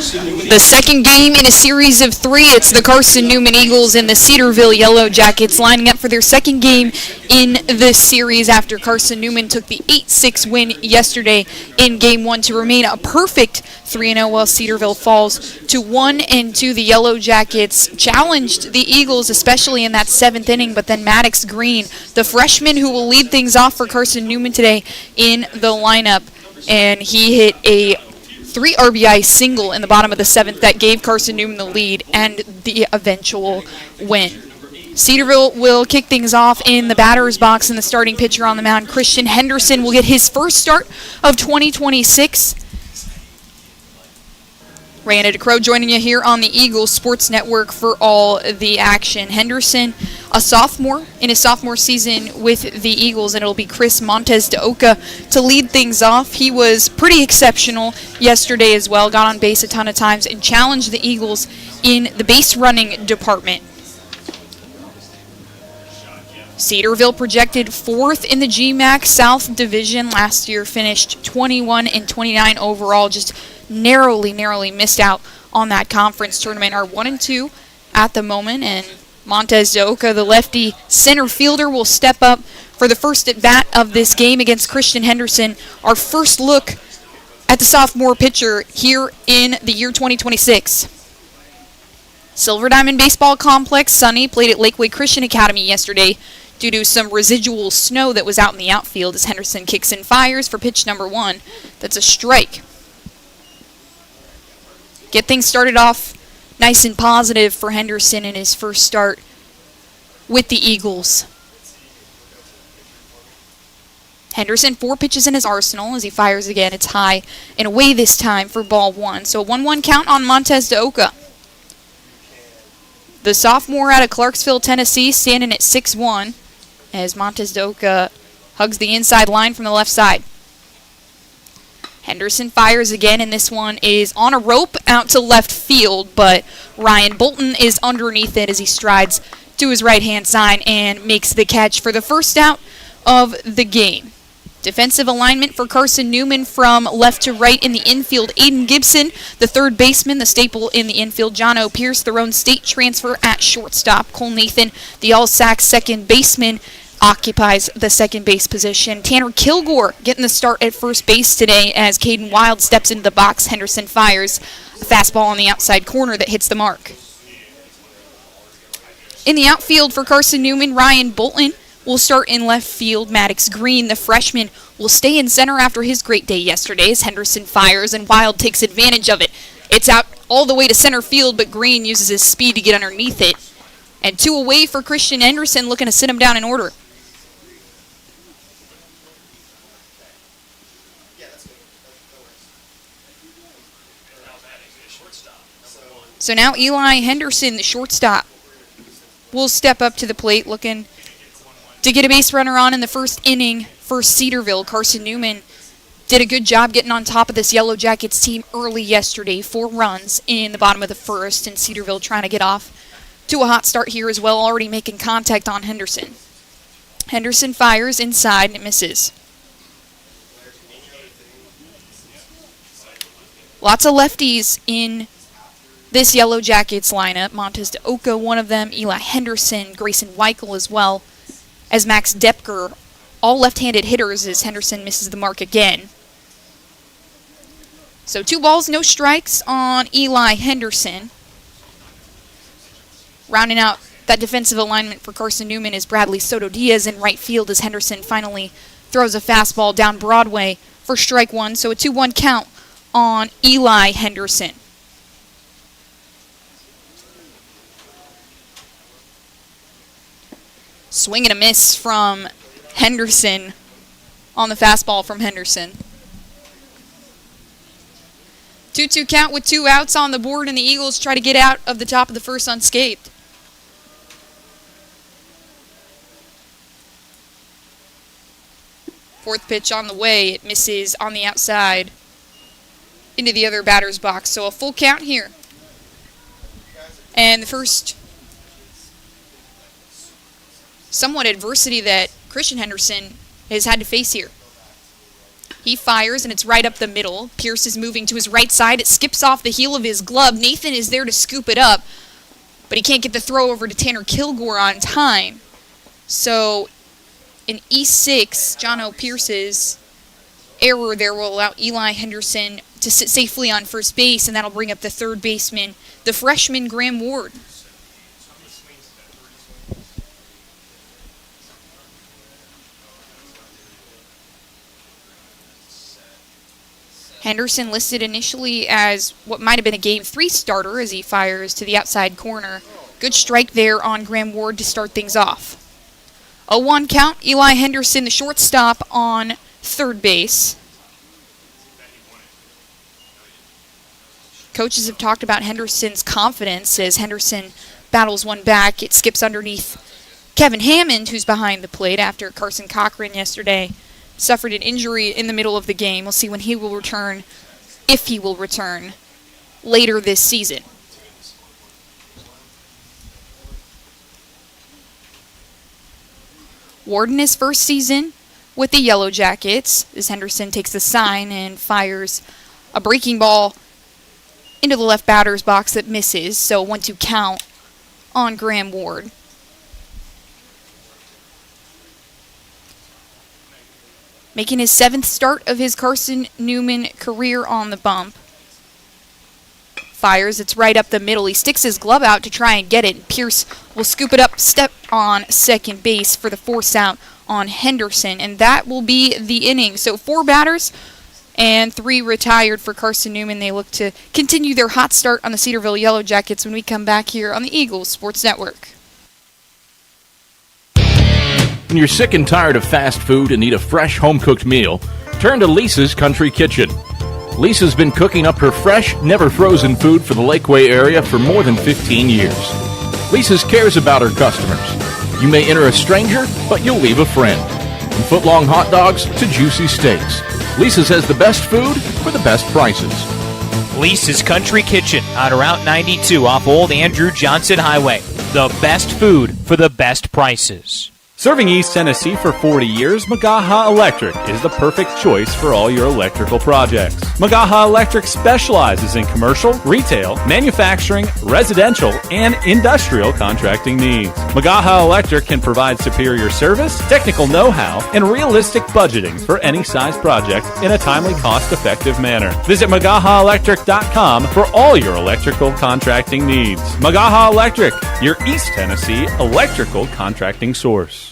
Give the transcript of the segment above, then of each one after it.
The second game in a series of three, it's the Carson-Newman Eagles and the Cedarville Yellow Jackets lining up for their second game in this series after Carson-Newman took the 8-6 win yesterday in Game 1 to remain a perfect 3-0 while Cedarville falls to 1-2. The Yellow Jackets challenged the Eagles, especially in that seventh inning, but then Maddox Green, the freshman who will lead things off for Carson-Newman today in the lineup, and he hit a 3 RBI single in the bottom of the seventh that gave Carson-Newman the lead and the eventual win. Cedarville will kick things off in the batter's box, and the starting pitcher on the mound, Christian Henderson, will get his first start of 2026. Ryan Crow joining you here on the Eagles Sports Network for all the action. Henderson, a sophomore in his sophomore season with the Eagles, and it'll be Chris Montes de Oca to lead things off. He was pretty exceptional yesterday as well, got on base a ton of times, and challenged the Eagles in the base running department. Cedarville projected 4th in the GMAC South Division last year, finished 21-29 overall, just narrowly missed out on that conference tournament. Are 1-2 at the moment, and Montes de Oca, the lefty center fielder, will step up for the first at bat of this game against Christian Henderson. Our first look at the sophomore pitcher here in the year 2026. Silver Diamond Baseball Complex, Sunny played at Lakeway Christian Academy yesterday due to some residual snow that was out in the outfield as Henderson kicks and fires for pitch number 1. That's a strike. Get things started off nice and positive for Henderson in his first start with the Eagles. Henderson, 4 pitches in his arsenal as he fires again. It's high and away this time for ball 1. So a 1-1 count on Montes de Oca. The sophomore out of Clarksville, Tennessee, standing at 6'1", as Montes de Oca hugs the inside line from the left side. Henderson fires again, and this one is on a rope out to left field, but Ryan Bolton is underneath it as he strides to his right-hand side and makes the catch for the first out of the game. Defensive alignment for Carson-Newman from left to right in the infield. Aiden Gibson, the third baseman, the staple in the infield. John O. Pierce, the Roan State transfer at shortstop. Cole Nathan, the all-sac second baseman, occupies the second base position. Tanner Kilgore getting the start at first base today as Caden Wild steps into the box. Henderson fires a fastball on the outside corner that hits the mark. In the outfield for Carson-Newman, Ryan Bolton will start in left field. Maddox Green, the freshman, will stay in center after his great day yesterday as Henderson fires and Wild takes advantage of it. It's out all the way to center field, but Green uses his speed to get underneath it. And 2 away for Christian Henderson, looking to sit him down in order. So now Eli Henderson, the shortstop, will step up to the plate looking to get a base runner on in the first inning for Cedarville. Carson-Newman did a good job getting on top of this Yellow Jackets team early yesterday. 4 runs in the bottom of the first, and Cedarville trying to get off to a hot start here as well, already making contact on Henderson. Henderson fires inside and it misses. Lots of lefties in this Yellow Jackets lineup. Montes de Oca, one of them. Eli Henderson, Grayson Weichel as well as Max Depker. All left-handed hitters as Henderson misses the mark again. So 2 balls, no strikes on Eli Henderson. Rounding out that defensive alignment for Carson-Newman is Bradley Soto-Diaz in right field as Henderson finally throws a fastball down Broadway for strike 1. So a 2-1 count on Eli Henderson. Swing and a miss from Henderson on the fastball from Henderson. 2-2 count with 2 outs on the board, and the Eagles try to get out of the top of the first unscathed. Fourth pitch on the way. It misses on the outside into the other batter's box. So a full count here. And the first somewhat adversity that Christian Henderson has had to face here. He fires, and it's right up the middle. Pierce is moving to his right side. It skips off the heel of his glove. Nathan is there to scoop it up, but he can't get the throw over to Tanner Kilgore on time. So an E6, John O. Pierce's error there will allow Eli Henderson to sit safely on first base, and that'll bring up the third baseman, the freshman Graham Ward. Henderson listed initially as what might have been a Game 3 starter as he fires to the outside corner. Good strike there on Graham Ward to start things off. 0-1 count. Eli Henderson, the shortstop, on third base. Coaches have talked about Henderson's confidence as Henderson battles one back. It skips underneath Kevin Hammond, who's behind the plate after Carson Cochran yesterday suffered an injury in the middle of the game. We'll see when he will return, if he will return, later this season. Ward in his first season with the Yellow Jackets as Henderson takes the sign and fires a breaking ball into the left batter's box that misses. So 1-2 count on Graham Ward. Making his 7th start of his Carson-Newman career on the bump. Fires, it's right up the middle. He sticks his glove out to try and get it. Pierce will scoop it up, step on second base for the force out on Henderson. And that will be the inning. So 4 batters and 3 retired for Carson-Newman. They look to continue their hot start on the Cedarville Yellow Jackets when we come back here on the Eagles Sports Network. When you're sick and tired of fast food and need a fresh home-cooked meal, turn to Lisa's Country Kitchen. Lisa's been cooking up her fresh, never-frozen food for the Lakeway area for more than 15 years. Lisa's cares about her customers. You may enter a stranger, but you'll leave a friend. From foot-long hot dogs to juicy steaks, Lisa's has the best food for the best prices. Lisa's Country Kitchen on Route 92 off Old Andrew Johnson Highway. The best food for the best prices. Serving East Tennessee for 40 years, Magaha Electric is the perfect choice for all your electrical projects. Magaha Electric specializes in commercial, retail, manufacturing, residential, and industrial contracting needs. Magaha Electric can provide superior service, technical know-how, and realistic budgeting for any size project in a timely, cost-effective manner. Visit MagahaElectric.com for all your electrical contracting needs. Magaha Electric, your East Tennessee electrical contracting source.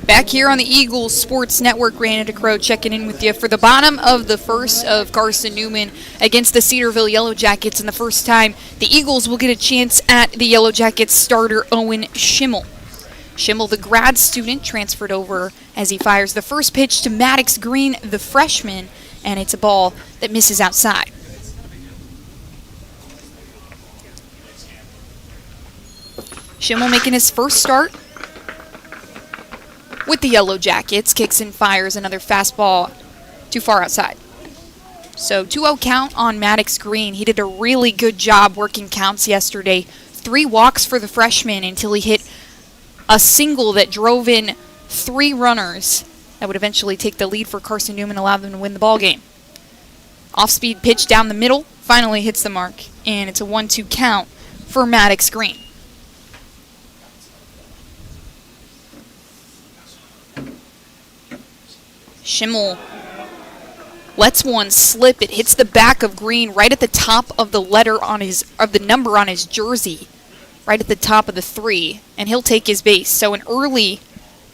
Back here on the Eagles Sports Network, Rana DeCrow checking in with you for the bottom of the first of Carson-Newman against the Cedarville Yellow Jackets, and the first time the Eagles will get a chance at the Yellow Jackets starter Owen Schimmel. Schimmel, the grad student, transferred over as he fires the first pitch to Maddox Green, the freshman, and it's a ball that misses outside. Schimmel making his first start with the Yellow Jackets, kicks and fires another fastball too far outside. So 2-0 count on Maddox Green. He did a really good job working counts yesterday. 3 walks for the freshman until he hit a single that drove in 3 runners that would eventually take the lead for Carson-Newman, allow them to win the ball game. Off-speed pitch down the middle, finally hits the mark, and it's a 1-2 count for Maddox Green. Schimmel lets one slip. It hits the back of Green right at the top of the letter on the number on his jersey, right at the top of the 3, and he'll take his base. So an early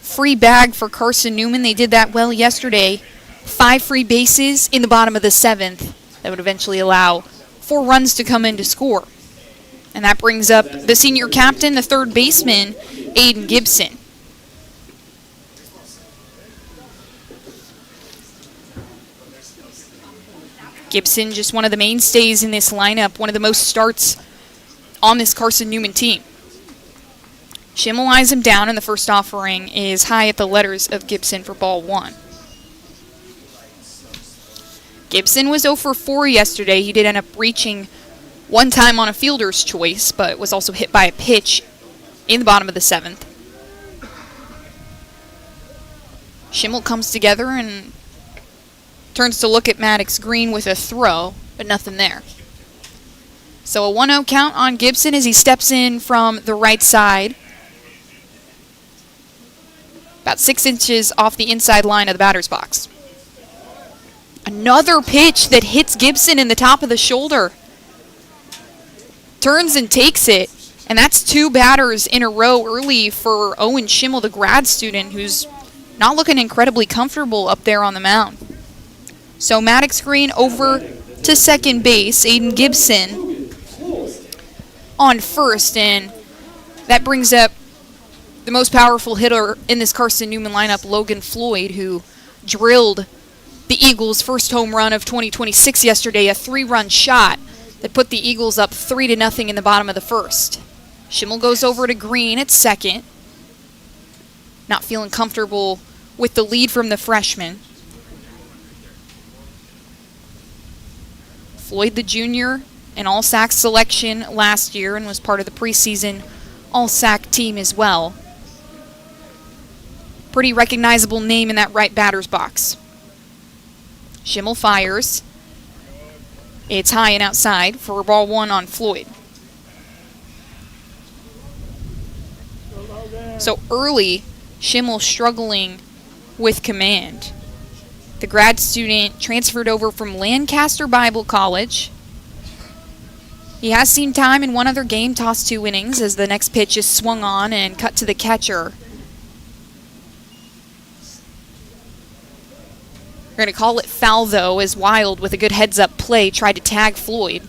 free bag for Carson-Newman. They did that well yesterday 5 free bases in the bottom of the 7th that would eventually allow 4 runs to come in to score. And that brings up the senior captain, the third baseman, Aiden Gibson. Gibson, just one of the mainstays in this lineup, one of the most starts on this Carson-Newman team. Schimmel eyes him down, and the first offering is high at the letters of Gibson for ball 1. Gibson was 0 for 4 yesterday. He did end up reaching one time on a fielder's choice, but was also hit by a pitch in the bottom of the 7th. Schimmel comes together and turns to look at Maddox Green with a throw, but nothing there. So a 1-0 count on Gibson as he steps in from the right side. About 6 inches off the inside line of the batter's box. Another pitch that hits Gibson in the top of the shoulder. Turns and takes it. And that's 2 batters in a row early for Owen Schimmel, the grad student, who's not looking incredibly comfortable up there on the mound. So Maddox Green over to second base. Aiden Gibson on first. And that brings up the most powerful hitter in this Carson-Newman lineup, Logan Floyd, who drilled the Eagles' first home run of 2026 yesterday, a 3-run shot that put the Eagles up 3-0 in the bottom of the first. Schimmel goes over to Green at second. Not feeling comfortable with the lead from the freshman. Floyd, the junior, an All-SAC selection last year and was part of the preseason All-SAC team as well. Pretty recognizable name in that right batter's box. Schimmel fires. It's high and outside for ball 1 on Floyd. So early, Schimmel struggling with command. The grad student transferred over from Lancaster Bible College. He has seen time in one other game, tossed 2 innings as the next pitch is swung on and cut to the catcher. We're going to call it foul, though, as Wild, with a good heads-up play, tried to tag Floyd.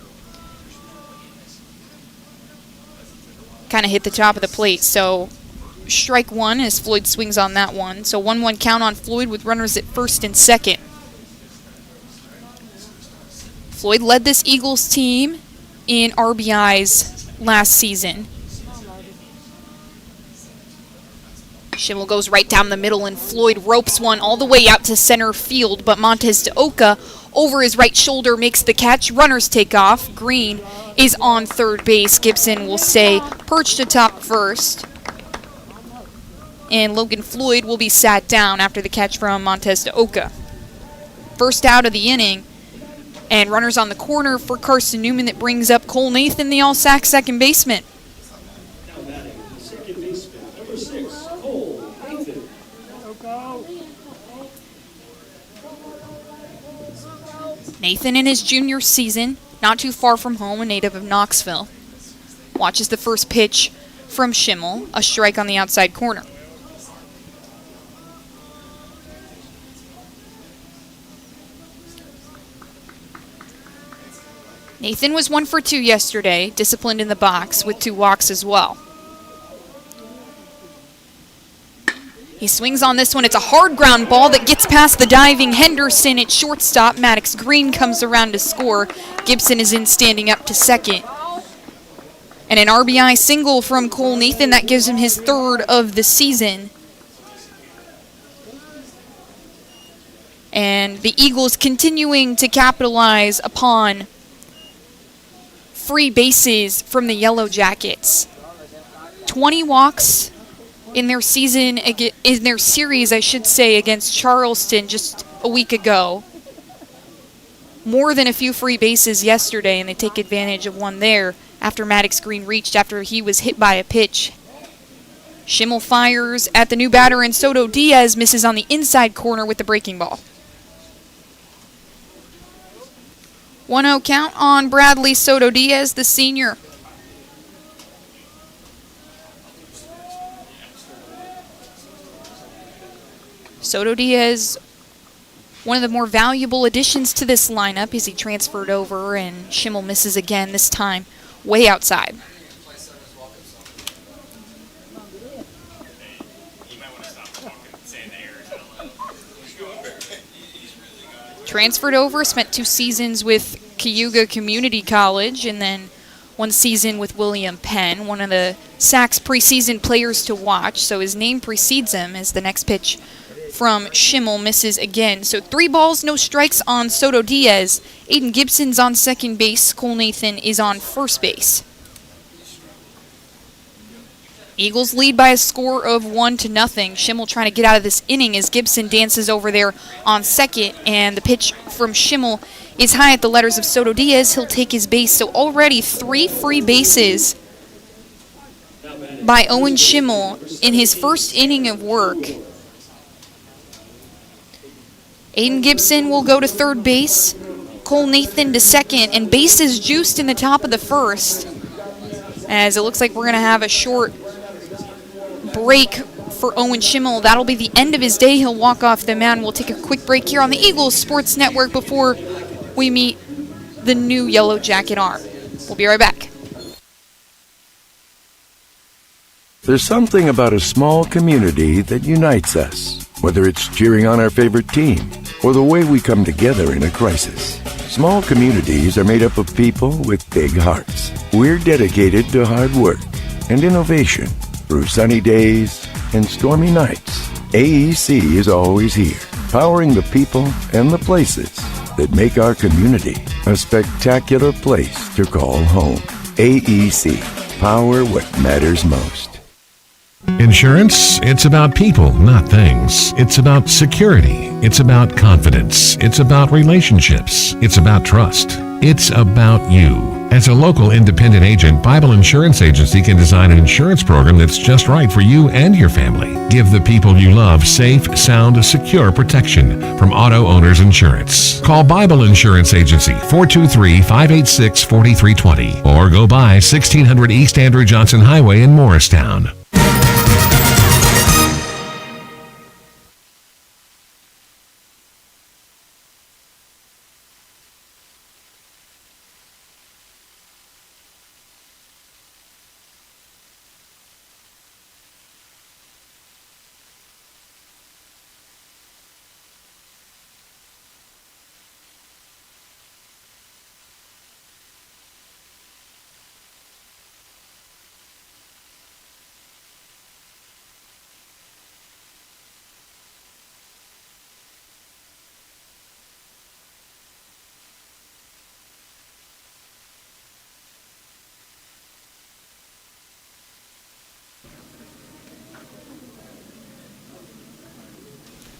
Kind of hit the top of the plate, so strike 1 as Floyd swings on that one. So 1-1 count on Floyd with runners at first and second. Floyd led this Eagles team in RBIs last season. Schimmel goes right down the middle, and Floyd ropes one all the way out to center field, but Montez de Oca over his right shoulder makes the catch. Runners take off. Green is on third base. Gibson will stay perched atop first. And Logan Floyd will be sat down after the catch from Montez de Oca. First out of the inning, and runners on the corner for Carson-Newman. That brings up Cole Nathan, the All-SAC second baseman. Nathan in his junior season, not too far from home, a native of Knoxville. Watches the first pitch from Schimmel, a strike on the outside corner. Nathan was 1 for 2 yesterday, disciplined in the box with 2 walks as well. He swings on this one. It's a hard ground ball that gets past the diving Henderson at shortstop. Maddox Green comes around to score. Gibson is in standing up to second. And an RBI single from Cole Nathan. That gives him his 3rd of the season. And the Eagles continuing to capitalize upon free bases from the Yellow Jackets. 20 walks in their series, against Charleston just a week ago. More than a few free bases yesterday, and they take advantage of one there after Maddox Green reached after he was hit by a pitch. Schimmel fires at the new batter, and Soto Diaz misses on the inside corner with the breaking ball. 1-0 count on Bradley Soto Diaz, the senior. Soto Diaz one of the more valuable additions to this lineup as he transferred over, and Schimmel misses again, this time way outside. Transferred over, spent 2 seasons with Cayuga Community College and then 1 season with William Penn, one of the Sacs preseason players to watch, so his name precedes him as the next pitch from Schimmel misses again. So 3 balls, no strikes on Soto Diaz. Aiden Gibson's on second base. Cole Nathan is on first base. Eagles lead by a score of 1-0. Schimmel trying to get out of this inning as Gibson dances over there on second, and the pitch from Schimmel is high at the letters of Soto Diaz. He'll take his base. So already 3 free bases by Owen Schimmel in his first inning of work. Aiden Gibson will go to third base. Cole Nathan to second, and bases juiced in the top of the first, as it looks like we're going to have a short break for Owen Schimmel. That'll be the end of his day. He'll walk off the mound. We'll take a quick break here on the Eagles Sports Network before we meet the new Yellow Jacket arm. We'll be right back. There's something about a small community that unites us, whether it's cheering on our favorite team or the way we come together in a crisis. Small communities are made up of people with big hearts. We're dedicated to hard work and innovation through sunny days and stormy nights. AEC is always here, powering the people and the places that make our community a spectacular place to call home. AEC, power what matters most. Insurance, it's about people, not things. It's about security. It's about confidence. It's about relationships. It's about trust. It's about you. As a local independent agent, Bible Insurance Agency can design an insurance program that's just right for you and your family. Give the people you love safe, sound, secure protection from Auto Owners Insurance. Call Bible Insurance Agency 423-586-4320 or go by 1600 East Andrew Johnson Highway in Morristown.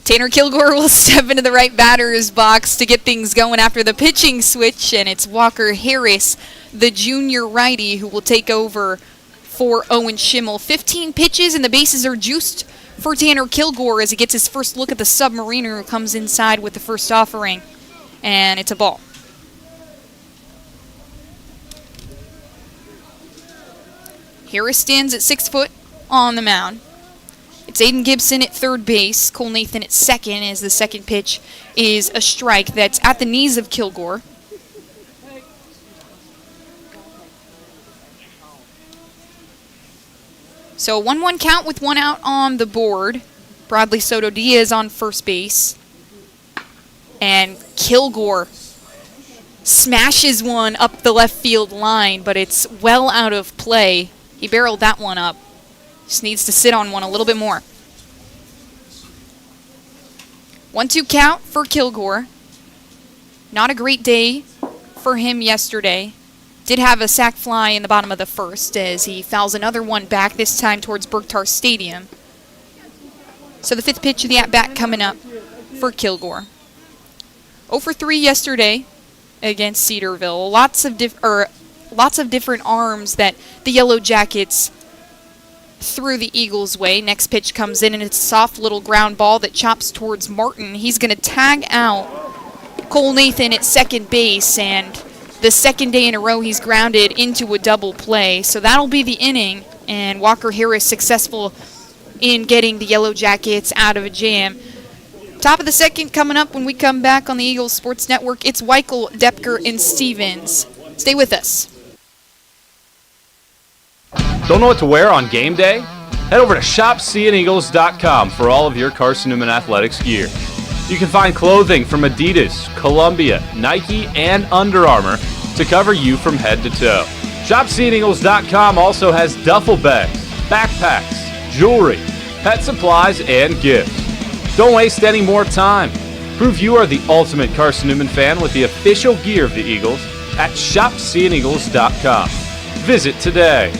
Tanner Kilgore will step into the right batter's box to get things going after the pitching switch, and it's Walker Harris, the junior righty, who will take over for Owen Schimmel. 15 pitches, and the bases are juiced for Tanner Kilgore as he gets his first look at the Submariner, who comes inside with the first offering, and it's a ball. Harris stands at 6 foot on the mound. It's Aiden Gibson at third base, Cole Nathan at second, as the second pitch is a strike that's at the knees of Kilgore. So 1-1 count with 1 out on the board. Bradley Soto Diaz on first base. And Kilgore smashes one up the left field line, but it's well out of play. He barreled that one up. Just needs to sit on one a little bit more. 1-2 count for Kilgore. Not a great day for him yesterday. Did have a sac fly in the bottom of the first as he fouls another one back, this time towards Bergtar Stadium. So the fifth pitch of the at-bat coming up for Kilgore. 0 for 3 yesterday against Cedarville. Lots of different arms that the Yellow Jackets threw the Eagles' way. Next pitch comes in, and it's a soft little ground ball that chops towards Martin. He's going to tag out Cole Nathan at second base, and the second day in a row he's grounded into a double play. So that'll be the inning, and Walker Harris successful in getting the Yellow Jackets out of a jam. Top of the second coming up when we come back on the Eagles Sports Network. It's Weichel, Depker, and Stevens. Stay with us. Don't know what to wear on game day? Head over to shopseeandeagles.com for all of your Carson-Newman athletics gear. You can find clothing from Adidas, Columbia, Nike, and Under Armour to cover you from head to toe. ShopSeeingEagles.com also has duffel bags, backpacks, jewelry, pet supplies, and gifts. Don't waste any more time. Prove you are the ultimate Carson-Newman fan with the official gear of the Eagles at ShopSeeingEagles.com. Visit today.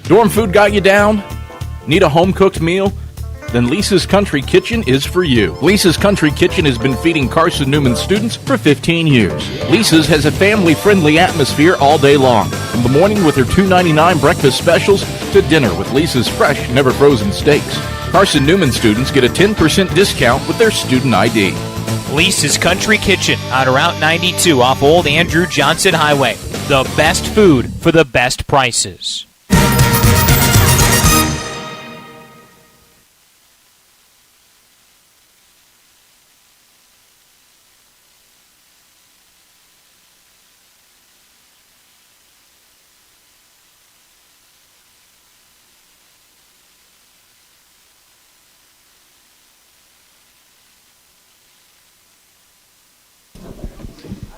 Dorm food got you down? Need a home-cooked meal? Then Lisa's Country Kitchen is for you. Lisa's Country Kitchen has been feeding Carson-Newman students for 15 years. Lisa's has a family-friendly atmosphere all day long. From the morning with their $2.99 breakfast specials to dinner with Lisa's fresh, never-frozen steaks. Carson-Newman students get a 10% discount with their student ID. Lisa's Country Kitchen on Route 92 off Old Andrew Johnson Highway. The best food for the best prices.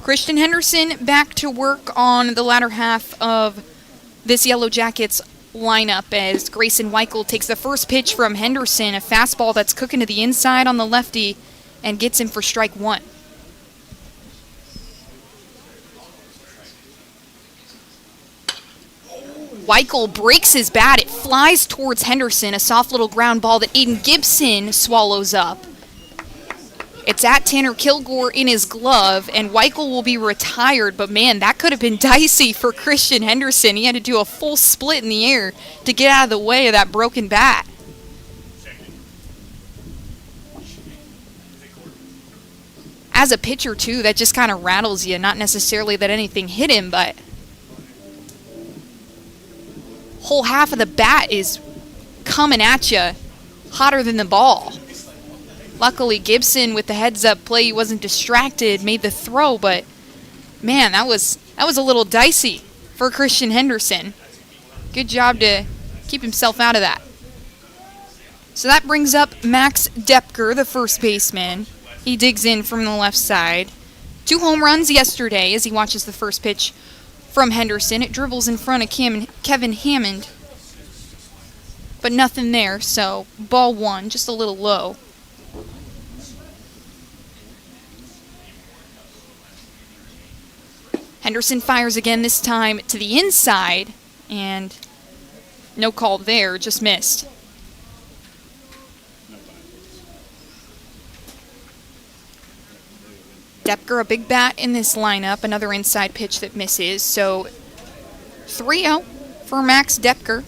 Christian Henderson back to work on the latter half of this Yellow Jackets lineup as Grayson Weichel takes the first pitch from Henderson, a fastball that's cooking to the inside on the lefty, and gets him for strike one. Weichel breaks his bat. It flies towards Henderson, a soft little ground ball that Aiden Gibson swallows up. It's at Tanner Kilgore in his glove, and Weichel will be retired, but man, that could have been dicey for Christian Henderson. He had to do a full split in the air to get out of the way of that broken bat. As a pitcher, too, that just kind of rattles you. Not necessarily that anything hit him, but whole half of the bat is coming at you hotter than the ball. Luckily, Gibson, with the heads-up play, he wasn't distracted, made the throw, but man, that was a little dicey for Christian Henderson. Good job to keep himself out of that. So that brings up Max Depker, the first baseman. He digs in from the left side. 2 home runs yesterday as he watches the first pitch from Henderson. It dribbles in front of Kevin Hammond, but nothing there, so ball 1, just a little low. Henderson fires again, this time to the inside, and no call there, just missed. Depker, a big bat in this lineup, another inside pitch that misses, so 3-0 for Max Depker.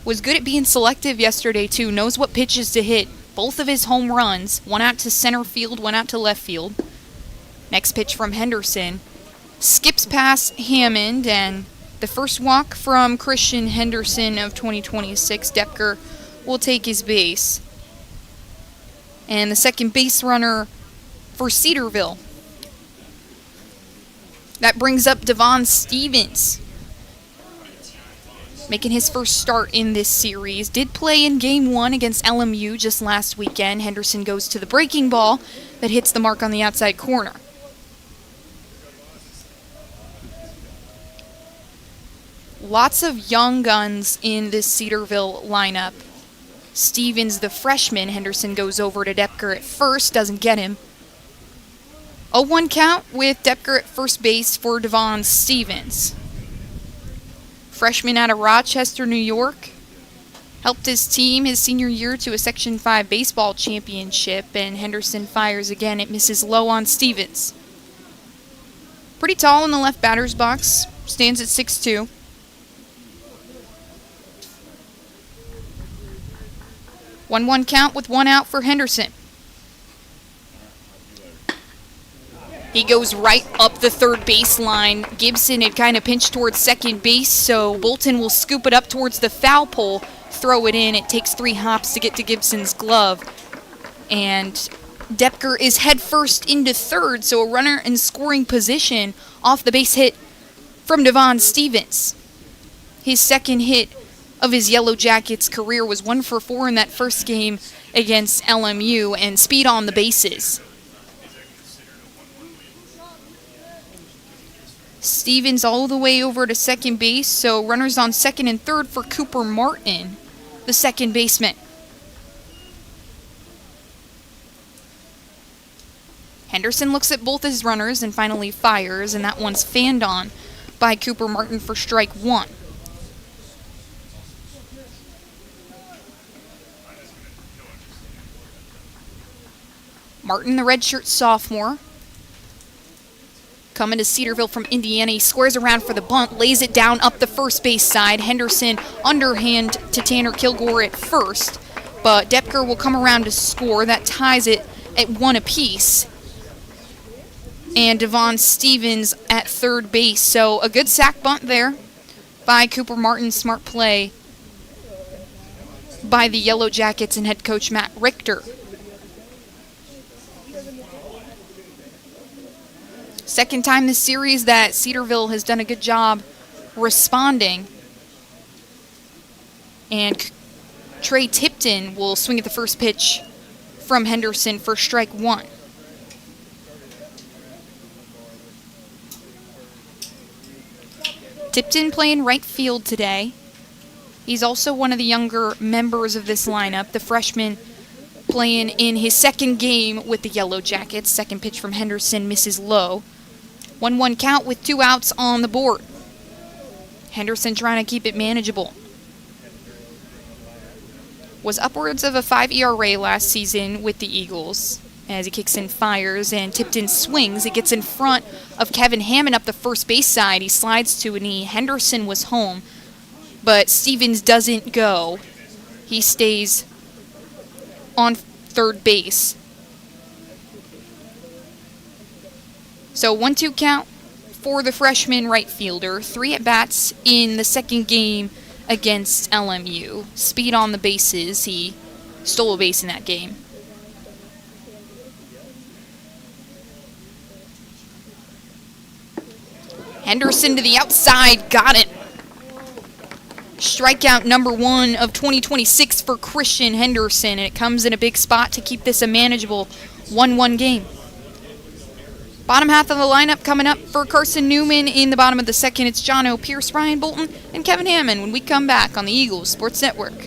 Was good at being selective yesterday, too, knows what pitches to hit. Both of his home runs, one out to center field, one out to left field. Next pitch from Henderson. Skips past Hammond, and the first walk from Christian Henderson of 2026. Depker will take his base. And the second base runner for Cedarville. That brings up Devon Stevens, making his first start in this series. Did play in Game 1 against LMU just last weekend. Henderson goes to the breaking ball that hits the mark on the outside corner. Lots of young guns in this Cedarville lineup. Stevens, the freshman. Henderson goes over to Depker at first, doesn't get him. 0-1 count with Depker at first base for Devon Stevens. Freshman out of Rochester, New York. Helped his team his senior year to a Section 5 baseball championship, and Henderson fires again. It misses low on Stevens. Pretty tall in the left batter's box. Stands at 6'2". 1-1 count with 1 out for Henderson. He goes right up the third baseline. Gibson had kind of pinched towards second base, so Bolton will scoop it up towards the foul pole, throw it in. It takes 3 hops to get to Gibson's glove. And Depker is head first into third, so a runner in scoring position off the base hit from Devon Stevens. His second hit of his Yellow Jackets career was 1 for 4 in that first game against LMU, and speed on the bases. Stevens all the way over to second base, so runners on second and third for Cooper Martin, the second baseman. Henderson looks at both his runners and finally fires, and that one's fanned on by Cooper Martin for strike one. Martin, the redshirt sophomore, coming to Cedarville from Indiana. He squares around for the bunt, lays it down up the first base side. Henderson underhand to Tanner Kilgore at first, but Depker will come around to score. That ties it at 1 apiece. And Devon Stevens at third base. So a good sack bunt there by Cooper Martin. Smart play by the Yellow Jackets and head coach Matt Richter. Second time this series that Cedarville has done a good job responding. And Trey Tipton will swing at the first pitch from Henderson for strike one. Tipton playing right field today. He's also one of the younger members of this lineup, the freshman playing in his second game with the Yellow Jackets. Second pitch from Henderson misses low. 1-1 count with 2 outs on the board. Henderson trying to keep it manageable. Was upwards of a 5 ERA last season with the Eagles. As he kicks and fires, and Tipton swings. It gets in front of Kevin Hammond up the first base side. He slides to a knee. Henderson was home, but Stevens doesn't go. He stays on third base. So 1-2 count for the freshman right fielder. 3 at-bats in the second game against LMU. Speed on the bases. He stole a base in that game. Henderson to the outside, got it. Strikeout number 1 of 2026 for Christian Henderson, and it comes in a big spot to keep this a manageable 1-1 game. Bottom half of the lineup coming up for Carson-Newman in the bottom of the second. It's Jono Pierce, Ryan Bolton, and Kevin Hammond when we come back on the Eagles Sports Network.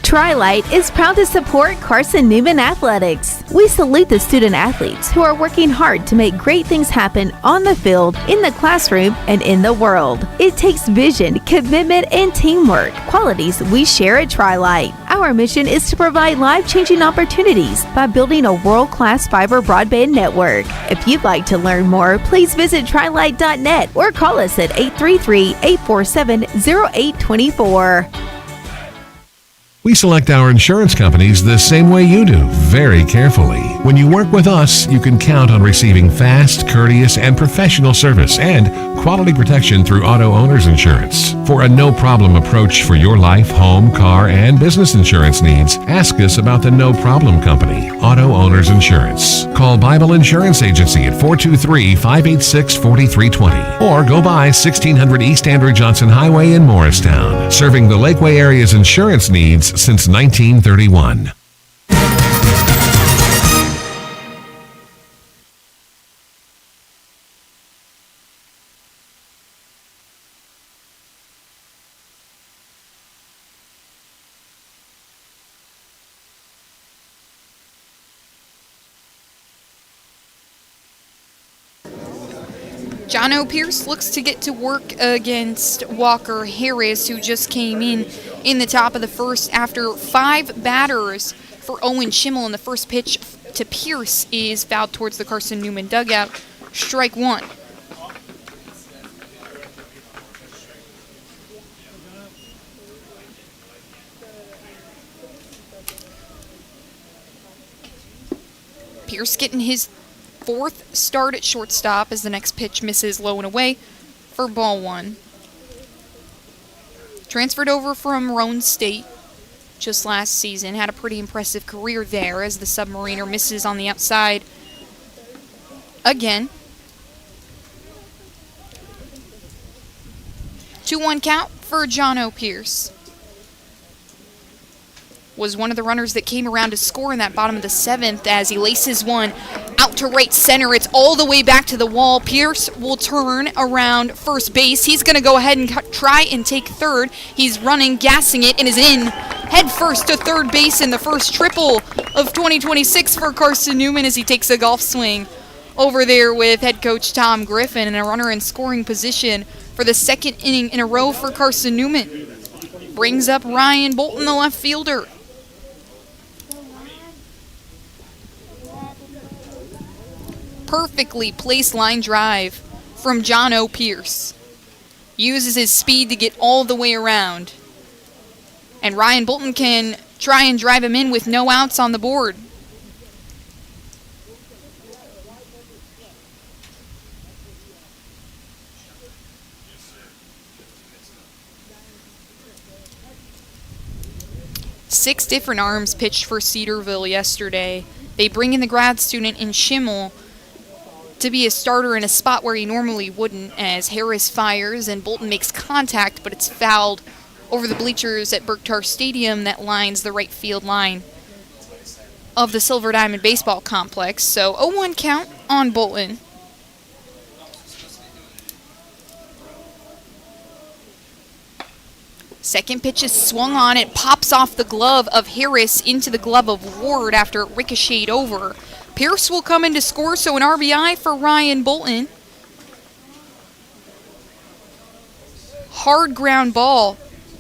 Tri-Light is proud to support Carson-Newman Athletics. We salute the student athletes who are working hard to make great things happen on the field, in the classroom, and in the world. It takes vision, commitment, and teamwork, qualities we share at Tri-Light. Our mission is to provide life-changing opportunities by building a world-class fiber broadband network. If you'd like to learn more, please visit trilight.net or call us at 833-847-0824. We select our insurance companies the same way you do, very carefully. When you work with us, you can count on receiving fast, courteous, and professional service and quality protection through Auto Owners Insurance. For a no-problem approach for your life, home, car, and business insurance needs, ask us about the No Problem Company, Auto Owners Insurance. Call Bible Insurance Agency at 423-586-4320 or go by 1600 East Andrew Johnson Highway in Morristown, serving the Lakeway area's insurance needs since 1931. Jono Pierce looks to get to work against Walker Harris, who just came in the top of the first after 5 batters for Owen Schimmel, and the first pitch to Pierce is fouled towards the Carson-Newman dugout. Strike one. Pierce getting his 4th start at shortstop as the next pitch misses low and away for ball 1. Transferred over from Roan State. just last season. Had a pretty impressive career there as the Submariner misses on the outside again. 2-1 count for John O. Pierce. Was one of the runners that came around to score in that bottom of the 7th as he laces one out to right center. It's all the way back to the wall. Pierce will turn around first base. He's going to go ahead and try and take third. He's running, gassing it, and is in head first to third base in the first triple of 2026 for Carson-Newman as he takes a golf swing over there with head coach Tom Griffin, and a runner in scoring position for the second inning in a row for Carson-Newman. Brings up Ryan Bolton, the left fielder. Perfectly placed line drive from John O. Pierce. Uses his speed to get all the way around. And Ryan Bolton can try and drive him in with no outs on the board. Six different arms pitched for Cedarville yesterday. They bring in the grad student in Schimmel to be a starter in a spot where he normally wouldn't, as Harris fires and Bolton makes contact, but it's fouled over the bleachers at Berktar Stadium that lines the right field line of the Silver Diamond Baseball Complex. So 0-1 count on Bolton. Second pitch is swung on. It pops off the glove of Harris into the glove of Ward after it ricocheted over. Pierce will come in to score, so an RBI for Ryan Bolton. Hard ground ball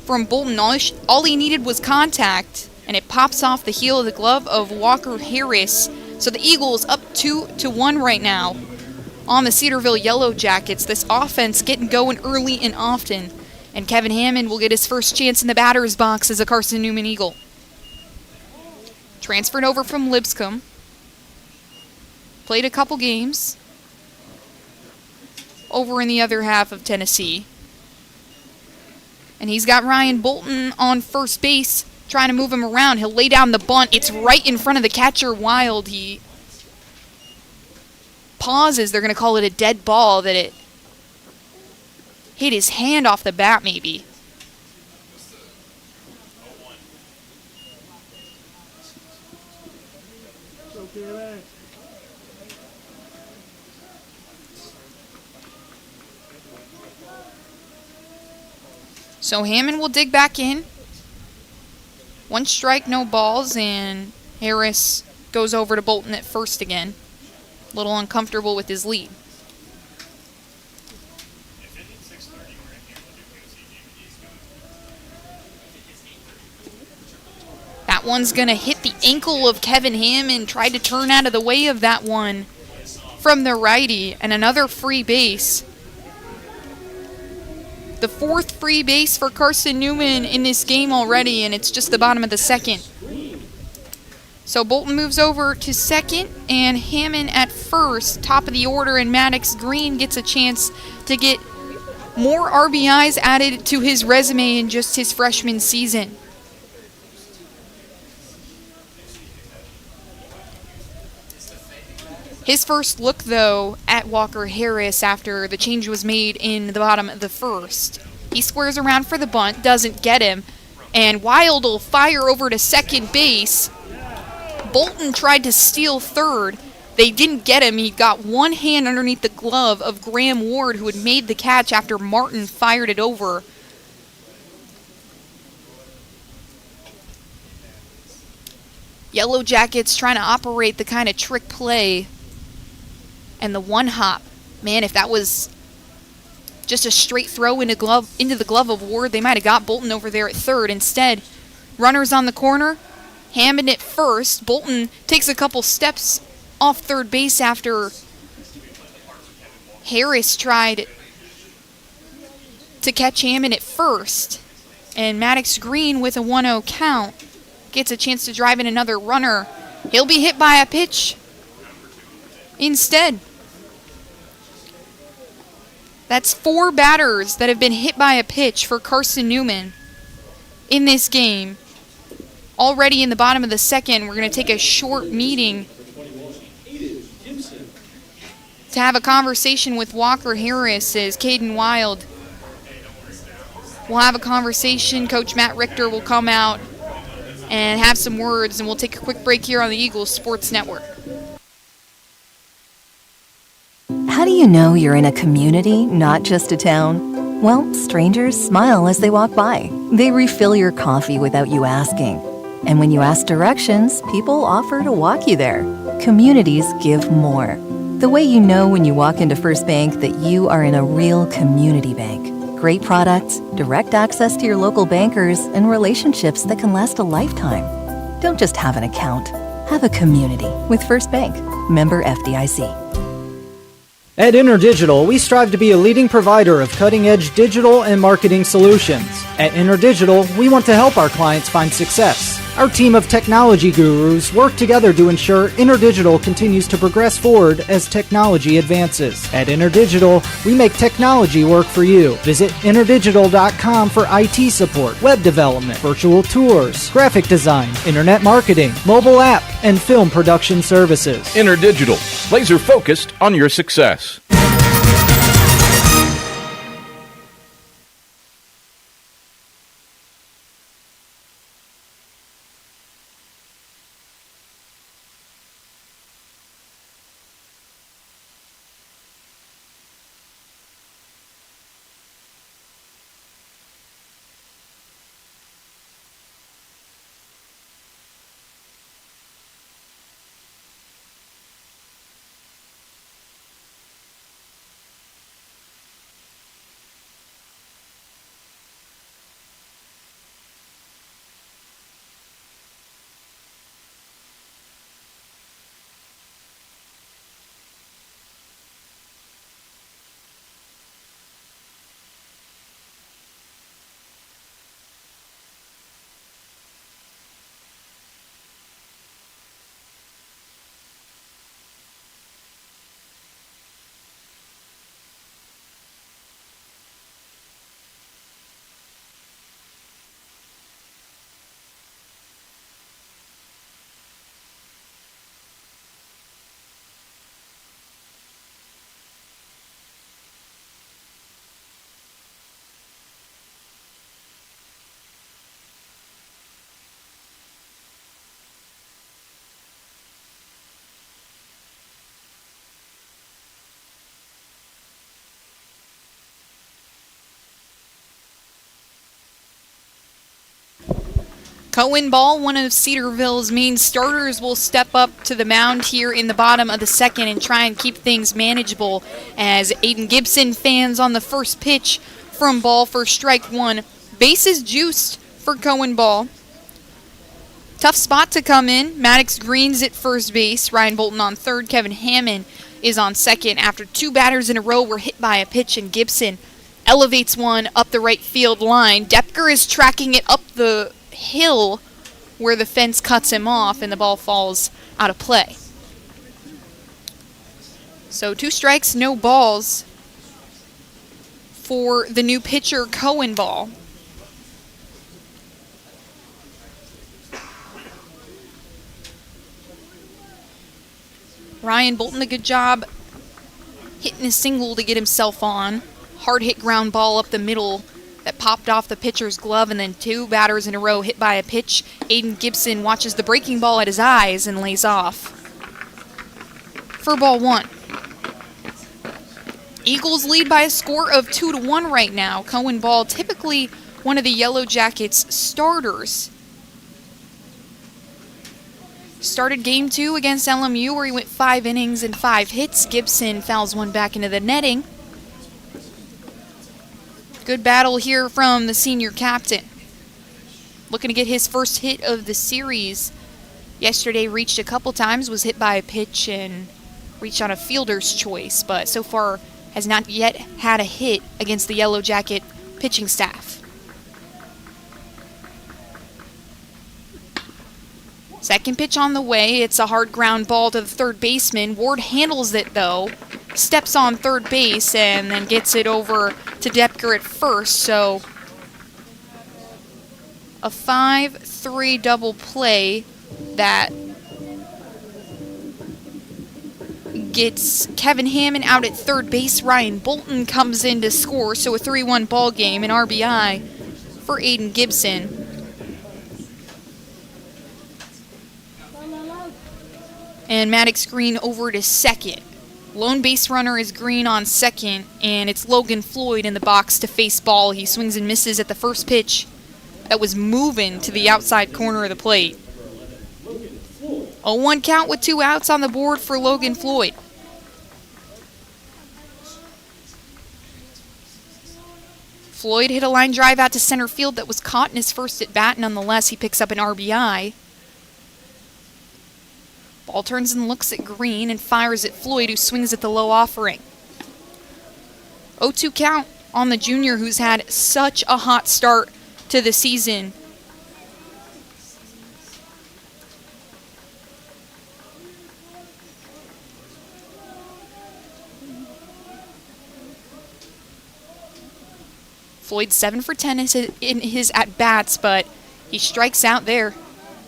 from Bolton. All he needed was contact, and it pops off the heel of the glove of Walker Harris. So the Eagles up 2-1 right now on the Cedarville Yellow Jackets. This offense getting going early and often. And Kevin Hammond will get his first chance in the batter's box as a Carson-Newman Eagle. Transferred over from Lipscomb. Played a couple games over in the other half of Tennessee. And he's got Ryan Bolton on first base, trying to move him around. He'll lay down the bunt. It's right in front of the catcher, Wild. He pauses. They're going to call it a dead ball, that it hit his hand off the bat maybe. So Hammond will dig back in. 1 strike, no balls, and Harris goes over to Bolton at first again. A little uncomfortable with his lead. That one's going to hit the ankle of Kevin Hammond. Tried to turn out of the way of that one from the righty, and another free base. The 4th free base for Carson-Newman in this game already, and it's just the bottom of the 2nd. So Bolton moves over to 2nd, and Hammond at 1st, top of the order, and Maddox Green gets a chance to get more RBIs added to his resume in just his freshman season. His first look, though, at Walker Harris after the change was made in the bottom of the 1st. He squares around for the bunt, doesn't get him, and Wild will fire over to second base. Bolton tried to steal third. They didn't get him. He got one hand underneath the glove of Graham Ward, who had made the catch after Martin fired it over. Yellow Jackets trying to operate the kind of trick play and the one hop. Man, if that was just a straight throw into the glove of Ward, they might have got Bolton over there at third. Instead, runners on the corner, Hammond at first. Bolton takes a couple steps off third base after Harris tried to catch Hammond at first. And Maddox Green with a 1-0 count gets a chance to drive in another runner. He'll be hit by a pitch instead. That's 4 batters that have been hit by a pitch for Carson-Newman in this game. Already in the bottom of the second, we're going to take a short meeting to have a conversation with Walker Harris as Caden Wild will have a conversation. Coach Matt Richter will come out and have some words, and we'll take a quick break here on the Eagles Sports Network. How do you know you're in a community, not just a town? Well, strangers smile as they walk by. They refill your coffee without you asking. And when you ask directions, people offer to walk you there. Communities give more. The way you know when you walk into First Bank that you are in a real community bank. Great products, direct access to your local bankers, and relationships that can last a lifetime. Don't just have an account. Have a community with First Bank. Member FDIC. At InterDigital, we strive to be a leading provider of cutting-edge digital and marketing solutions. At InterDigital, we want to help our clients find success. Our team of technology gurus work together to ensure InterDigital continues to progress forward as technology advances. At InterDigital, we make technology work for you. Visit interdigital.com for IT support, web development, virtual tours, graphic design, internet marketing, mobile app, and film production services. InterDigital, laser focused on your success. Cohen Ball, one of Cedarville's main starters, will step up to the mound here in the bottom of the second and try and keep things manageable as Aiden Gibson fans on the first pitch from Ball for strike one. Bases juiced for Cohen Ball. Tough spot to come in. Maddox Green's at first base. Ryan Bolton on third. Kevin Hammond is on second after two batters in a row were hit by a pitch, and Gibson elevates one up the right field line. Depker is tracking it up the hill where the fence cuts him off, and the ball falls out of play. So 2 strikes, no balls for the new pitcher, Cohen Ball. Ryan Bolton, a good job hitting a single to get himself on. Hard hit ground ball up the middle that popped off the pitcher's glove, and then 2 batters in a row hit by a pitch. Aiden Gibson watches the breaking ball at his eyes and lays off for ball 1. Eagles lead by a score of 2-1 right now. Cohen Ball, typically one of the Yellow Jackets' starters. Started game 2 against LMU where he went 5 innings and 5 hits. Gibson fouls one back into the netting. Good battle here from the senior captain. Looking to get his first hit of the series. Yesterday reached a couple times, was hit by a pitch and reached on a fielder's choice, but so far has not yet had a hit against the Yellow Jacket pitching staff. Second pitch on the way. It's a hard ground ball to the third baseman. Ward handles it though, steps on third base, and then gets it over to Depker at first. So a 5-3 double play that gets Kevin Hammond out at third base. Ryan Bolton comes in to score, so a 3-1 ball game, an RBI for Aiden Gibson. And Maddox Green over to second. Lone base runner is Green on second, and it's Logan Floyd in the box to face ball. He swings and misses at the first pitch that was moving to the outside corner of the plate. A 1 count with 2 outs on the board for Logan Floyd. Floyd hit a line drive out to center field that was caught in his first at bat. Nonetheless, he picks up an RBI. Ball turns and looks at Green and fires at Floyd, who swings at the low offering. 0-2 count on the junior, who's had such a hot start to the season. Floyd 7 for 10 in his at-bats, but he strikes out there,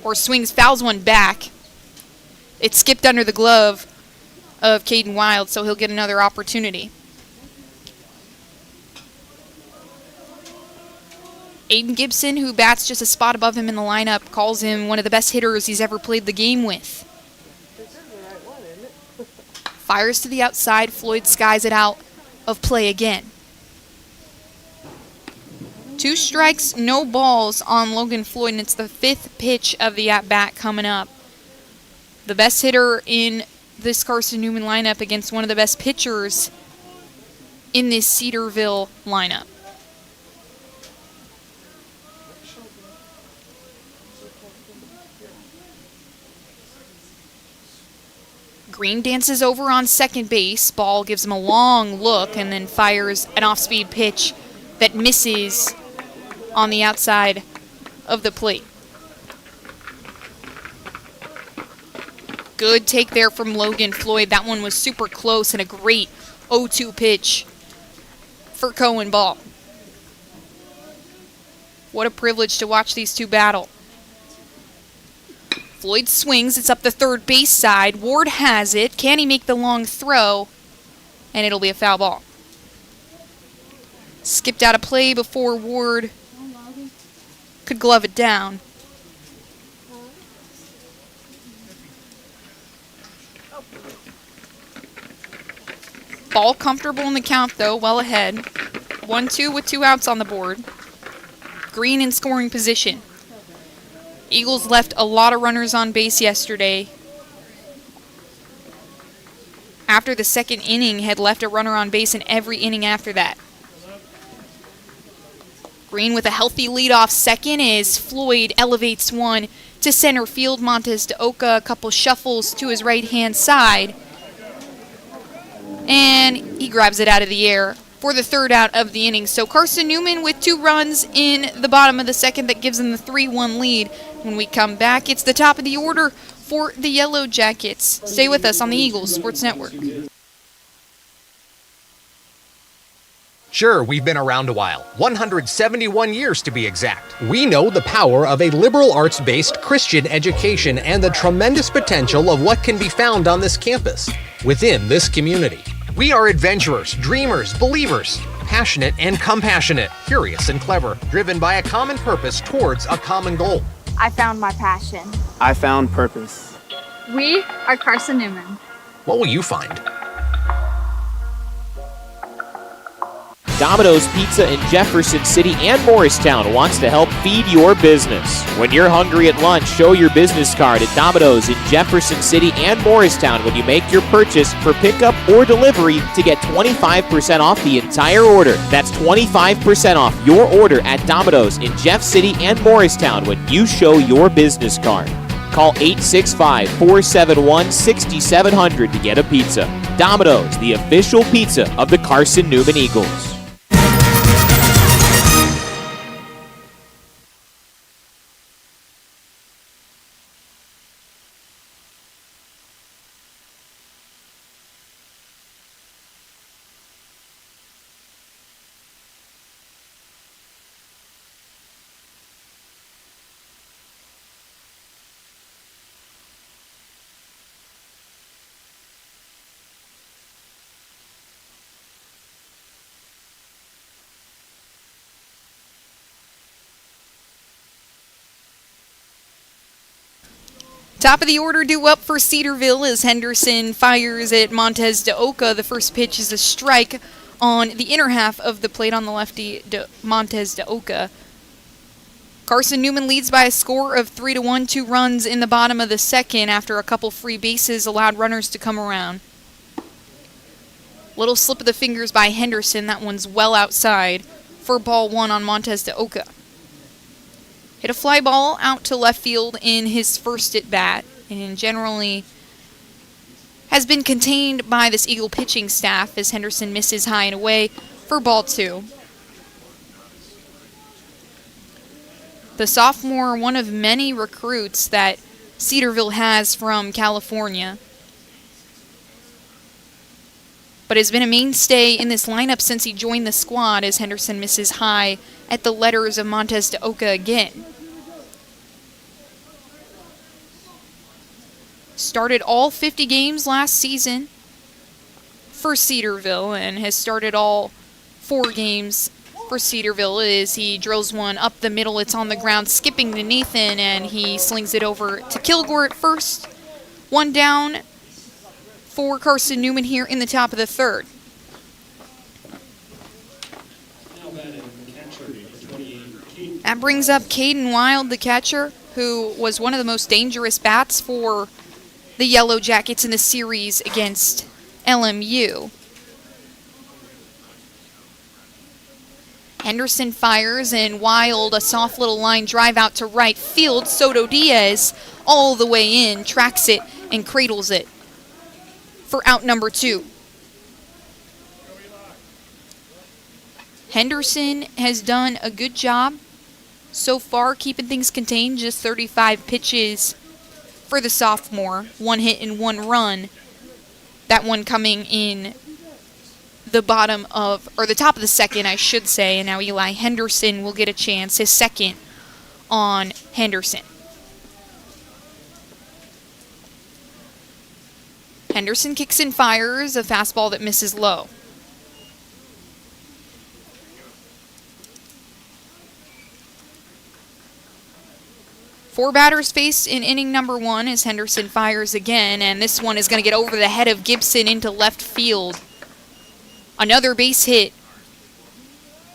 or swings, fouls one back. It skipped under the glove of Caden Wild, so he'll get another opportunity. Aiden Gibson, who bats just a spot above him in the lineup, calls him one of the best hitters he's ever played the game with. Fires to the outside. Floyd skies it out of play again. 2 strikes, no balls on Logan Floyd, and it's the 5th pitch of the at-bat coming up. The best hitter in this Carson-Newman lineup against one of the best pitchers in this Cedarville lineup. Green dances over on second base. Ball gives him a long look and then fires an off-speed pitch that misses on the outside of the plate. Good take there from Logan Floyd. That one was super close and a great 0-2 pitch for Cohen Ball. What a privilege to watch these two battle. Floyd swings. It's up the third base side. Ward has it. Can he make the long throw? And it'll be a foul ball. Skipped out of play before Ward could glove it down. Ball comfortable in the count, though, well ahead. 1-2 with 2 outs on the board. Green in scoring position. Eagles left a lot of runners on base yesterday. After the second inning, had left a runner on base in every inning after that. Green with a healthy leadoff second as Floyd elevates one to center field. Montez de Oca, a couple shuffles to his right-hand side. And he grabs it out of the air for the 3rd out of the inning. So Carson-Newman with 2 runs in the bottom of the second. That gives them the 3-1 lead. When we come back, it's the top of the order for the Yellow Jackets. Stay with us on the Eagles Sports Network. Sure, we've been around a while, 171 years to be exact. We know the power of a liberal arts-based Christian education and the tremendous potential of what can be found on this campus, within this community. We are adventurers, dreamers, believers, passionate and compassionate, curious and clever, driven by a common purpose towards a common goal. I found my passion. I found purpose. We are Carson-Newman. What will you find? Domino's Pizza in Jefferson City and Morristown wants to help feed your business. When you're hungry at lunch, show your business card at Domino's in Jefferson City and Morristown when you make your purchase for pickup or delivery to get 25% off the entire order. That's 25% off your order at Domino's in Jeff City and Morristown when you show your business card. Call 865-471-6700 to get a pizza. Domino's, the official pizza of the Carson-Newman Eagles. Top of the order due up for Cedarville as Henderson fires at Montez de Oca. The first pitch is a strike on the inner half of the plate on the lefty Montez de Oca. Carson-Newman leads by a score of 3-1, 2 runs in the bottom of the second after a couple free bases allowed runners to come around. Little slip of the fingers by Henderson. That one's well outside for ball 1 on Montez de Oca. Hit a fly ball out to left field in his first at bat, and generally has been contained by this Eagle pitching staff as Henderson misses high and away for ball 2. The sophomore, one of many recruits that Cedarville has from California, but has been a mainstay in this lineup since he joined the squad as Henderson misses high at the letters of Montez de Oca again. Started all 50 games last season for Cedarville and has started all 4 games for Cedarville as he drills one up the middle. It's on the ground, skipping to Nathan, and he slings it over to Kilgore at first. 1 down for Carson-Newman here in the top of the third. That brings up Caden Wild, the catcher, who was one of the most dangerous bats for the Yellow Jackets in the series against LMU. Henderson fires, and Wild, a soft little line drive out to right field. Soto Diaz all the way in, tracks it, and cradles it for out number 2. Henderson has done a good job so far keeping things contained, just 35 pitches for the sophomore. 1 hit and 1 run. That one coming in the top of the second, I should say, and now Eli Henderson will get a chance, his second on Henderson. Henderson kicks and fires a fastball that misses low. Four batters faced in inning number 1 as Henderson fires again, and this one is going to get over the head of Gibson into left field. Another base hit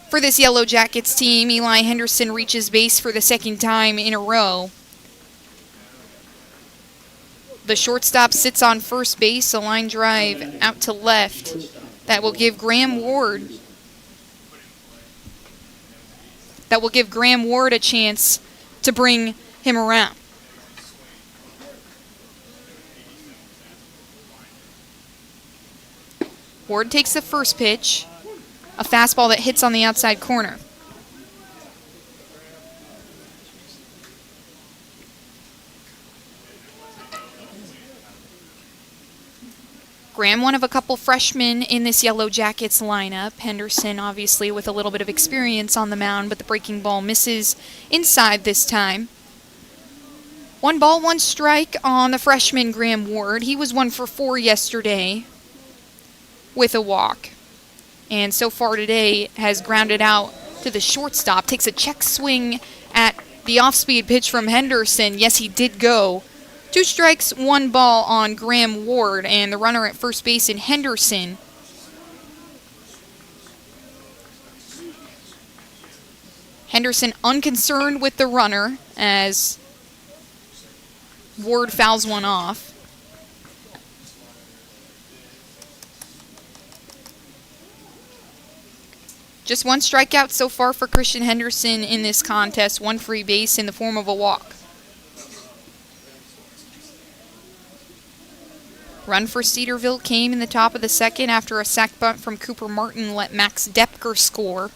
for this Yellow Jackets team. Eli Henderson reaches base for the second time in a row. The shortstop sits on first base, a line drive out to left that will give Graham Ward a chance to bring him around. Ward takes the first pitch, a fastball that hits on the outside corner. Graham, one of a couple freshmen in this Yellow Jackets lineup. Henderson, obviously, with a little bit of experience on the mound, but the breaking ball misses inside this time. 1 ball, 1 strike on the freshman Graham Ward. He was 1 for 4 yesterday with a walk, and so far today has grounded out to the shortstop. Takes a check swing at the off-speed pitch from Henderson. Yes, he did go. 2 strikes, 1 ball on Graham Ward, and the runner at first base in Henderson. Henderson unconcerned with the runner as Ward fouls one off. Just 1 strikeout so far for Christian Henderson in this contest, 1 free base in the form of a walk. Run for Cedarville came in the top of the second after a sac bunt from Cooper Martin let Max Depker score.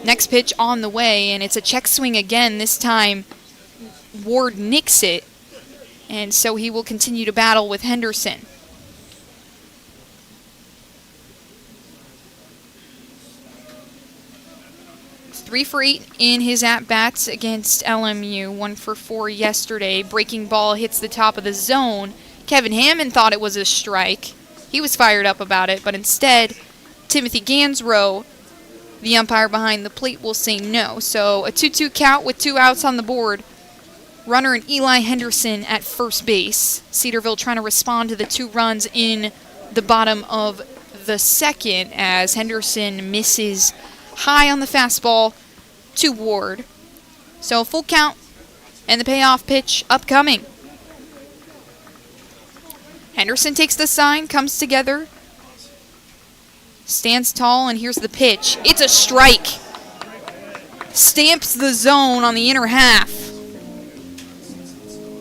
Next pitch on the way, and it's a check swing again. This time, Ward nicks it, and so he will continue to battle with Henderson. Three for 8 in his at-bats against LMU. 1 for 4 yesterday. Breaking ball hits the top of the zone. Kevin Hammond thought it was a strike. He was fired up about it, but instead, Timothy Gansrow, the umpire behind the plate, will say no. So a 2-2 count with 2 outs on the board runner and Eli Henderson at first base. Cedarville trying to respond to the 2 runs in the bottom of the second as Henderson misses high on the fastball to Ward. So full count and the payoff pitch upcoming. Henderson takes the sign, comes together, stands tall, and here's the pitch. It's a strike. Stamps the zone on the inner half.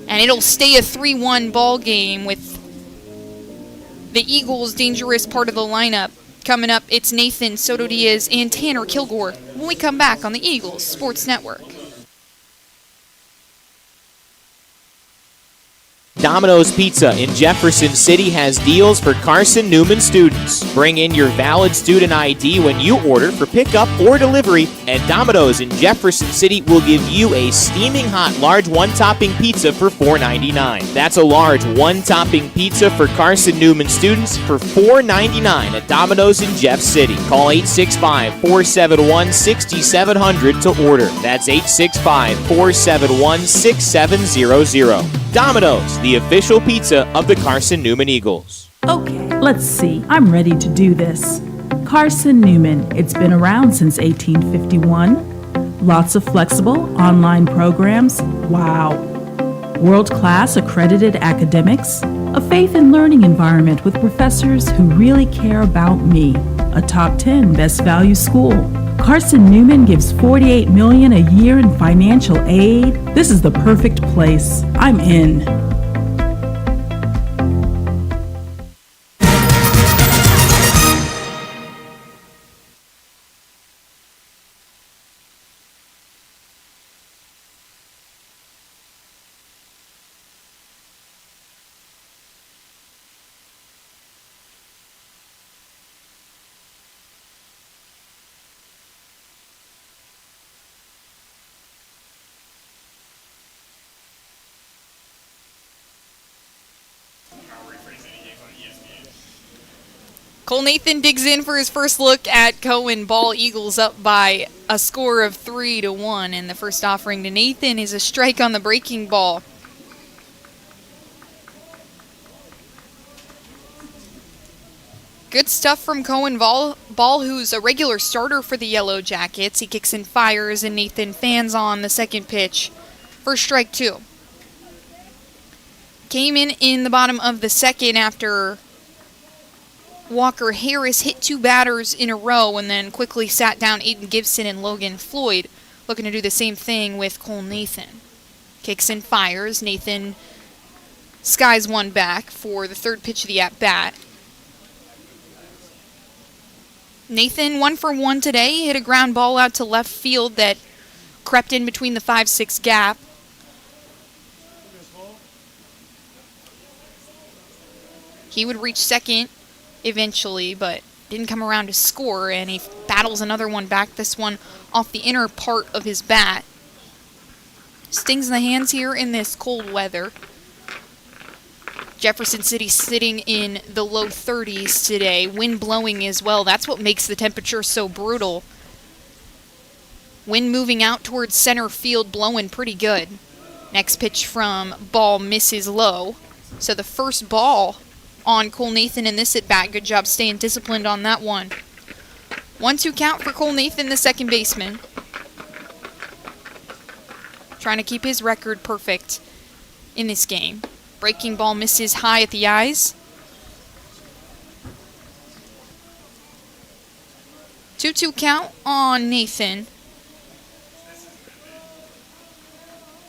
And it'll stay a 3-1 ball game with the Eagles' dangerous part of the lineup. Coming up, it's Nathan Soto Diaz and Tanner Kilgore when we come back on the Eagles Sports Network. Domino's Pizza in Jefferson City has deals for Carson-Newman students. Bring in your valid student ID when you order for pickup or delivery, and Domino's in Jefferson City will give you a steaming hot large one-topping pizza for $4.99. That's a large one-topping pizza for Carson-Newman students for $4.99 at Domino's in Jeff City. Call 865-471-6700 to order. That's 865-471-6700. Domino's, the official pizza of the Carson-Newman Eagles. Okay, let's see. I'm ready to do this. Carson-Newman. It's been around since 1851. Lots of flexible online programs. Wow. World-class accredited academics. A faith and learning environment with professors who really care about me. A top 10 best value school. Carson-Newman gives $48 million a year in financial aid. This is the perfect place. I'm in. Cole Nathan digs in for his first look at Cohen ball. Eagles up by a score of 3-1, and the first offering to Nathan is a strike on the breaking ball. Good stuff from Cohen Ball, who's a regular starter for the Yellow Jackets. He kicks and fires, and Nathan fans on the second pitch for strike 2. Came in the bottom of the second after Walker Harris hit 2 batters in a row and then quickly sat down Aiden Gibson and Logan Floyd, looking to do the same thing with Cole Nathan. Kicks and fires. Nathan skies one back for the third pitch of the at-bat. Nathan 1 for 1 today. He hit a ground ball out to left field that crept in between the 5-6 gap. He would reach second eventually, but didn't come around to score, and he battles another one back, this one off the inner part of his bat. Stings in the hands here in this cold weather. Jefferson City sitting in the low 30s today. Wind blowing as well. That's what makes the temperature so brutal. Wind moving out towards center field, blowing pretty good. Next pitch from Ball misses low. So the first ball on Cole Nathan in this at-bat. Good job staying disciplined on that one. 1-2 count for Cole Nathan, the second baseman. Trying to keep his record perfect in this game. Breaking ball misses high at the eyes. 2-2 count on Nathan.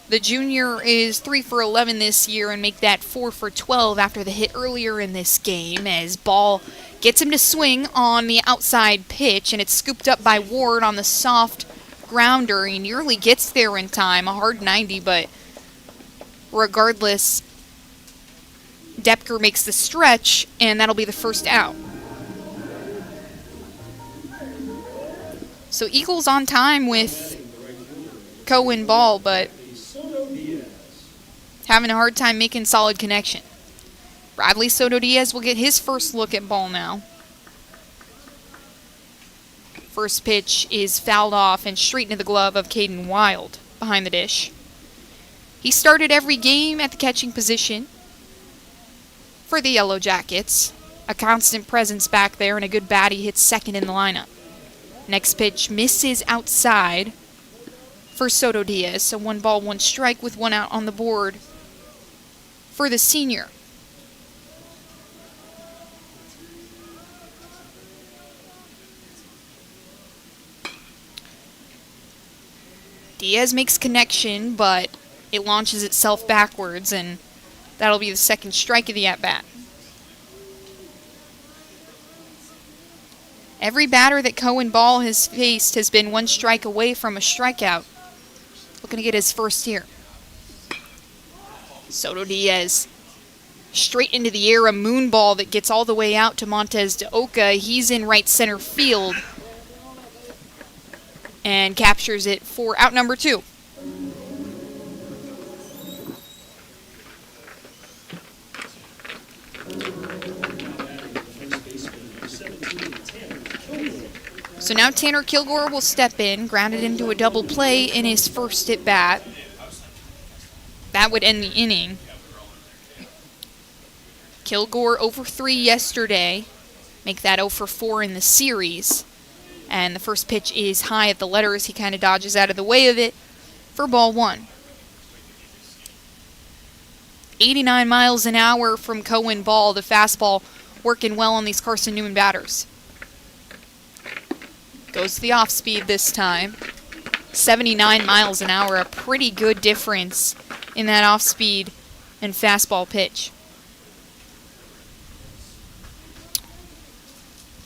The junior is 3 for 11 this year and make that 4 for 12 after the hit earlier in this game, as Ball gets him to swing on the outside pitch, and it's scooped up by Ward on the soft grounder. He nearly gets there in time, a hard 90, but regardless, Depker makes the stretch, and that'll be the first out. So Eagles on time with Cohen Ball, but having a hard time making solid connection. Bradley Soto Diaz will get his first look at Ball now. First pitch is fouled off and straight into the glove of Caden Wild behind the dish. He started every game at the catching position for the Yellow Jackets. A constant presence back there and a good bat. He hits second in the lineup. Next pitch misses outside for Soto Diaz. So 1 ball, 1 strike with 1 out on the board for the senior. Diaz makes connection, but it launches itself backwards, and that'll be the second strike of the at-bat. Every batter that Cohen Ball has faced has been 1 strike away from a strikeout. Looking to get his first here. Soto Diaz straight into the air, a moon ball that gets all the way out to Montez de Oca. He's in right center field and captures it for out number 2. So now Tanner Kilgore will step in, grounded into a double play in his first at bat. That would end the inning. Kilgore 0 for 3 yesterday, make that 0 for 4 in the series. And the first pitch is high at the letters. He kind of dodges out of the way of it for ball 1. 89 miles an hour from Cohen Ball, the fastball working well on these Carson-Newman batters. Goes to the off-speed this time. 79 miles an hour, a pretty good difference in that off-speed and fastball pitch.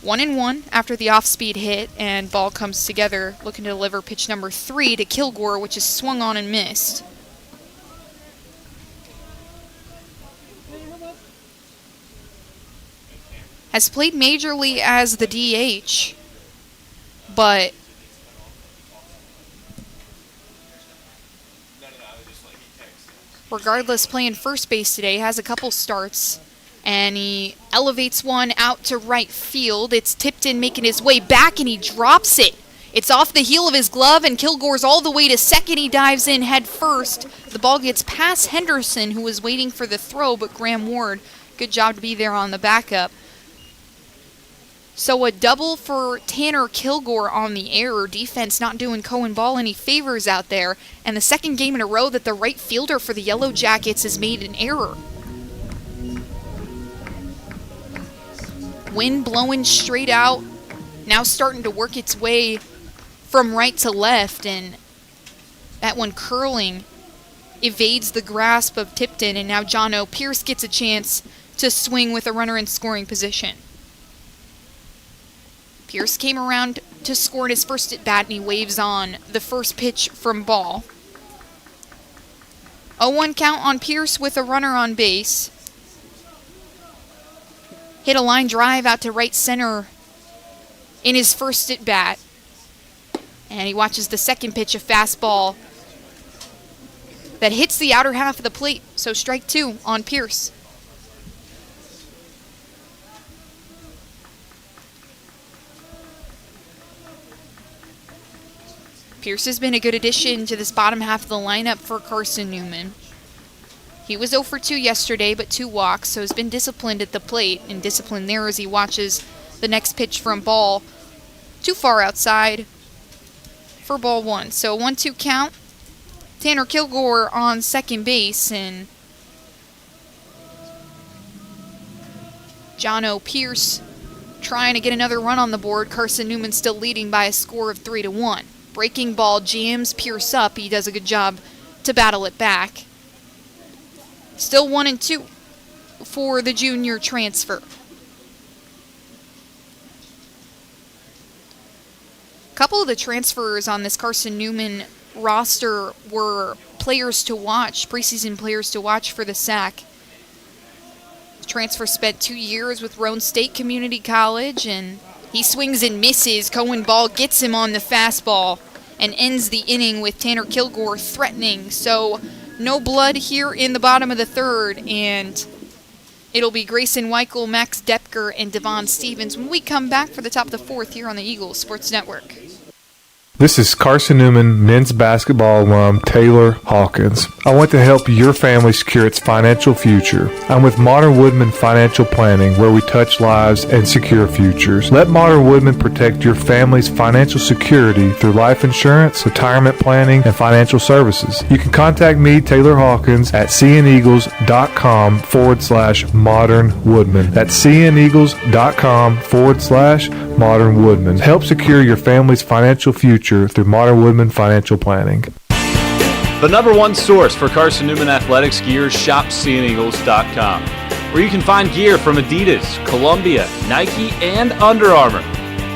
1-1 after the off-speed hit, and Ball comes together, looking to deliver pitch number 3 to Kilgore, which is swung on and missed. Has played majorly as the DH, but regardless, playing first base today, has a couple starts, and he elevates one out to right field. It's tipped in, making his way back, and he drops it. It's off the heel of his glove, and Kilgore's all the way to second. He dives in head first. The ball gets past Henderson, who was waiting for the throw, but Graham Ward, good job to be there on the backup. So a double for Tanner Kilgore on the error. Defense not doing Cohen Ball any favors out there. And the second game in a row that the right fielder for the Yellow Jackets has made an error. Wind blowing straight out. Now starting to work its way from right to left. And that one curling evades the grasp of Tipton. And now Jono Pierce gets a chance to swing with a runner in scoring position. Pierce came around to score in his first at-bat, and he waves on the first pitch from Ball. 0-1 count on Pierce with a runner on base. Hit a line drive out to right center in his first at-bat. And he watches the second pitch, a fastball that hits the outer half of the plate. So strike 2 on Pierce. Pierce has been a good addition to this bottom half of the lineup for Carson-Newman. He was 0 for 2 yesterday, but 2 walks, so he's been disciplined at the plate, and disciplined there as he watches the next pitch from Ball too far outside for ball 1. So 1-2 count. Tanner Kilgore on second base, and Jono Pierce trying to get another run on the board. Carson-Newman still leading by a score of 3-1. Breaking ball jams Pierce up. He does a good job to battle it back. Still 1-2 for the junior transfer. A couple of the transfers on this Carson-Newman roster were players to watch, preseason players to watch for the SAC. The transfer spent 2 years with Roane State Community College, and he swings and misses. Cohen Ball gets him on the fastball and ends the inning with Tanner Kilgore threatening. So no blood here in the bottom of the third, and it'll be Grayson Weichel, Max Depker, and Devon Stevens when we come back for the top of the fourth here on the Eagles Sports Network. This is Carson-Newman men's basketball alum Taylor Hawkins. I want to help your family secure its financial future. I'm with Modern Woodman Financial Planning, where we touch lives and secure futures. Let Modern Woodman protect your family's financial security through life insurance, retirement planning, and financial services. You can contact me, Taylor Hawkins, at cneagles.com/Modern Woodman. That's cneagles.com/Modern Woodman. Help secure your family's financial future through Modern Woodman Financial Planning. The number one source for Carson-Newman athletics gear is shopseeandeagles.com, where you can find gear from Adidas, Columbia, Nike, and Under Armour.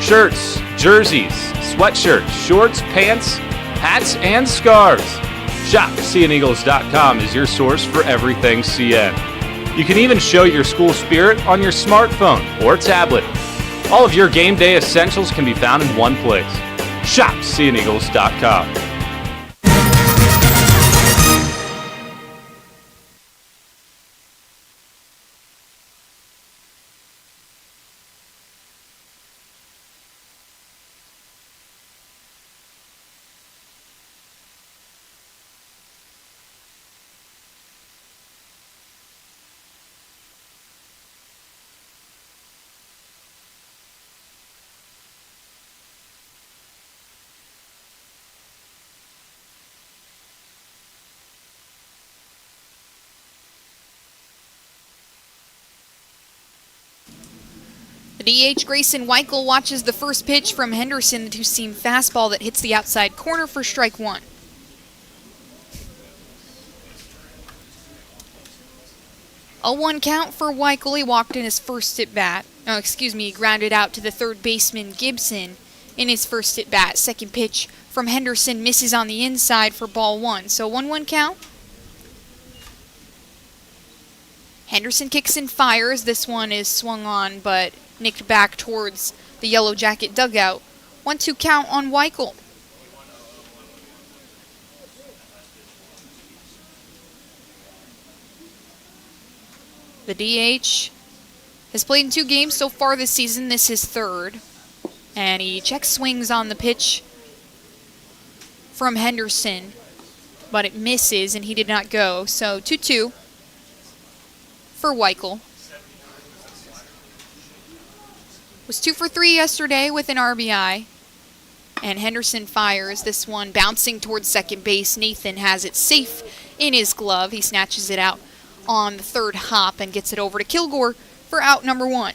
Shirts, jerseys, sweatshirts, shorts, pants, hats, and scarves. Shopseeandeagles.com is your source for everything CN. You can even show your school spirit on your smartphone or tablet. All of your game day essentials can be found in one place. Shopseeandeagles.com. The DH Grayson Weichel watches the first pitch from Henderson, the two-seam fastball that hits the outside corner for strike one. A 1 count for Weichel. He walked in his first at-bat. He grounded out to the third baseman Gibson in his first at-bat. Second pitch from Henderson misses on the inside for ball one. So 1-1 count. Henderson kicks and fires. This one is swung on, but nicked back towards the Yellow Jacket dugout. 1-2 count on Weichel. The DH has played in 2 games so far this season. This is third. And he check swings on the pitch from Henderson, but it misses and he did not go. So 2-2 for Weichel. Was 2 for 3 yesterday with an RBI. And Henderson fires. This one bouncing towards second base. Nathan has it safe in his glove. He snatches it out on the third hop and gets it over to Kilgore for out number 1.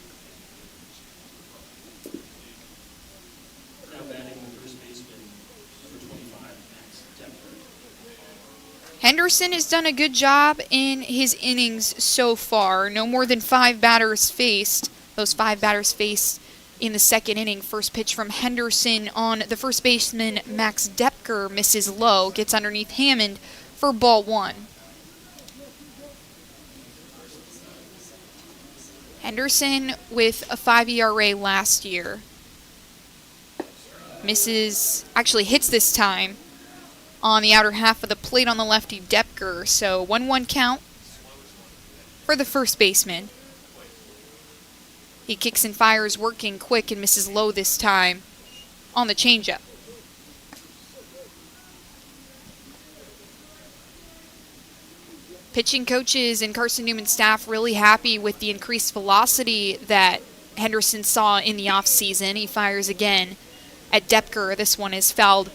Henderson has done a good job in his innings so far. No more than 5 batters faced. Those 5 batters faced in the second inning. First pitch from Henderson on the first baseman, Max Depker, misses low, gets underneath Hammond for ball 1. Henderson with a 5 ERA last year. Hits this time on the outer half of the plate on the lefty Depker. So 1-1 count for the first baseman. He kicks and fires, working quick, and misses low this time on the changeup. Pitching coaches and Carson-Newman staff really happy with the increased velocity that Henderson saw in the offseason. He fires again at Depker. This one is fouled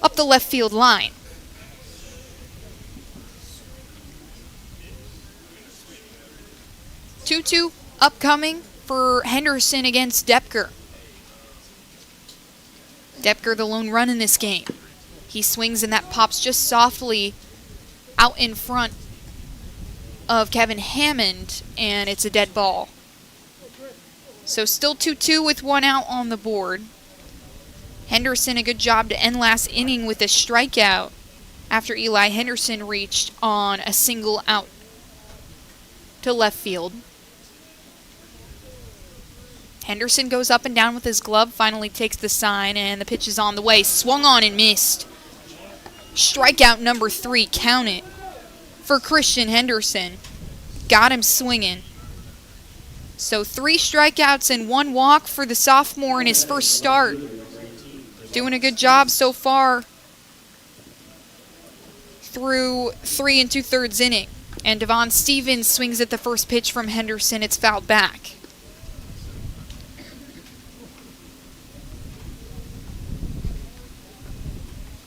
up the left field line. Two upcoming for Henderson against Depker. Depker the lone run in this game. He swings and that pops just softly out in front of Kevin Hammond, and it's a dead ball. So still 2-2 with 1 out on the board. Henderson a good job to end last inning with a strikeout after Eli Henderson reached on a single out to left field. Henderson goes up and down with his glove, finally takes the sign, and the pitch is on the way. Swung on and missed. Strikeout number 3, count it, for Christian Henderson. Got him swinging. So 3 strikeouts and 1 walk for the sophomore in his first start. Doing a good job so far. through 3 2/3 inning. And Devon Stevens swings at the first pitch from Henderson. It's fouled back.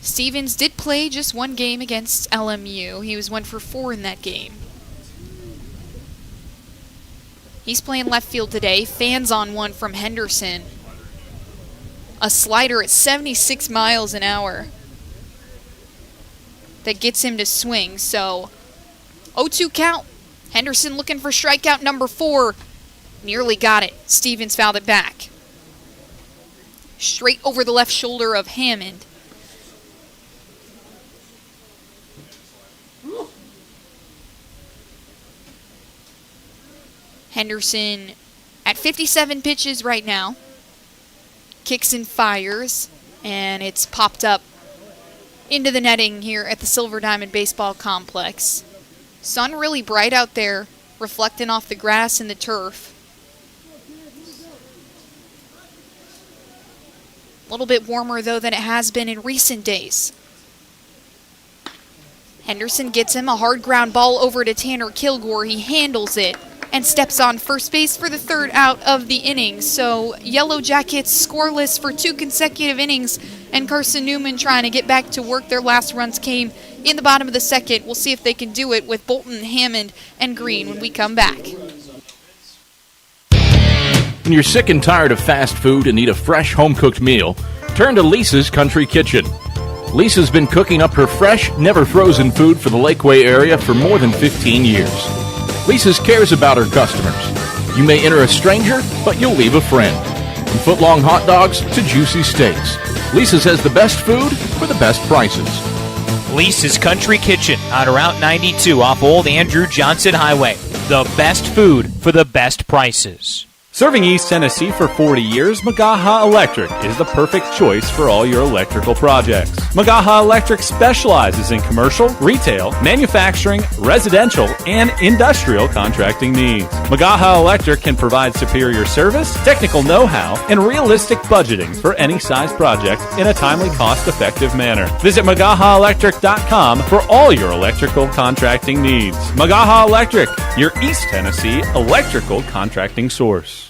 Stevens did play just one game against LMU. He was 1 for 4 in that game. He's playing left field today. Fans on one from Henderson. A slider at 76 miles an hour that gets him to swing. So 0-2 count. Henderson looking for strikeout number 4. Nearly got it. Stevens fouled it back. Straight over the left shoulder of Hammond. Henderson at 57 pitches right now. Kicks and fires, and it's popped up into the netting here at the Silver Diamond Baseball Complex. Sun really bright out there, reflecting off the grass and the turf. A little bit warmer, though, than it has been in recent days. Henderson gets him a hard ground ball over to Tanner Kilgore. He handles it and steps on first base for the 3rd out of the inning. So Yellow Jackets scoreless for 2 consecutive innings, and Carson-Newman trying to get back to work. Their last runs came in the bottom of the 2nd. We'll see if they can do it with Bolton, Hammond, and Green when we come back. When you're sick and tired of fast food and need a fresh home-cooked meal, turn to Lisa's Country Kitchen. Lisa's been cooking up her fresh, never-frozen food for the Lakeway area for more than 15 years. Lisa's cares about her customers. You may enter a stranger, but you'll leave a friend. From foot-long hot dogs to juicy steaks, Lisa's has the best food for the best prices. Lisa's Country Kitchen on Route 92 off Old Andrew Johnson Highway. The best food for the best prices. Serving East Tennessee for 40 years, Magaha Electric is the perfect choice for all your electrical projects. Magaha Electric specializes in commercial, retail, manufacturing, residential, and industrial contracting needs. Magaha Electric can provide superior service, technical know-how, and realistic budgeting for any size project in a timely, cost-effective manner. Visit MagahaElectric.com for all your electrical contracting needs. Magaha Electric, your East Tennessee electrical contracting source.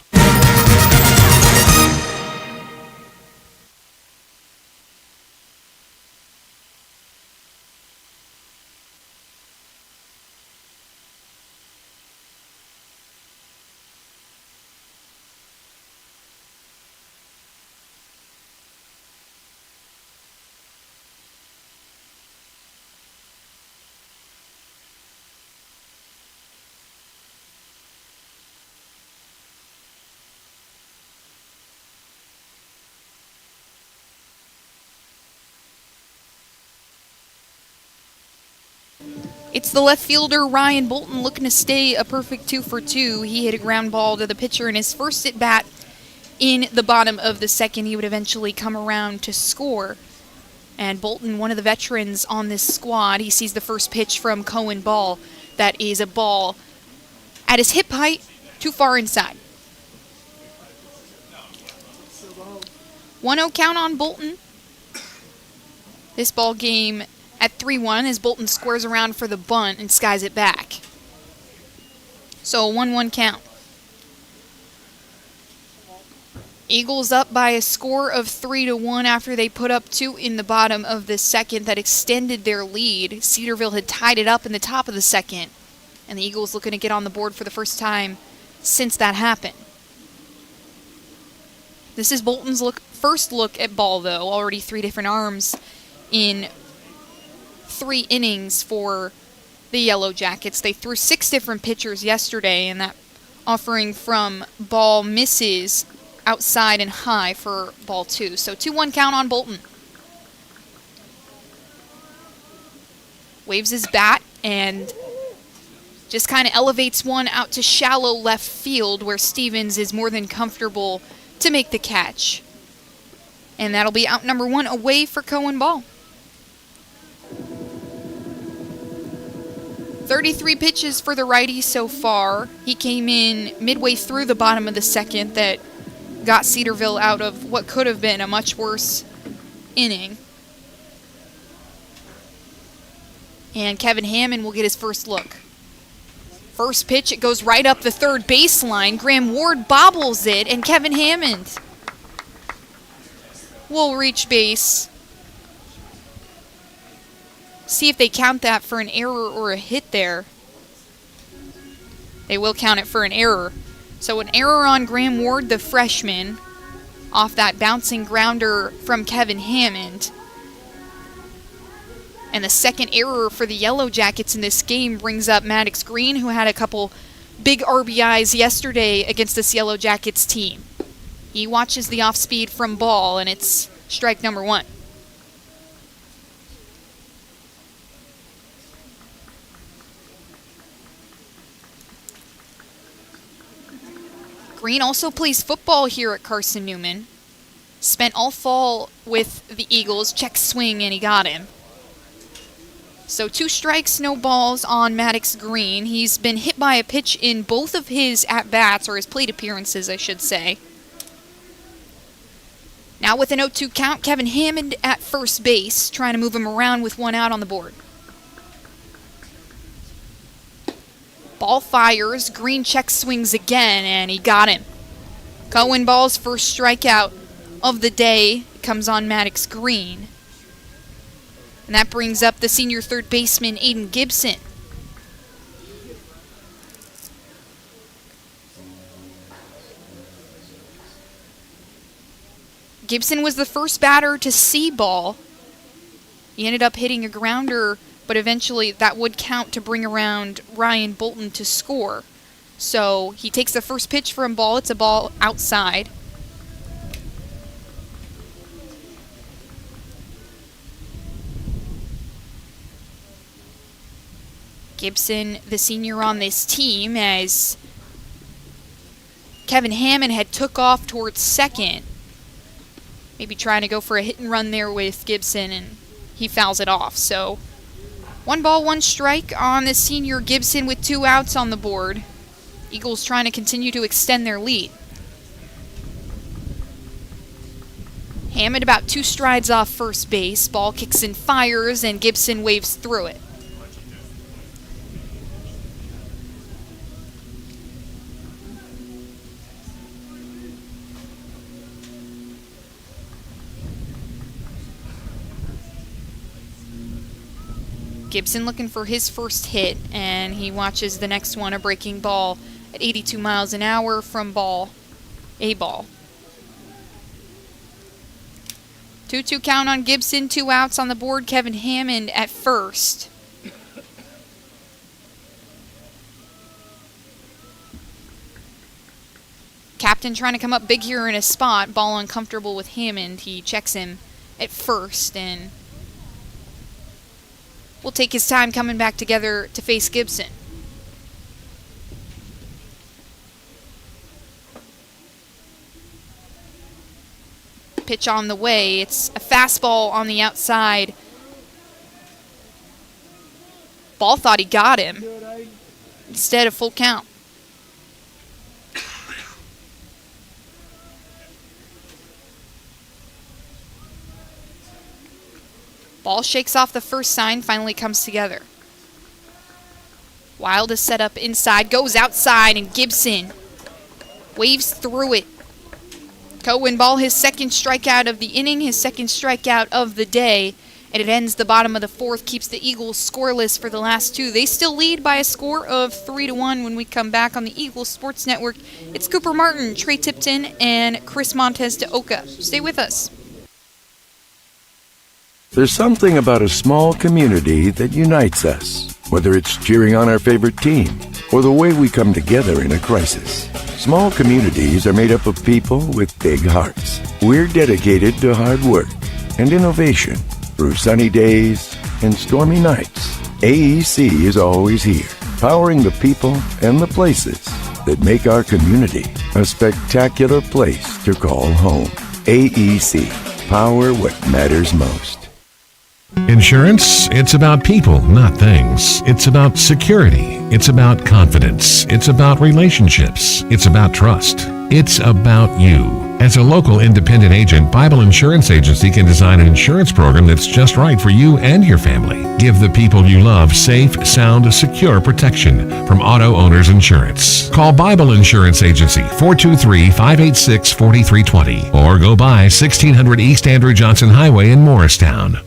It's the left fielder, Ryan Bolton, looking to stay a perfect 2 for 2. He hit a ground ball to the pitcher in his first at-bat in the bottom of the 2nd. He would eventually come around to score. And Bolton, one of the veterans on this squad, he sees the first pitch from Cohen Ball. That is a ball at his hip height, too far inside. 1-0 count on Bolton. This ball game at 3-1 as Bolton squares around for the bunt and skies it back. So a 1-1 count. Eagles up by a score of 3-1 after they put up 2 in the bottom of the 2nd that extended their lead. Cedarville had tied it up in the top of the 2nd, and the Eagles looking to get on the board for the first time since that happened. This is Bolton's first look at ball, though. Already 3 different arms in 3 innings for the Yellow Jackets. They threw 6 different pitchers yesterday, and that offering from ball misses outside and high for ball 2. So 2-1 count on Bolton. Waves his bat and just kind of elevates one out to shallow left field where Stevens is more than comfortable to make the catch. And that'll be out number 1 away for Cohen Ball. 33 pitches for the righty so far. He came in midway through the bottom of the 2nd that got Cedarville out of what could have been a much worse inning. And Kevin Hammond will get his first look. First pitch, it goes right up the third baseline. Graham Ward bobbles it, and Kevin Hammond will reach base. See if they count that for an error or a hit there. They will count it for an error. So an error on Graham Ward, the freshman, off that bouncing grounder from Kevin Hammond. And the second error for the Yellow Jackets in this game brings up Maddox Green, who had a couple big RBIs yesterday against this Yellow Jackets team. He watches the off-speed from Ball, and it's strike number 1. Green also plays football here at Carson-Newman. Spent all fall with the Eagles. Check swing, and he got him. So 2 strikes, no balls on Maddox Green. He's been hit by a pitch in both of his at-bats, or his plate appearances, I should say. Now with an 0-2 count, Kevin Hammond at first base, trying to move him around with 1 out on the board. Ball fires, Green check swings again, and he got him. Cohen Ball's first strikeout of the day comes on Maddox Green. And that brings up the senior third baseman, Aiden Gibson. Gibson was the first batter to see Ball. He ended up hitting a grounder, but eventually that would count to bring around Ryan Bolton to score. So he takes the first pitch from Ball. It's a ball outside. Gibson, the senior on this team, as Kevin Hammond had took off towards second. Maybe trying to go for a hit and run there with Gibson, and he fouls it off. So 1 ball, 1 strike on the senior Gibson with 2 outs on the board. Eagles trying to continue to extend their lead. Hammond about 2 strides off first base. Ball kicks and fires, and Gibson waves through it. Gibson looking for his first hit, and he watches the next one, a breaking ball at 82 miles an hour from Ball. A ball. 2-2 count on Gibson, 2 outs on the board. Kevin Hammond at first. Captain trying to come up big here in a spot. Ball uncomfortable with Hammond. He checks him at first, and will take his time coming back together to face Gibson. Pitch on the way. It's a fastball on the outside. Ball thought he got him. Instead, a full count. Ball shakes off the first sign, finally comes together. Wild is set up inside, goes outside, and Gibson waves through it. Cohen Ball, his second strikeout of the inning, his second strikeout of the day, and it ends the bottom of the 4th, keeps the Eagles scoreless for the last 2. They still lead by a score of 3-1 when we come back on the Eagles Sports Network. It's Cooper Martin, Trey Tipton, and Chris Montez de Oca. Stay with us. There's something about a small community that unites us, whether it's cheering on our favorite team or the way we come together in a crisis. Small communities are made up of people with big hearts. We're dedicated to hard work and innovation through sunny days and stormy nights. AEC is always here, powering the people and the places that make our community a spectacular place to call home. AEC, power what matters most. Insurance, it's about people, not things. It's about security. It's about confidence. It's about relationships. It's about trust. It's about you. As a local independent agent, Bible Insurance Agency can design an insurance program that's just right for you and your family. Give the people you love safe, sound, secure protection from Auto Owners Insurance. Call Bible Insurance Agency 423-586-4320 or go by 1600 East Andrew Johnson Highway in Morristown.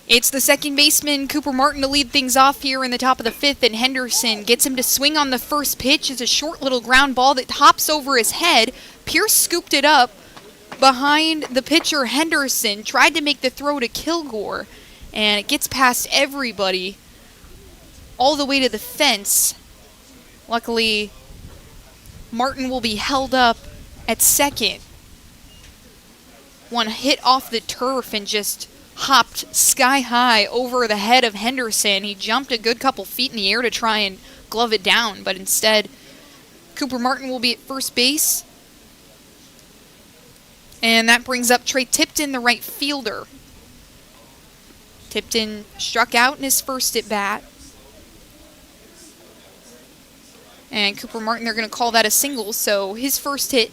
It's the second baseman, Cooper Martin, to lead things off here in the top of the fifth, and Henderson gets him to swing on the first pitch. It's a short little ground ball that hops over his head. Pierce scooped it up behind the pitcher, Henderson, tried to make the throw to Kilgore, and it gets past everybody all the way to the fence. Luckily, Martin will be held up at second. One hit off the turf and just hopped sky high over the head of Henderson. He jumped a good couple feet in the air to try and glove it down, but instead Cooper Martin will be at first base. And that brings up Trey Tipton, the right fielder. Tipton struck out in his first at bat. And Cooper Martin, they're going to call that a single, so his first hit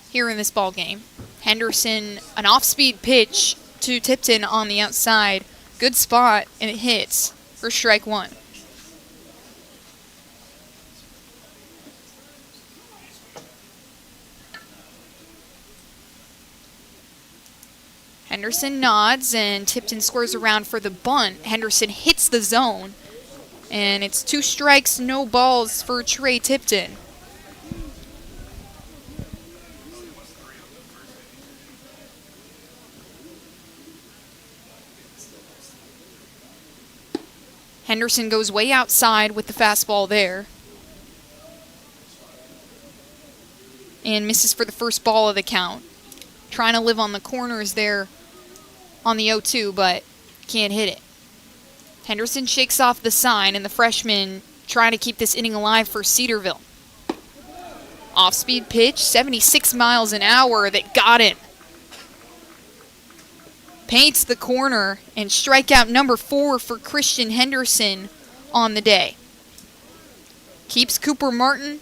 here in this ball game. Henderson, an off-speed pitch to Tipton on the outside. Good spot, and it hits for strike one. Henderson nods, and Tipton squares around for the bunt. Henderson hits the zone, and it's 2 strikes, no balls for Trey Tipton. Henderson goes way outside with the fastball there. And misses for the first ball of the count. Trying to live on the corners there on the 0-2, but can't hit it. Henderson shakes off the sign, and the freshman trying to keep this inning alive for Cedarville. Off-speed pitch, 76 miles an hour that got him. Paints the corner, and strikeout number 4 for Christian Henderson on the day. Keeps Cooper Martin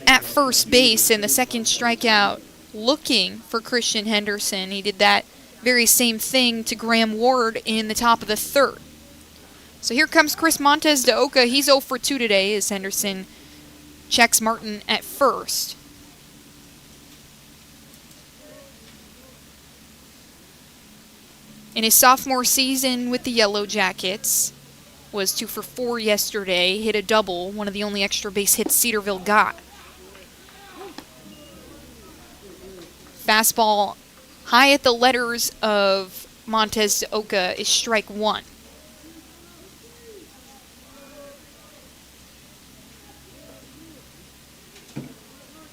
at first base, and the second strikeout looking for Christian Henderson. He did that very same thing to Graham Ward in the top of the third. So here comes Chris Montes de Oca. He's 0 for 2 today as Henderson checks Martin at first. In his sophomore season with the Yellow Jackets, was 2 for 4 yesterday, hit a double, one of the only extra base hits Cedarville got. Fastball high at the letters of Montes de Oca is strike 1.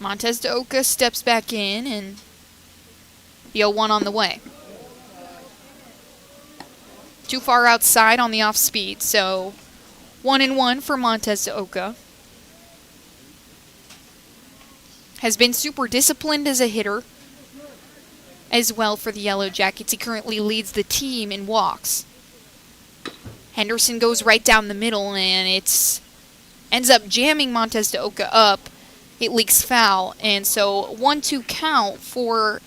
Montes de Oca steps back in, and the 0-1 on the way. Too far outside on the off speed, so 1-1 for Montes de Oca. Has been super disciplined as a hitter as well for the Yellow Jackets. He currently leads the team in walks. Henderson goes right down the middle, and it ends up jamming Montes de Oca up. It leaks foul, and so 1-2 count for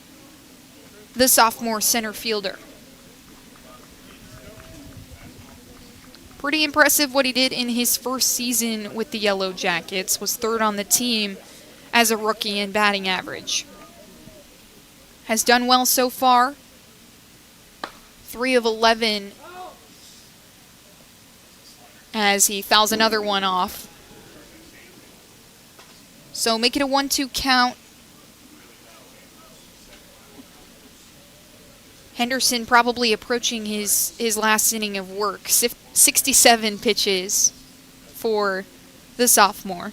the sophomore center fielder. Pretty impressive what he did in his first season with the Yellow Jackets. Was third on the team as a rookie in batting average. Has done well so far. 3 of 11 as he fouls another one off. So make it a 1-2 count. Henderson probably approaching his last inning of work. 67 pitches for the sophomore.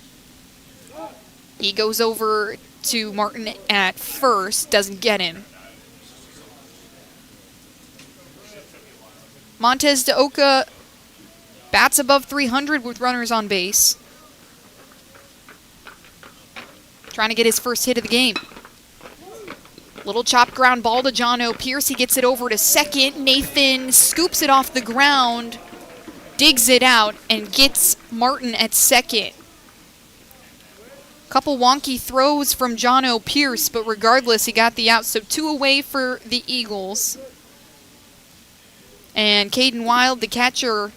He goes over to Martin at first, doesn't get him. Montez de Oca bats above 300 with runners on base. Trying to get his first hit of the game. Little chop ground ball to John O. Pierce. He gets it over to second. Nathan scoops it off the ground, digs it out, and gets Martin at second. Couple wonky throws from John O. Pierce, but regardless, he got the out. So 2 away for the Eagles. And Caden Wild, the catcher,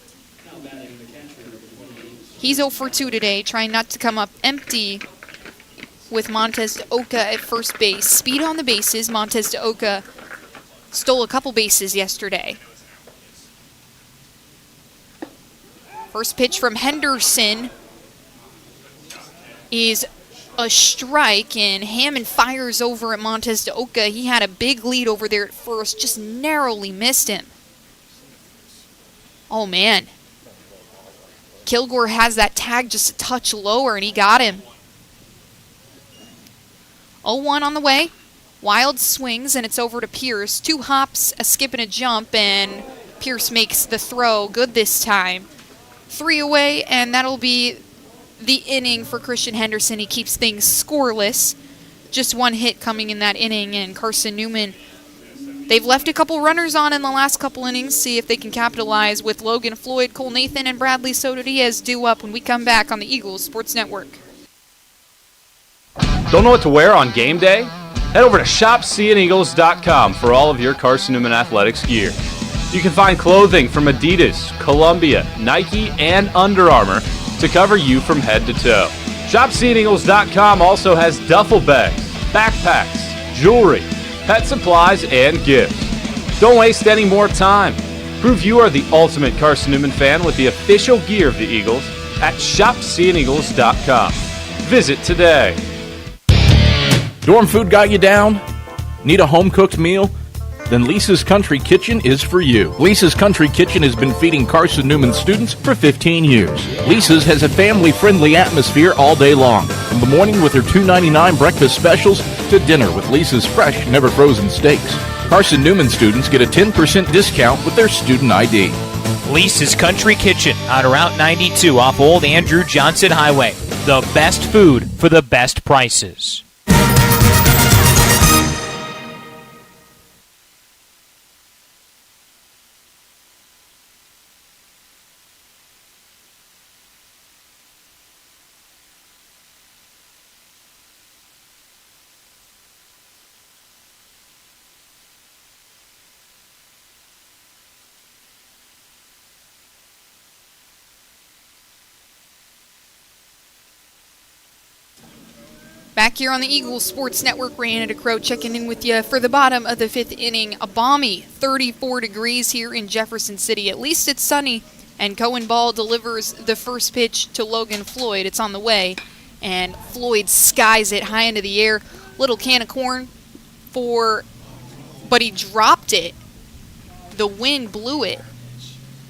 he's 0 for 2 today, trying not to come up empty with Montez de Oca at first base. Speed on the bases. Montez de Oca stole a couple bases yesterday. First pitch from Henderson is a strike, and Hammond fires over at Montez de Oca. He had a big lead over there at first, just narrowly missed him. Oh, man. Kilgore has that tag just a touch lower, and he got him. 0-1 on the way. Wild swings, and it's over to Pierce. 2 hops, a skip, and a jump, and Pierce makes the throw. Good this time. 3 away, and that'll be the inning for Christian Henderson. He keeps things scoreless. Just 1 hit coming in that inning, and Carson-Newman, they've left a couple runners on in the last couple innings. See if they can capitalize with Logan Floyd, Cole Nathan, and Bradley Soto Diaz due up when we come back on the Eagles Sports Network. Don't know what to wear on game day? Head over to shopseeandeagles.com for all of your Carson-Newman Athletics gear. You can find clothing from Adidas, Columbia, Nike, and Under Armour to cover you from head to toe. ShopSeeingEagles.com also has duffel bags, backpacks, jewelry, pet supplies, and gifts. Don't waste any more time. Prove you are the ultimate Carson-Newman fan with the official gear of the Eagles at ShopSeeingEagles.com. Visit today. Dorm food got you down? Need a home-cooked meal? Then Lisa's Country Kitchen is for you. Lisa's Country Kitchen has been feeding Carson-Newman students for 15 years. Lisa's has a family-friendly atmosphere all day long. From the morning with their $2.99 breakfast specials to dinner with Lisa's fresh, never-frozen steaks. Carson-Newman students get a 10% discount with their student ID. Lisa's Country Kitchen on Route 92 off Old Andrew Johnson Highway. The best food for the best prices. Back here on the Eagles Sports Network, Rayanna DeCrow checking in with you for the bottom of the 5th inning. A balmy 34 degrees here in Jefferson City. At least it's sunny, and Cohen Ball delivers the first pitch to Logan Floyd. It's on the way, and Floyd skies it high into the air. Little can of corn but he dropped it. The wind blew it.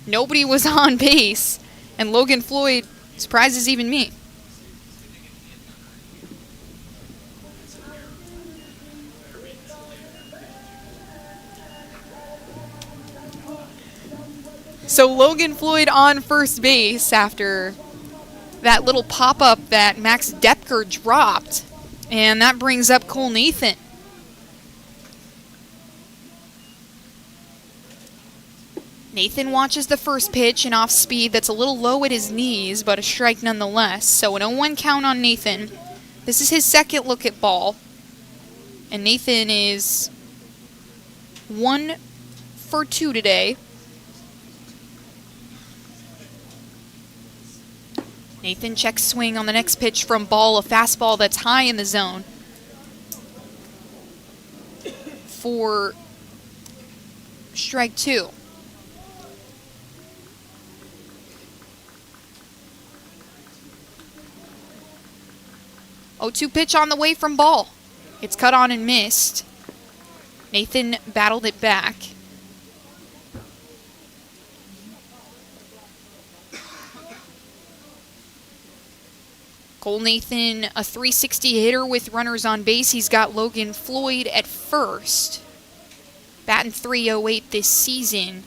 Nobody was on base, and Logan Floyd surprises even me. So Logan Floyd on first base after that little pop-up that Max Depker dropped. And that brings up Cole Nathan. Nathan watches the first pitch, an off-speed that's a little low at his knees, but a strike nonetheless. So an 0-1 count on Nathan. This is his second look at ball. And Nathan is 1 for 2 today. Nathan checks swing on the next pitch from Ball, a fastball that's high in the zone for strike 2. Oh, 2 pitch on the way from Ball. It's cut on and missed. Nathan battled it back. Cole Nathan, a .360 hitter with runners on base. He's got Logan Floyd at first. Batting .308 this season.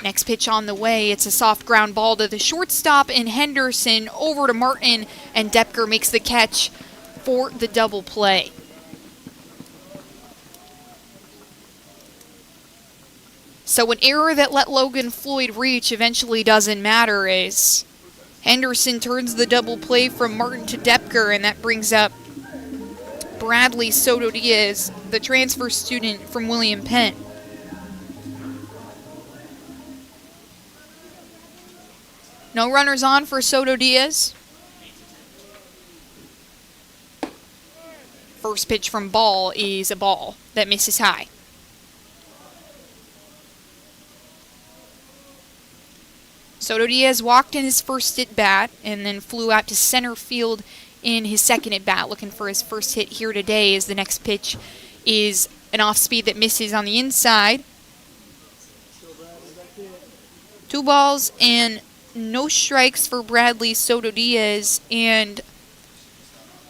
Next pitch on the way. It's a soft ground ball to the shortstop, and Henderson over to Martin, and Depker makes the catch for the double play. So an error that let Logan Floyd reach eventually doesn't matter, as Henderson turns the double play from Martin to Depker, and that brings up Bradley Soto Diaz, the transfer student from William Penn. No runners on for Soto Diaz. First pitch from Ball is a ball that misses high. Soto Diaz walked in his first at-bat and then flew out to center field in his second at-bat, looking for his first hit here today, as the next pitch is an off-speed that misses on the inside. 2 balls and no strikes for Bradley Soto Diaz, and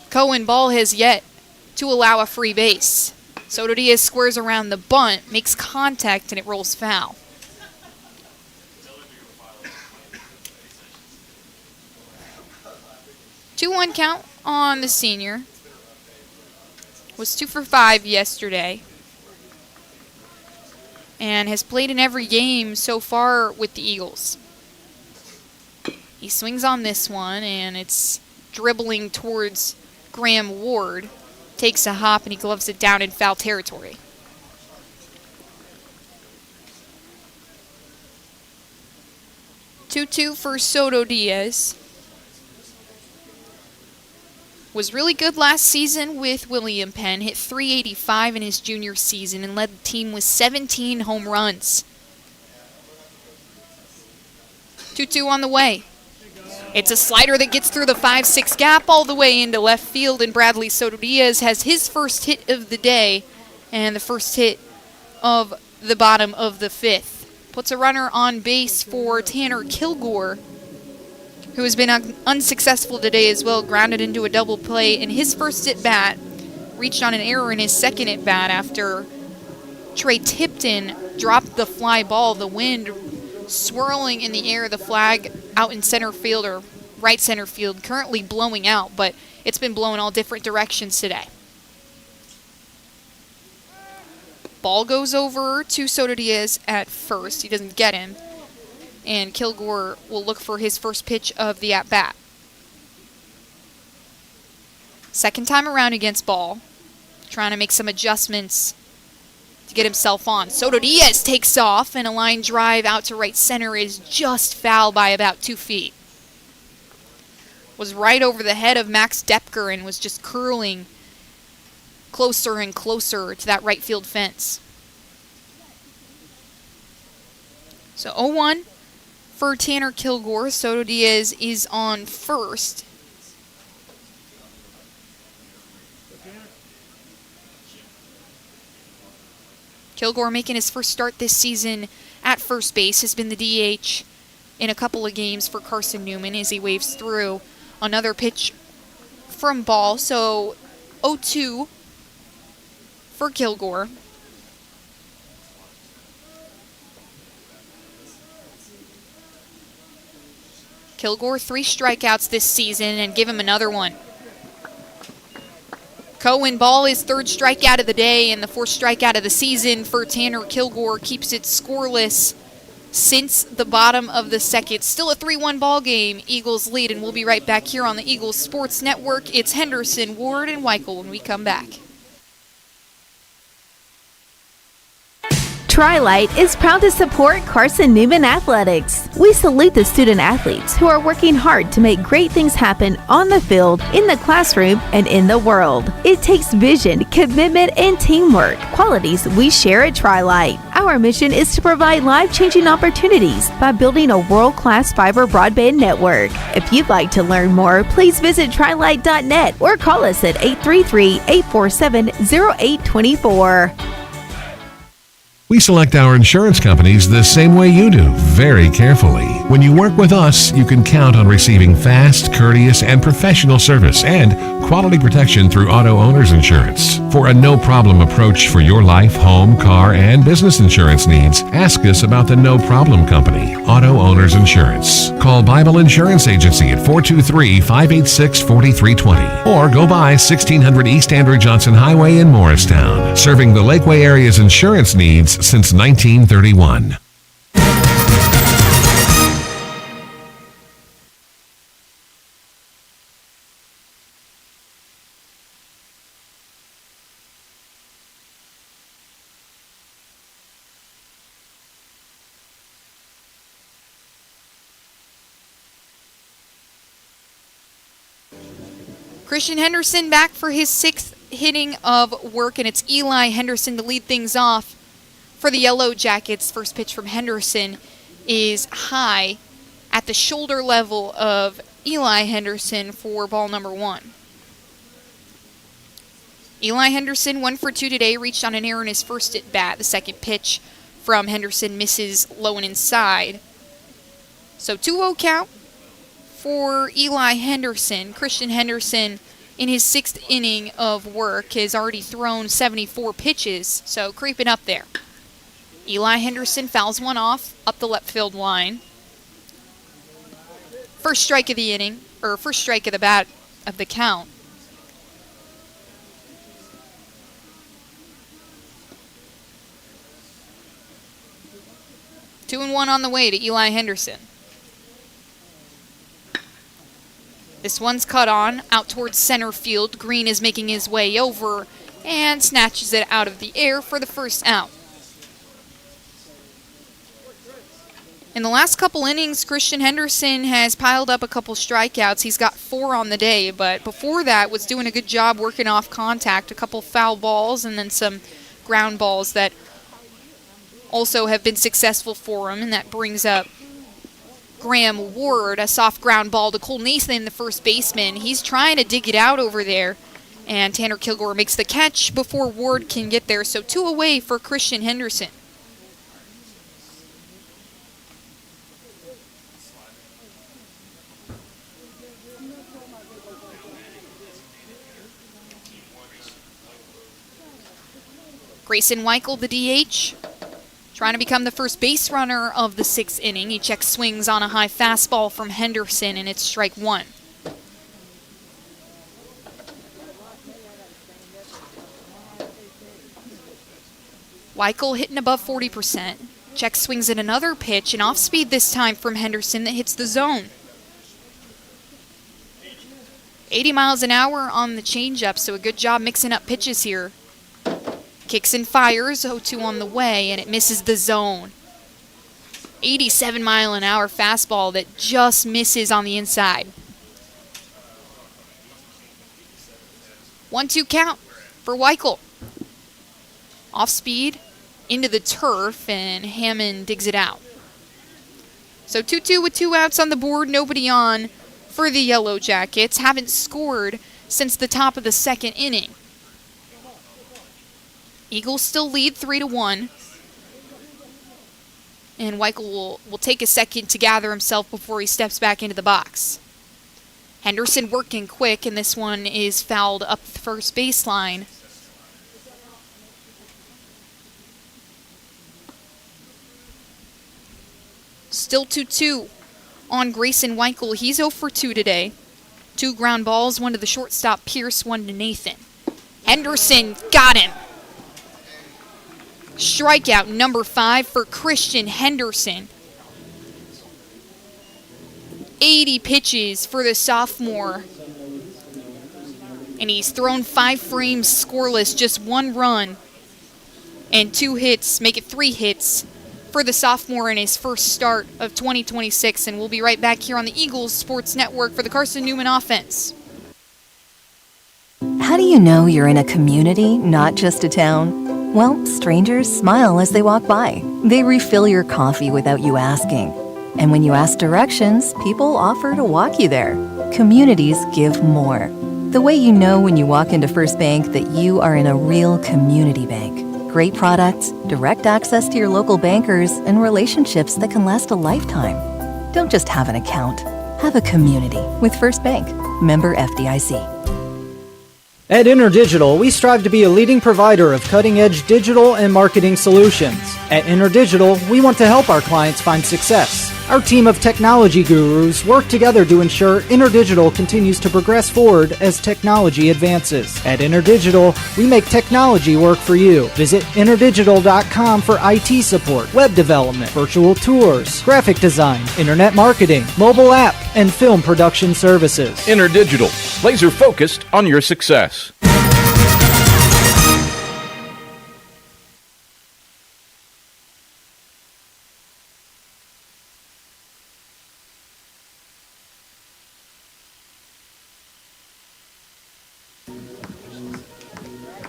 Cohen Ball has yet to allow a free base. Soto Diaz squares around the bunt, makes contact, and it rolls foul. Two-one count on the senior. Was 2 for 5 yesterday, and has played in every game so far with the Eagles. He swings on this one, and it's dribbling towards Graham Ward. Takes a hop, and he gloves it down in foul territory. Two-two for Soto Diaz. Was really good last season with William Penn. Hit .385 in his junior season and led the team with 17 home runs. 2-2 on the way. It's a slider that gets through the 5-6 gap all the way into left field, and Bradley Soto Diaz has his first hit of the day and the first hit of the bottom of the 5th. Puts a runner on base for Tanner Kilgore, who has been unsuccessful today as well, grounded into a double play in his first at-bat, reached on an error in his second at-bat after Trey Tipton dropped the fly ball. The wind swirling in the air, the flag out in center field, or right center field, currently blowing out, but it's been blowing all different directions today. Ball goes over to Soto Diaz at first. He doesn't get him, and Kilgore will look for his first pitch of the at-bat. Second time around against Ball, trying to make some adjustments to get himself on. Soto Diaz takes off, and a line drive out to right center is just foul by about 2 feet. Was right over the head of Max Depker and was just curling closer and closer to that right field fence. So 0-1 for Tanner Kilgore. Soto Diaz is on first. Kilgore making his first start this season at first base, has been the DH in a couple of games for Carson-Newman as he waves through. Another pitch from Ball, so 0-2 for Kilgore. Kilgore 3 strikeouts this season, and give him another one. Cohen Ball, his 3rd strikeout of the day and the 4th strikeout of the season for Tanner Kilgore, keeps it scoreless since the bottom of the 2nd. Still a 3-1 ball game. Eagles lead, and we'll be right back here on the Eagles Sports Network. It's Henderson, Ward, and Weichel when we come back. Tri-Light is proud to support Carson-Newman Athletics. We salute the student athletes who are working hard to make great things happen on the field, in the classroom, and in the world. It takes vision, commitment, and teamwork, qualities we share at Tri-Light. Our mission is to provide life-changing opportunities by building a world-class fiber broadband network. If you'd like to learn more, please visit trilight.net or call us at 833-847-0824. We select our insurance companies the same way you do, very carefully. When you work with us, you can count on receiving fast, courteous, and professional service and quality protection through Auto Owners Insurance. For a no-problem approach for your life, home, car, and business insurance needs, ask us about the No Problem Company, Auto Owners Insurance. Call Bible Insurance Agency at 423-586-4320 or go by 1600 East Andrew Johnson Highway in Morristown, serving the Lakeway area's insurance needs since 1931. Christian Henderson back for his 6th hitting of work, and it's Eli Henderson to lead things off for the Yellow Jackets. First pitch from Henderson is high at the shoulder level of Eli Henderson for ball number 1. Eli Henderson 1 for 2 today, reached on an error in his first at bat. The second pitch from Henderson misses low and inside. So 2-0 count for Eli Henderson. Christian Henderson in his 6th inning of work has already thrown 74 pitches, so creeping up there. Eli Henderson fouls one off up the left field line. First strike of the inning, or first strike of the bat of the count. Two and one on the way to Eli Henderson. This one's cut on, out towards center field. Green is making his way over and snatches it out of the air for the first out. In the last couple innings, Christian Henderson has piled up a couple strikeouts. He's got 4 on the day, but before that was doing a good job working off contact. A couple foul balls and then some ground balls that also have been successful for him, and that brings up Graham Ward, a soft ground ball to Cole Nathan, the first baseman. He's trying to dig it out over there, and Tanner Kilgore makes the catch before Ward can get there. So 2 away for Christian Henderson. Grayson Weichel, the DH, trying to become the first base runner of the 6th inning. He checks swings on a high fastball from Henderson, and it's strike 1. Weichel hitting above 40%. Checks swings at another pitch, and off speed this time from Henderson that hits the zone. 80 miles an hour on the changeup, so a good job mixing up pitches here. Kicks and fires, 0-2 on the way, and it misses the zone. 87-mile-an-hour fastball that just misses on the inside. 1-2 count for Weichel. Off speed, into the turf, and Hammond digs it out. So 2-2 with 2 outs on the board, nobody on for the Yellow Jackets. Haven't scored since the top of the 2nd inning. Eagles still lead 3-1. And Weichel will take a second to gather himself before he steps back into the box. Henderson working quick, and this one is fouled up the first baseline. Still 2-2 on Grayson Weichel. He's 0 for 2 today. 2 ground balls, 1 to the shortstop Pierce, 1 to Nathan. Henderson got him. Strikeout number 5 for Christian Henderson. 80 pitches for the sophomore. And he's thrown 5 frames scoreless, just 1 run and 2 hits, make it 3 hits for the sophomore in his first start of 2026. And we'll be right back here on the Eagles Sports Network for the Carson-Newman offense. How do you know you're in a community, not just a town? Well, strangers smile as they walk by. They refill your coffee without you asking. And when you ask directions, people offer to walk you there. Communities give more. The way you know when you walk into First Bank that you are in a real community bank. Great products, direct access to your local bankers, and relationships that can last a lifetime. Don't just have an account. Have a community with First Bank. Member FDIC. At InterDigital, we strive to be a leading provider of cutting-edge digital and marketing solutions. At InterDigital, we want to help our clients find success. Our team of technology gurus work together to ensure InterDigital continues to progress forward as technology advances. At InterDigital, we make technology work for you. Visit interdigital.com for IT support, web development, virtual tours, graphic design, internet marketing, mobile app, and film production services. InterDigital, laser focused on your success.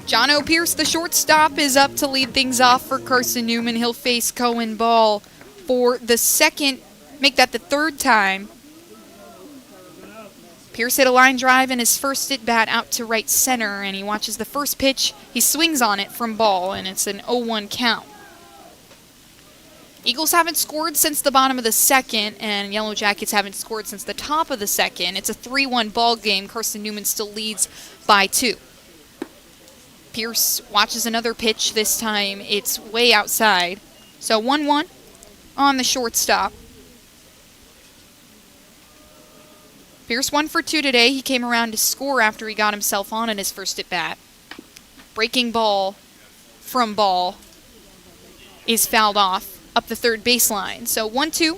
John O. Pierce, the shortstop, is up to lead things off for Carson-Newman. He'll face Cohen Ball for the second, make that the third time. Pierce hit a line drive in his first at-bat out to right center, and he watches the first pitch. He swings on it from Ball, and it's an 0-1 count. Eagles haven't scored since the bottom of the second, and Yellow Jackets haven't scored since the top of the second. It's a 3-1 ball game. Carson-Newman still leads by 2. Pierce watches another pitch. This time it's way outside. So 1-1 on the shortstop. Pierce 1 for 2 today. He came around to score after he got himself on in his first at bat. Breaking ball from Ball is fouled off up the third baseline. So 1-2.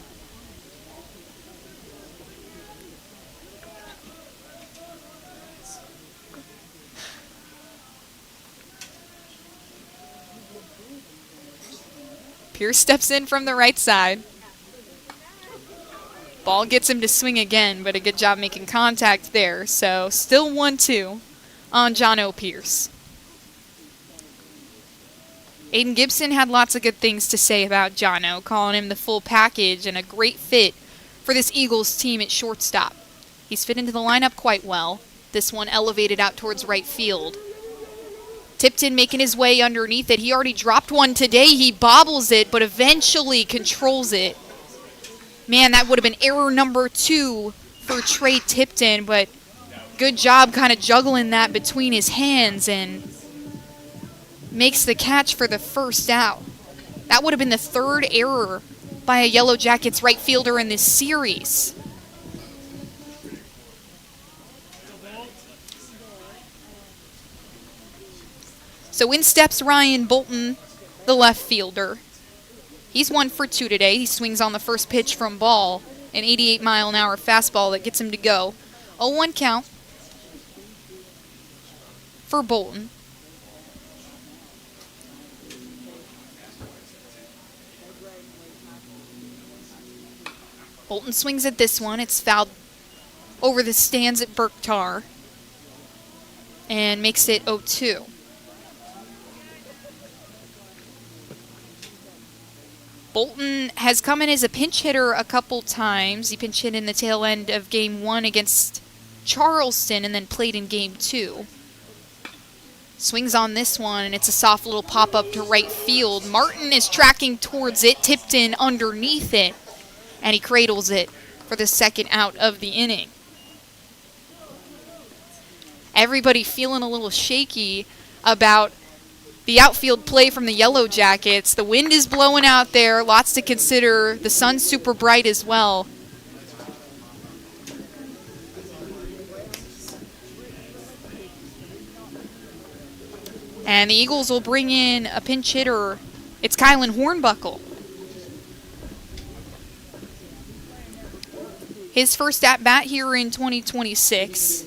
Pierce steps in from the right side. Ball gets him to swing again, but a good job making contact there. So still 1-2 on John O. Pierce. Aiden Gibson had lots of good things to say about John O., calling him the full package and a great fit for this Eagles team at shortstop. He's fit into the lineup quite well. This one elevated out towards right field. Tipton making his way underneath it. He already dropped one today. He bobbles it, but eventually controls it. Man, that would have been error number 2 for Trey Tipton, but good job kind of juggling that between his hands and makes the catch for the first out. That would have been the 3rd error by a Yellow Jackets right fielder in this series. So in steps Ryan Bolton, the left fielder. He's 1 for 2 today. He swings on the first pitch from Ball, an 88-mile-an-hour fastball that gets him to go. 0-1 count for Bolton. Bolton swings at this one. It's fouled over the stands at Berktar and makes it 0-2. Bolton has come in as a pinch hitter a couple times. He pinch hit in the tail end of Game 1 against Charleston and then played in Game 2. Swings on this one, and it's a soft little pop-up to right field. Martin is tracking towards it, Tipton underneath it, and he cradles it for the second out of the inning. Everybody feeling a little shaky about the outfield play from the Yellow Jackets. The wind is blowing out there. Lots to consider. The sun's super bright as well. And the Eagles will bring in a pinch hitter. It's Kylan Hornbuckle. His first at-bat here in 2026.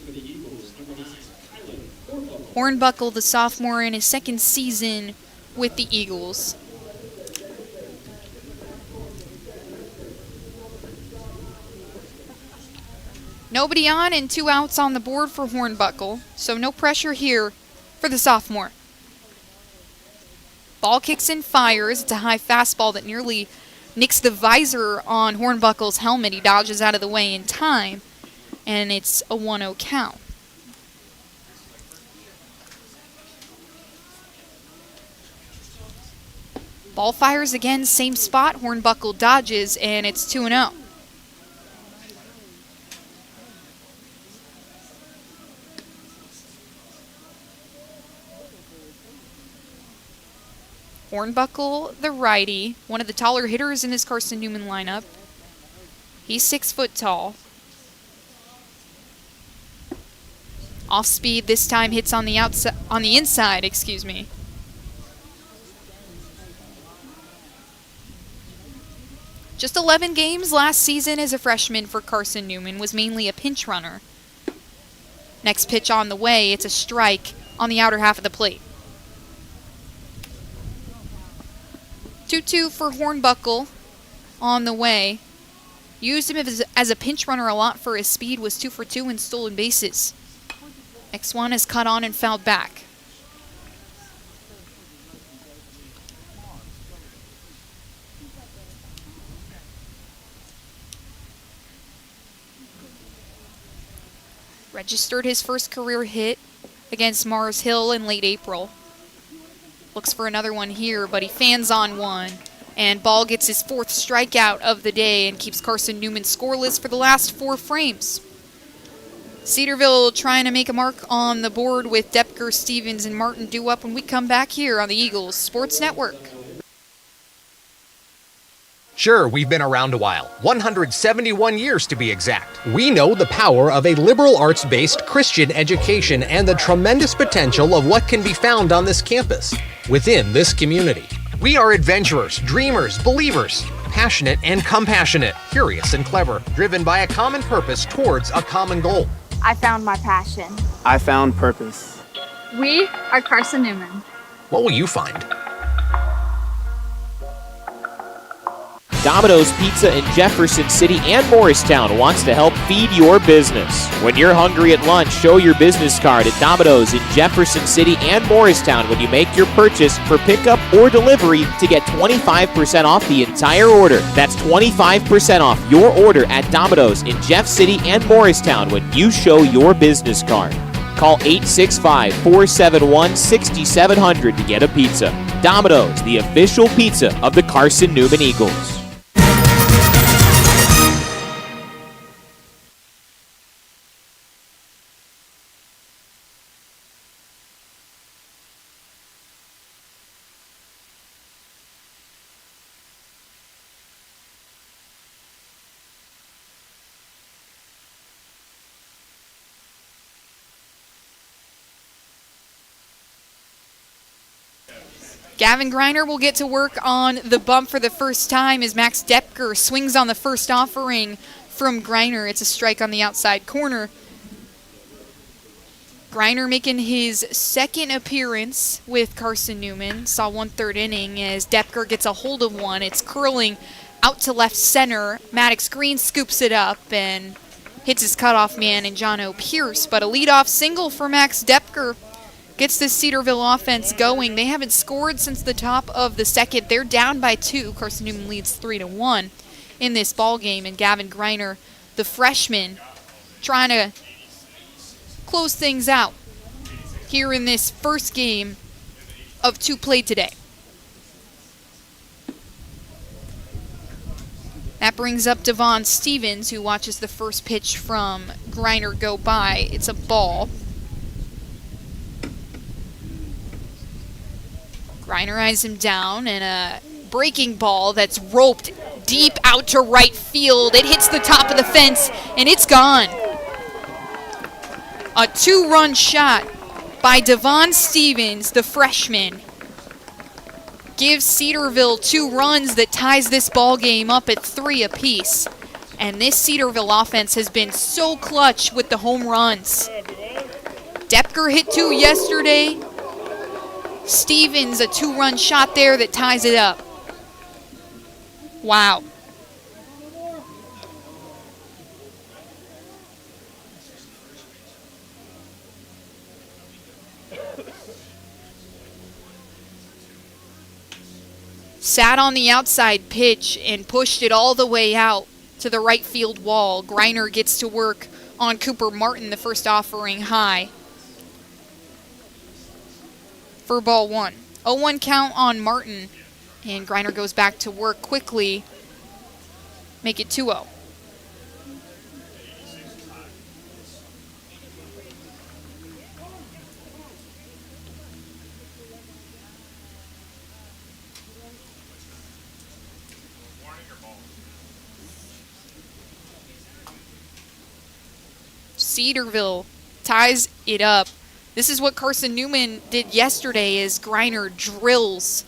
Hornbuckle, the sophomore in his second season with the Eagles. Nobody on and 2 outs on the board for Hornbuckle, so no pressure here for the sophomore. Ball kicks and fires. It's a high fastball that nearly nicks the visor on Hornbuckle's helmet. He dodges out of the way in time, and it's a 1-0 count. Ball fires again, same spot. Hornbuckle dodges, and it's 2-0. Hornbuckle, the righty, one of the taller hitters in this Carson-Newman lineup. He's 6 foot tall. Off speed this time, hits on the outside, on the inside, excuse me. Just 11 games last season as a freshman for Carson-Newman, was mainly a pinch runner. Next pitch on the way, it's a strike on the outer half of the plate. 2-2 for Hornbuckle on the way. Used him as a pinch runner a lot for his speed, was 2 for 2 in stolen bases. Next one is cut on and fouled back. Registered his first career hit against Mars Hill in late April. Looks for another one here, but he fans on one. And Ball gets his 4th strikeout of the day and keeps Carson-Newman scoreless for the last 4 frames. Cedarville trying to make a mark on the board with Depker, Stevens, and Martin due up when we come back here on the Eagles Sports Network. Sure, we've been around a while, 171 years to be exact. We know the power of a liberal arts-based Christian education and the tremendous potential of what can be found on this campus, within this community. We are adventurers, dreamers, believers, passionate and compassionate, curious and clever, driven by a common purpose towards a common goal. I found my passion. I found purpose. We are Carson-Newman. What will you find? Domino's Pizza in Jefferson City and Morristown wants to help feed your business. When you're hungry at lunch, show your business card at Domino's in Jefferson City and Morristown when you make your purchase for pickup or delivery to get 25% off the entire order. That's 25% off your order at Domino's in Jeff City and Morristown when you show your business card. Call 865-471-6700 to get a pizza. Domino's, the official pizza of the Carson-Newman Eagles. Gavin Greiner will get to work on the bump for the first time as Max Depker swings on the first offering from Greiner. It's a strike on the outside corner. Greiner making his 2nd appearance with Carson-Newman. Saw 1/3 inning as Depker gets a hold of one. It's curling out to left center. Maddox Green scoops it up and hits his cutoff man in John O. Pierce. But a leadoff single for Max Depker gets this Cedarville offense going. They haven't scored since the top of the 2nd. They're down by 2. Carson-Newman leads 3-1 in this ball game. And Gavin Greiner, the freshman, trying to close things out here in this first game of 2 played today. That brings up Devon Stevens, who watches the first pitch from Greiner go by. It's a ball. Greiner eyes him down, and a breaking ball that's roped deep out to right field. It hits the top of the fence, and it's gone. A 2-run shot by Devon Stevens, the freshman, gives Cedarville 2 runs that ties this ball game up at 3 apiece. And this Cedarville offense has been so clutch with the home runs. Depker hit 2 yesterday. Stevens, a 2-run shot there that ties it up. Wow. Sat on the outside pitch and pushed it all the way out to the right field wall. Greiner gets to work on Cooper Martin, the first offering high for ball 1. 0-1 count on Martin, and Greiner goes back to work quickly. Make it 2-0. Cedarville ties it up. This is what Carson-Newman did yesterday as Greiner drills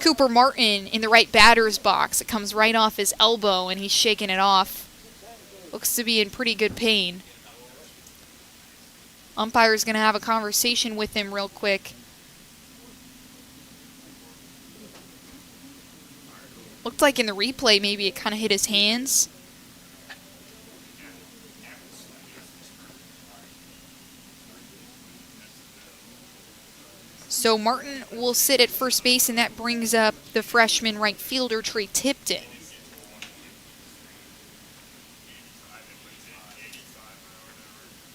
Cooper Martin in the right batter's box. It comes right off his elbow, and he's shaking it off. Looks to be in pretty good pain. Umpire's going to have a conversation with him real quick. Looked like in the replay maybe it kind of hit his hands. So Martin will sit at first base, and that brings up the freshman right fielder, Trey Tipton.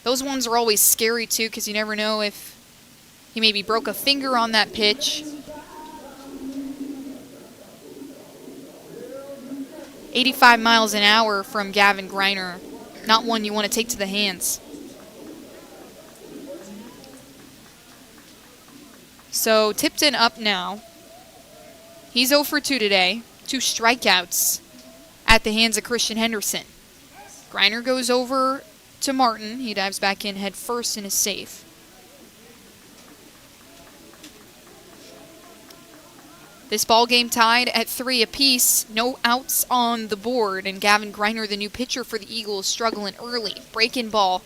Those ones are always scary, too, because you never know if he maybe broke a finger on that pitch. 85 miles an hour from Gavin Greiner. Not one you want to take to the hands. So Tipton up now. He's 0 for 2 today. 2 strikeouts at the hands of Christian Henderson. Greiner goes over to Martin. He dives back in head first and is safe. This ball game tied at 3 apiece. No outs on the board. And Gavin Greiner, the new pitcher for the Eagles, struggling early. Breaking ball.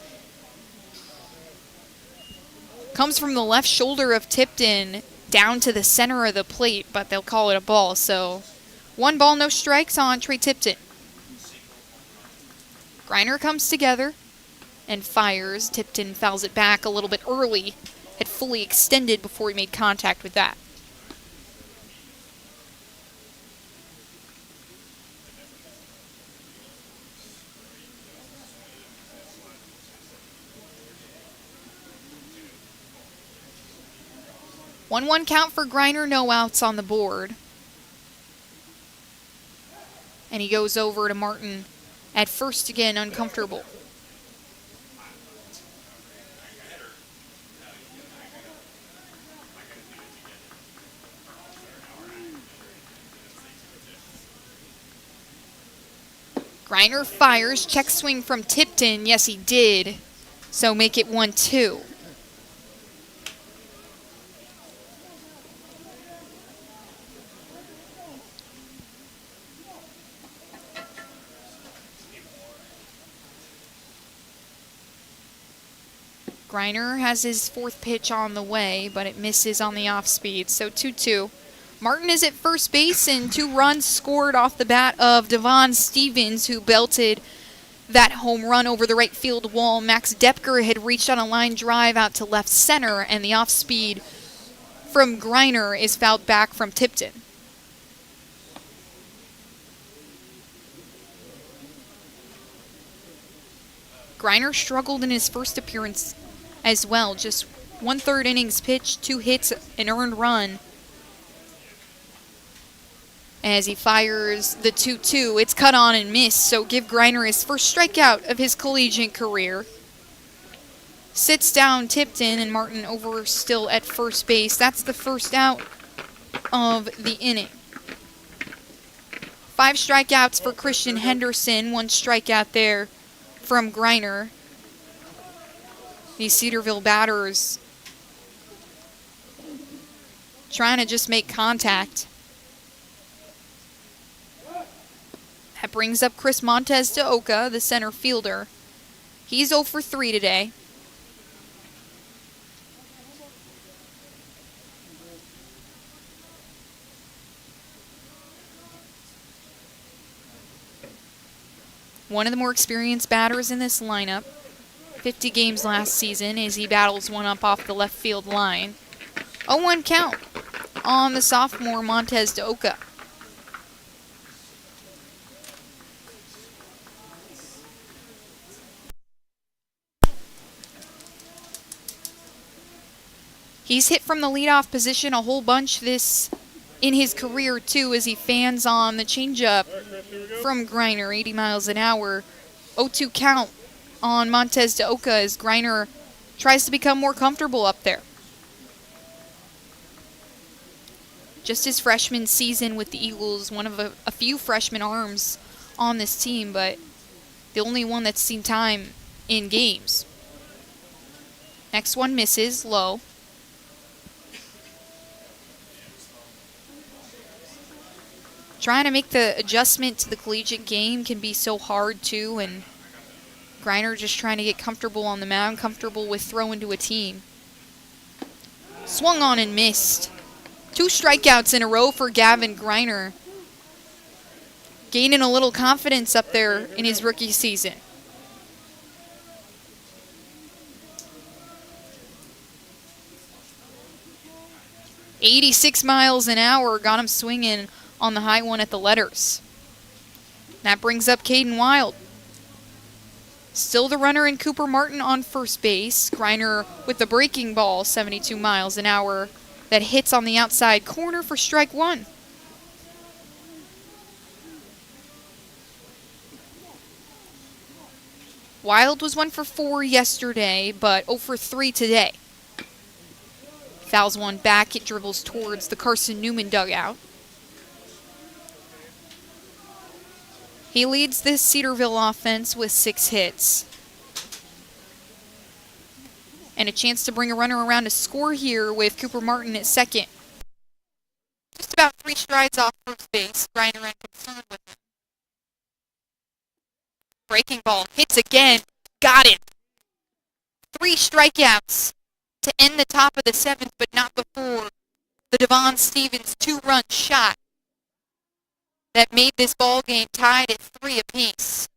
Comes from the left shoulder of Tipton down to the center of the plate, but they'll call it a ball. So 1 ball, no strikes on Trey Tipton. Greiner comes together and fires. Tipton fouls it back a little bit early. Had fully extended before he made contact with that. One count for Greiner, no outs on the board. And he goes over to Martin at first again, uncomfortable. Greiner fires, check swing from Tipton. Yes, he did. So make it 1-2. Greiner has his 4th pitch on the way, but it misses on the off speed, so 2-2. Martin is at first base, and 2 runs scored off the bat of Devon Stevens, who belted that home run over the right field wall. Max Depker had reached on a line drive out to left center, and the off speed from Greiner is fouled back from Tipton. Greiner struggled in his first appearance as well. Just 1/3 innings pitched, 2 hits, an earned run. As he fires the 2-2, it's cut on and missed, so give Greiner his first strikeout of his collegiate career. Sits down Tipton, and Martin over still at first base. That's the first out of the inning. 5 strikeouts for Christian Henderson, 1 strikeout there from Greiner. These Cedarville batters trying to just make contact. That brings up Chris Montez de Oca, the center fielder. He's 0 for 3 today. one of the more experienced batters in this lineup. 50 games last season as he battles one up off the left field line. 0-1 count on the sophomore Montez de Oca. He's hit from the leadoff position a whole bunch in his career too, as he fans on the changeup from Greiner, 80 miles an hour. 0-2 count on Montez de Oca as Greiner tries to become more comfortable up there. Just his freshman season with the Eagles, one of a few freshman arms on this team, but the only one that's seen time in games. Next one misses, low. Trying to make the adjustment to the collegiate game can be so hard too, and Greiner just trying to get comfortable on the mound, comfortable with throwing to a team. Swung on and missed. 2 strikeouts in a row for Gavin Greiner. Gaining a little confidence up there in his rookie season. .86 miles an hour got him swinging on the high one at the letters. That brings up Caden Wild. Still the runner in Cooper Martin on first base. Greiner with the breaking ball, 72 miles an hour, that hits on the outside corner for strike one. Wild was 1 for 4 yesterday, but 0 for 3 today. Fouls one back, it dribbles towards the Carson-Newman dugout. He leads this Cedarville offense with 6 hits. And a chance to bring a runner around to score here with Cooper Martin at second. Just about 3 strides off first base. Greiner in concern with him. Breaking ball, hits again. Got it. 3 strikeouts to end the top of the 7th, but not before the Devon Stevens 2-run shot that made this ball game tied at 3 apiece.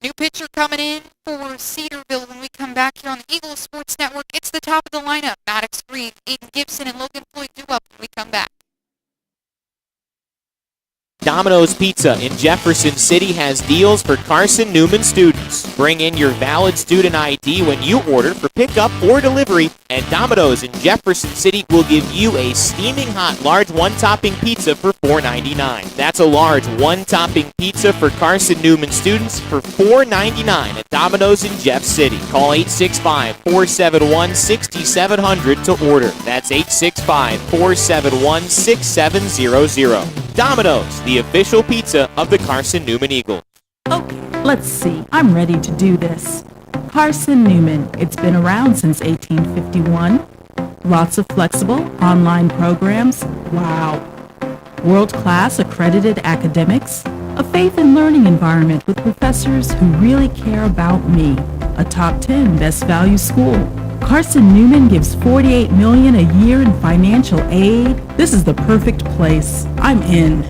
New pitcher coming in for Cedarville when we come back here on the Eagles Sports Network. It's the top of the lineup. Maddox Green, Aiden Gibson, and Logan Floyd due up when we come back. Domino's Pizza in Jefferson City has deals for Carson-Newman students. Bring in your valid student ID when you order for pickup or delivery, and Domino's in Jefferson City will give you a steaming hot large one-topping pizza for $4.99. That's a large one-topping pizza for Carson-Newman students for $4.99 at Domino's in Jeff City. Call 865-471-6700 to order. That's 865-471-6700. Domino's, the official pizza of the Carson-Newman Eagles. Okay, let's see. I'm ready to do this. Carson-Newman. It's been around since 1851. Lots of flexible online programs. Wow. World-class accredited academics. A faith and learning environment with professors who really care about me. A top 10 best value school. Carson-Newman gives $48 million a year in financial aid. This is the perfect place. I'm in.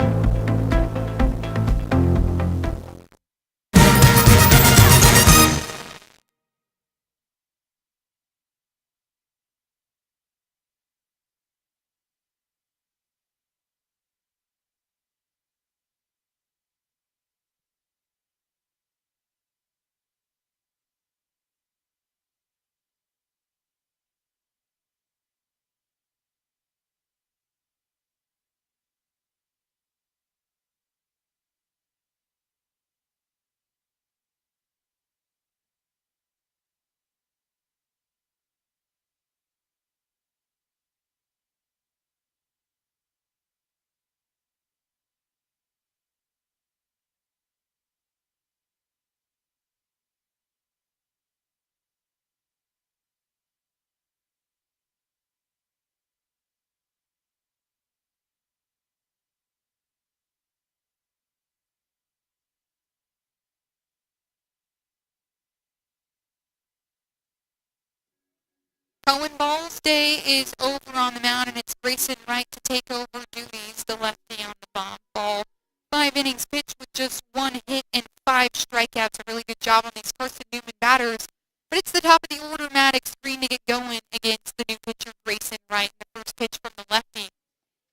Cohen Ball's day is over on the mound, and it's Grayson Wright to take over duties, the lefty on the bomb. Ball 5 innings pitched with just 1 hit and 5 strikeouts. A really good job on these Carson-Newman batters. But it's the top of the order, Maddox Green, to get going against the new pitcher, Grayson Wright. The first pitch from the lefty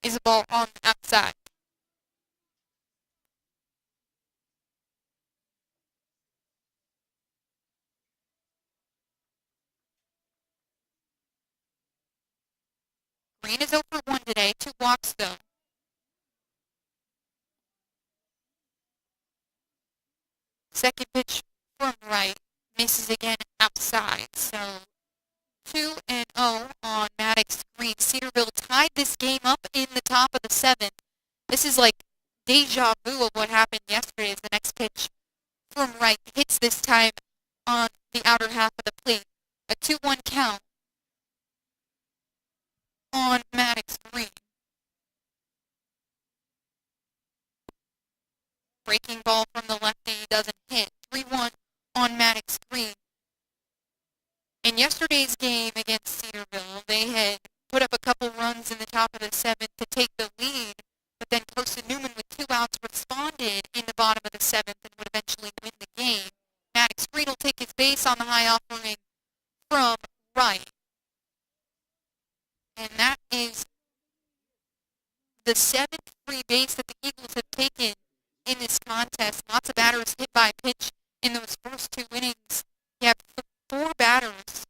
is a ball on the outside. Green is 0 for 1 today, 2 walks though. Second pitch from Wright misses again outside. So 2-0 on Maddox Green. Cedarville tied this game up in the top of the 7th. This is like deja vu of what happened yesterday as the next pitch from Wright hits this time on the outer half of the plate. A 2-1 count on Maddox Green. Breaking ball from the lefty doesn't hit. 3-1 on Maddox Green. In yesterday's game against Cedarville, they had put up a couple runs in the top of the 7th to take the lead, but then Carson-Newman with 2 outs responded in the bottom of the 7th and would eventually win the game. Maddox Green will take his base on the high offering from Wright. And that is the 7th free base that the Eagles have taken in this contest. Lots of batters hit by a pitch in those first 2 innings. You have 4 batters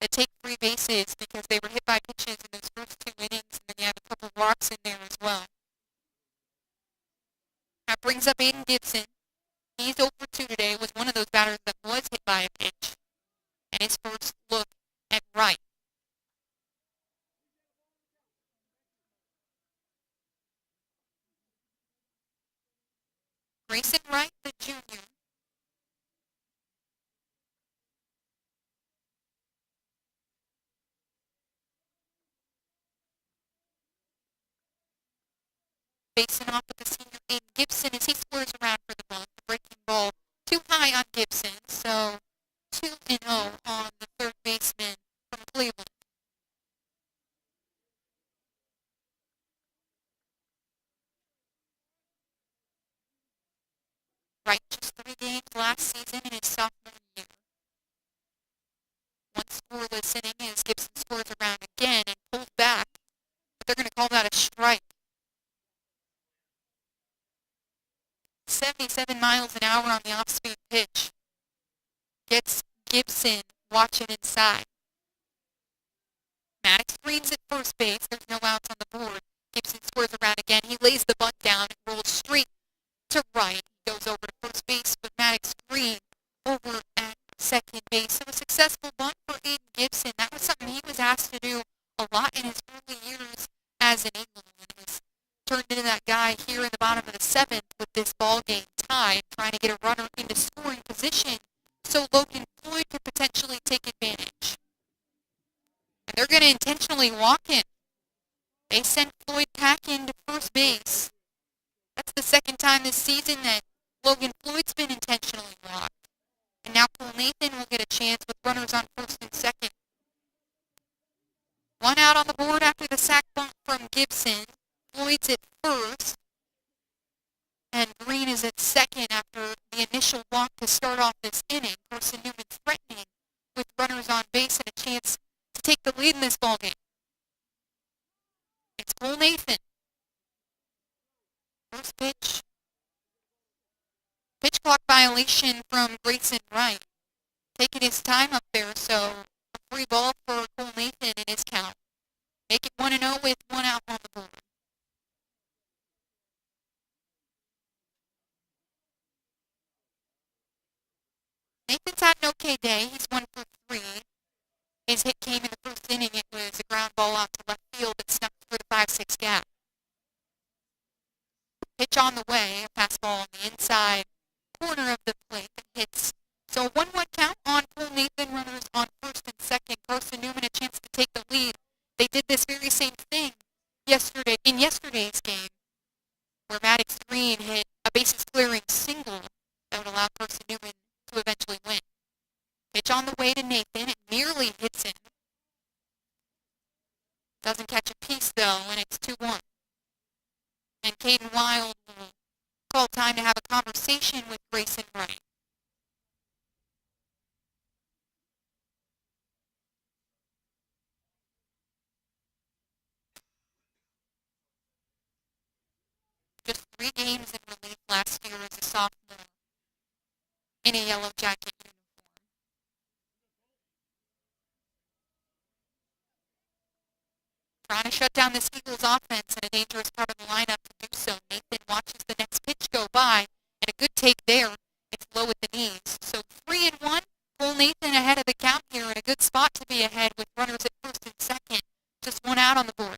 that take free bases because they were hit by pitches in those first 2 innings, and then you have a couple walks in there as well. That brings up Aiden Gibson. He's 0 for 2 today, was one of those batters that was hit by a pitch. And his first look at Wright. Grayson Wright, the junior. Facing off with the senior Aiden Gibson as he squares around for the bunt. The breaking ball too high on Gibson, so 2-0 on the third baseman from Cleveland. Wright just 3 games last season in his sophomore year. 1 scoreless inning as Gibson scores around again and pulls back, but they're going to call that a strike. 77 miles an hour on the off-speed pitch. Gets Gibson watching inside. Maddox Green's at first base. There's no outs on the board. Gibson squares around again. He lays the bunt down and rolls straight to right. He goes over to first base, but Maddox Green over at second base. So a successful bunt for Aiden Gibson. That was something he was asked to do a lot in his early years as an Eagle. And he's turned into that guy here in the bottom of the 7th with this ball game tied, trying to get a runner into scoring position so Logan Floyd could potentially take advantage. And they're going to intentionally walk him. They sent Floyd back into first base. That's the second time this season that Logan Floyd's been intentionally walked. And now Cole Nathan will get a chance with runners on first and second. 1 out on the board after the sac bunt from Gibson. Floyd's at first. And Green is at second after the initial walk to start off this inning. Carson-Newman threatening with runners on base and a chance to take the lead in this ballgame. It's Cole Nathan. First pitch. Pitch clock violation from Grayson Wright. Taking his time up there, so a free ball for Cole Nathan in his count. Make it 1-0 with 1 out on the board. Nathan's had an okay day. He's 1 for 3. His hit came in the first inning. It was a ground ball out to left field that snuck through the 5-6 gap. Pitch on the way, a fastball on the inside corner of the plate that hits. So a 1-1 count on Cole Nathan, runners on first and second. Carson-Newman a chance to take the lead. They did this very same thing in yesterday's game, where Maddox Green hit a bases clearing single that would allow Carson-Newman to eventually win. Pitch on the way to Nathan. It nearly hits him. Doesn't catch a piece, though, and it's 2-1. And Caden Wild will Call time to have a conversation with Grayson Wright. Just 3 games in relief last year as a sophomore in a Yellow Jacket uniform. Trying to shut down this Eagles offense and a dangerous part of the lineup to do so. Nathan watches the next pitch go by, and a good take there. It's low at the knees. So 3-1. Cole Nathan ahead of the count here in a good spot to be ahead with runners at first and second. Just 1 out on the board.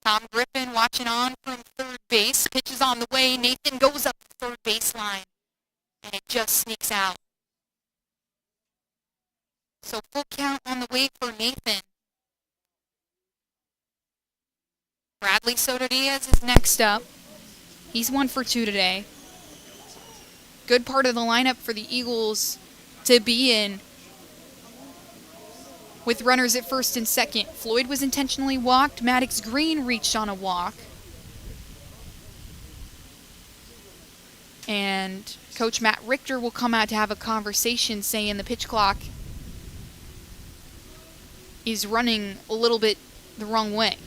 Tom Griffin watching on from third base. Pitch is on the way. Nathan goes up the third baseline, and it just sneaks out. So full count on the way for Nathan. Bradley Soto Diaz is next up. He's 1 for 2 today. Good part of the lineup for the Eagles to be in. With runners at first and second. Floyd was intentionally walked. Maddox Green reached on a walk. And Coach Matt Richter will come out to have a conversation saying the pitch clock is running a little bit the wrong way.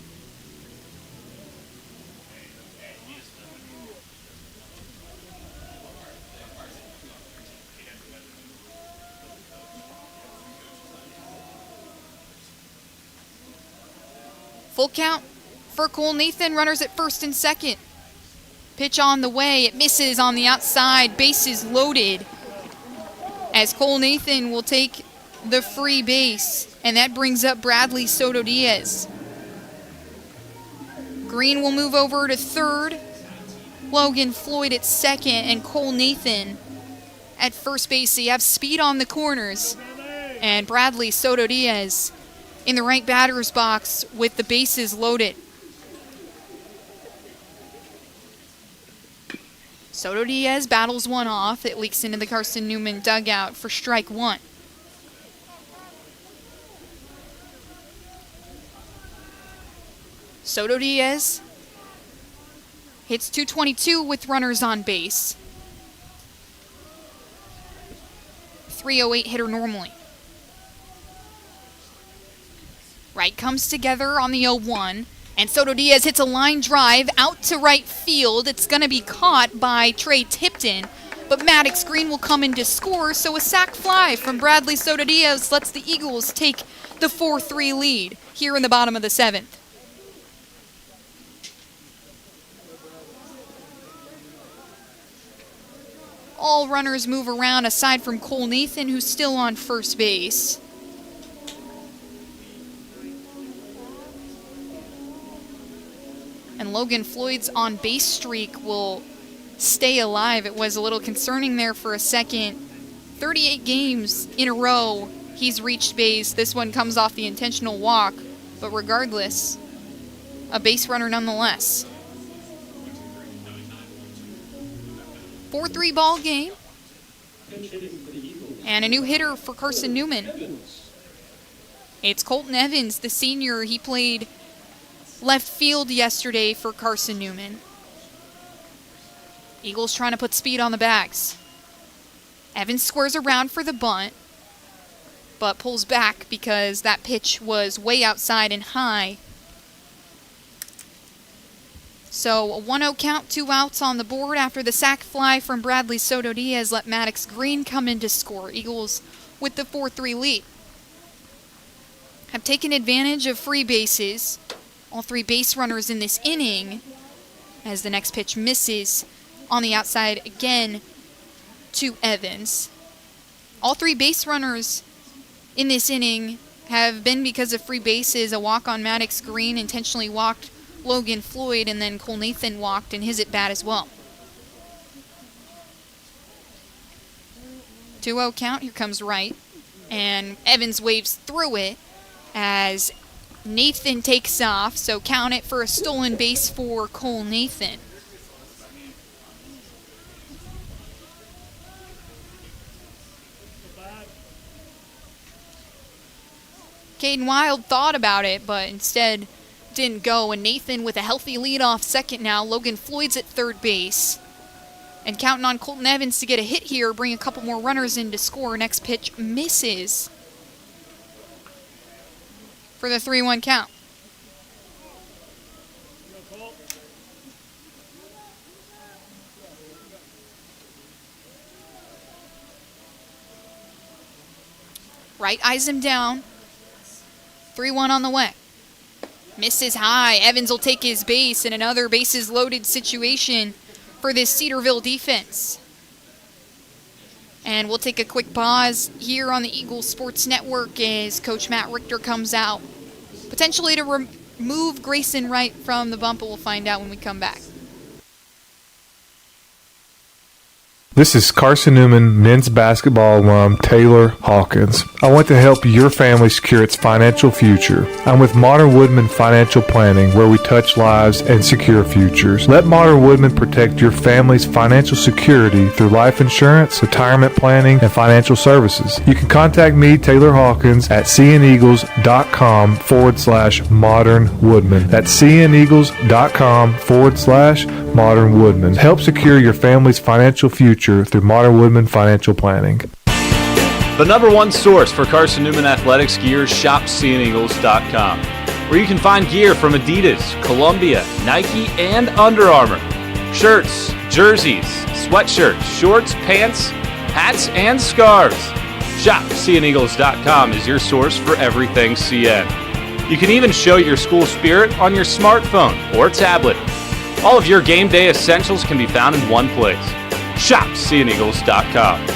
Full count for Cole Nathan, runners at first and second. Pitch on the way, it misses on the outside, bases loaded. As Cole Nathan will take the free base, and that brings up Bradley Soto Diaz. Green will move over to third, Logan Floyd at second, and Cole Nathan at first base. So you have speed on the corners, and Bradley Soto Diaz in the right batter's box with the bases loaded. Soto Diaz battles one off. It leaks into the Carson-Newman dugout for strike 1. Soto Diaz hits .222 with runners on base. 308 hitter normally. Right comes together on the 0-1, and Soto Diaz hits a line drive out to right field. It's going to be caught by Trey Tipton, but Maddox Green will come in to score, so a sac fly from Bradley Soto Diaz lets the Eagles take the 4-3 lead here in the bottom of the 7th. All runners move around aside from Cole Nathan, who's still on first base. And Logan Floyd's on-base streak will stay alive. It was a little concerning there for a second. 38 games in a row he's reached base. This one comes off the intentional walk, but regardless, a base runner nonetheless. 4-3 ball game. And a new hitter for Carson-Newman. It's Colton Evans, the senior. He played left field yesterday for Carson-Newman. Eagles trying to put speed on the backs. Evans squares around for the bunt, but pulls back because that pitch was way outside and high. So a 1-0 count, 2 outs on the board after the sac fly from Bradley Soto Diaz let Maddox Green come in to score. Eagles with the 4-3 lead. Have taken advantage of free bases. All 3 base runners in this inning as the next pitch misses on the outside again to Evans. All 3 base runners in this inning have been because of free bases. A walk on Maddox Green, intentionally walked Logan Floyd, and then Cole Nathan walked in his at-bat as well. 2-0 count, here comes Wright, and Evans waves through it as Nathan takes off, so count it for a stolen base for Cole Nathan. Caden Wild thought about it, but instead didn't go, and Nathan with a healthy leadoff second now. Logan Floyd's at third base. And counting on Colton Evans to get a hit here, bring a couple more runners in to score. Next pitch misses for the 3-1 count. Right eyes him down. 3-1 on the way. Misses high. Evans will take his base in another bases loaded situation for this Cedarville defense. And we'll take a quick pause here on the Eagles Sports Network as Coach Matt Richter comes out. Potentially to remove Grayson Wright from the bump, but we'll find out when we come back. This is Carson-Newman men's basketball alum Taylor Hawkins. I want to help your family secure its financial future. I'm with Modern Woodman Financial Planning, where we touch lives and secure futures. Let Modern Woodman protect your family's financial security through life insurance, retirement planning, and financial services. You can contact me, Taylor Hawkins, at cneagles.com/Modern Woodman. That's cneagles.com/Modern Woodman. Help secure your family's financial future through Modern Woodman Financial Planning. The number one source for Carson-Newman athletics gear is shopcneagles.com, where you can find gear from Adidas, Columbia, Nike, and Under Armour. Shirts, jerseys, sweatshirts, shorts, pants, hats, and scarves. Shopcneagles.com is your source for everything CN. You can even show your school spirit on your smartphone or tablet. All of your game day essentials can be found in one place. ShopCneagles.com.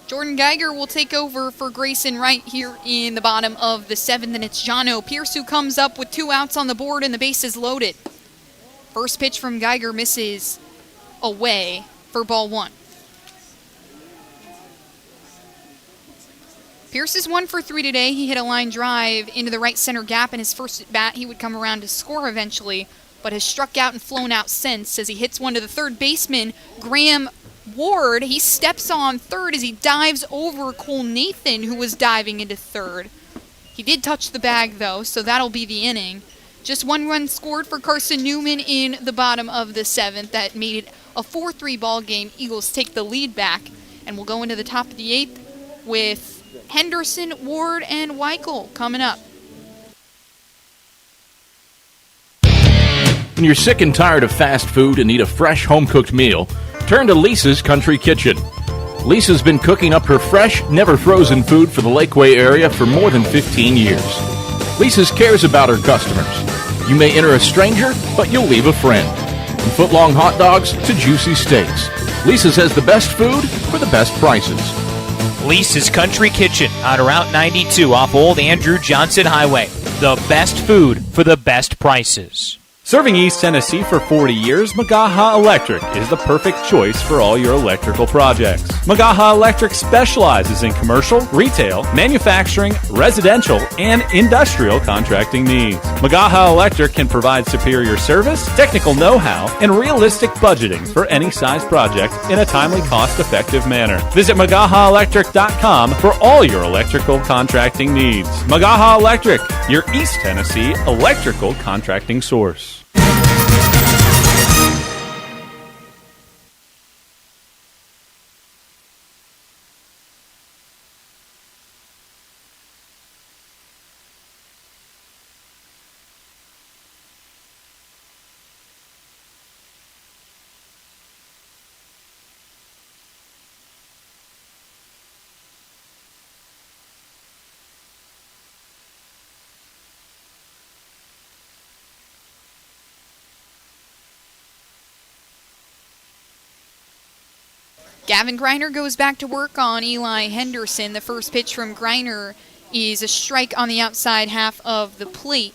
Jordan Geiger will take over for Grayson Wright here in the bottom of the 7th, and it's Jono Pierce who comes up with 2 outs on the board and the bases loaded. First pitch from Geiger misses away for ball 1. Pierce is 1 for 3 today. He hit a line drive into the right center gap in his first at bat. He would come around to score eventually, but has struck out and flown out since as he hits one to the third baseman, Graham Ward. He steps on third as he dives over Cole Nathan, who was diving into third. He did touch the bag, though, so that'll be the inning. Just 1 run scored for Carson-Newman in the bottom of the 7th. That made it a 4-3 ball game. Eagles take the lead back, and we'll go into the top of the 8th with Henderson, Ward, and Weichel coming up. When you're sick and tired of fast food and need a fresh home-cooked meal, turn to Lisa's Country Kitchen. Lisa's been cooking up her fresh, never frozen food for the Lakeway area for more than 15 years. Lisa's cares about her customers. You may enter a stranger, but you'll leave a friend. From foot-long hot dogs to juicy steaks, Lisa's has the best food for the best prices. Lisa's Country Kitchen on Route 92 off Old Andrew Johnson Highway. The best food for the best prices. Serving East Tennessee for 40 years, Magaha Electric is the perfect choice for all your electrical projects. Magaha Electric specializes in commercial, retail, manufacturing, residential, and industrial contracting needs. Magaha Electric can provide superior service, technical know-how, and realistic budgeting for any size project in a timely, cost-effective manner. Visit MagahaElectric.com for all your electrical contracting needs. Magaha Electric, your East Tennessee electrical contracting source. Gavin Greiner goes back to work on Eli Henderson. The first pitch from Greiner is a strike on the outside half of the plate.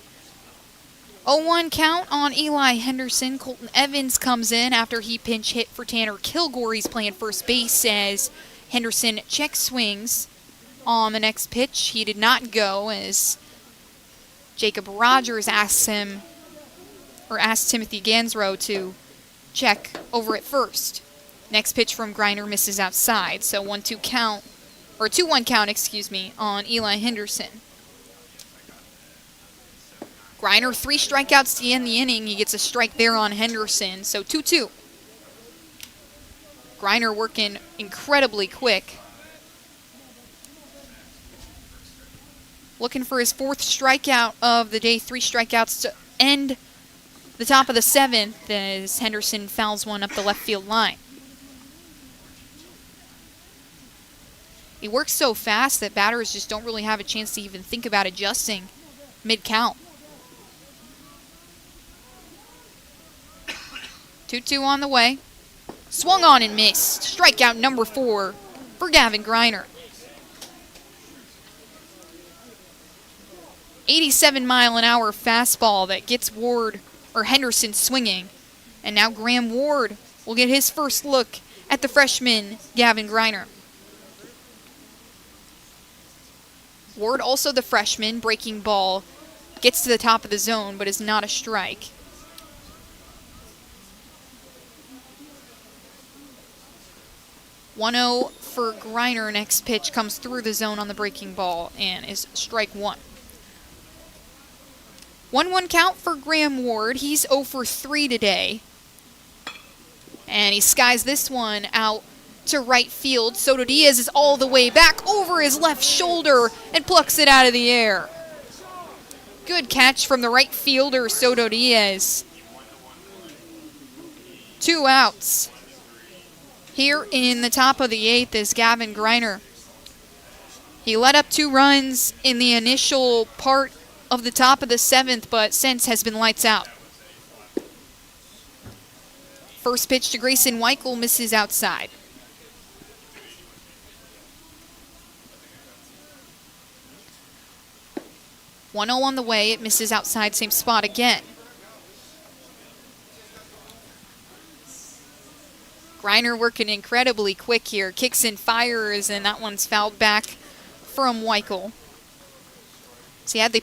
0-1 count on Eli Henderson. Colton Evans comes in after he pinch hit for Tanner Kilgore. He's playing first base as Henderson check swings on the next pitch. He did not go as Jacob Rogers asked Timothy Gansrow to check over at first. Next pitch from Greiner misses outside, so 2-1 count on Eli Henderson. Greiner 3 strikeouts to end the inning. He gets a strike there on Henderson, so 2-2. Greiner working incredibly quick. Looking for his 4th strikeout of the day. 3 strikeouts to end the top of the 7th as Henderson fouls one up the left field line. He works so fast that batters just don't really have a chance to even think about adjusting mid-count. 2-2 on the way. Swung on and missed. Strikeout number 4 for Gavin Greiner. 87-mile-an-hour fastball that gets Henderson swinging. And now Graham Ward will get his first look at the freshman Gavin Greiner. Ward, also the freshman, breaking ball, gets to the top of the zone, but is not a strike. (1-0) for Greiner. Next pitch comes through the zone on the breaking ball and is strike 1. 1-1 count for Graham Ward. He's 0 for 3 today. And he skies this one out to right field. Soto Diaz is all the way back over his left shoulder and plucks it out of the air. Good catch from the right fielder, Soto Diaz. 2 outs. Here in the top of the 8th is Gavin Greiner. He let up 2 runs in the initial part of the top of the 7th, but since has been lights out. First pitch to Grayson Weichel misses outside. 1-0 on the way. It misses outside, same spot again. Greiner working incredibly quick here. Kicks and fires, and that one's fouled back from Weichel. So he had the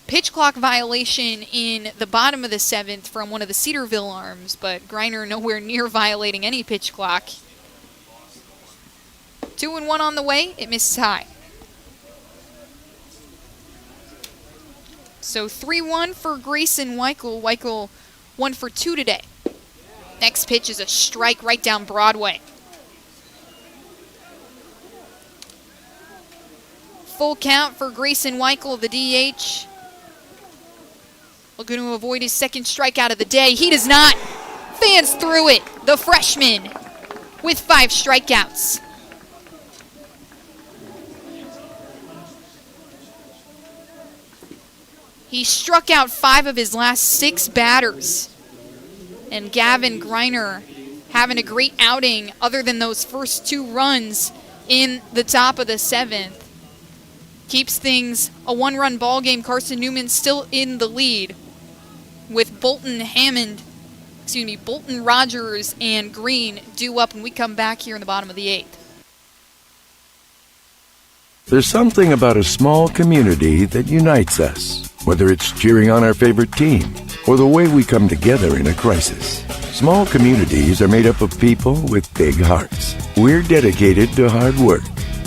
pitch clock violation in the bottom of the 7th from one of the Cedarville arms, but Greiner nowhere near violating any pitch clock. 2-1 on the way. It misses high. So 3-1 for Grayson Weichel. Weichel 1 for 2 today. Next pitch is a strike right down Broadway. Full count for Grayson Weichel, the DH. Looking to avoid his 2nd strikeout of the day. He does not. Fans through it. The freshman with 5 strikeouts. He struck out 5 of his last 6 batters. And Gavin Greiner having a great outing other than those first 2 runs in the top of the 7th. Keeps things a 1-run ball game. Carson-Newman still in the lead. with Bolton Rogers and Green due up when we come back here in the bottom of the 8th. There's something about a small community that unites us, whether it's cheering on our favorite team or the way we come together in a crisis. Small communities are made up of people with big hearts. We're dedicated to hard work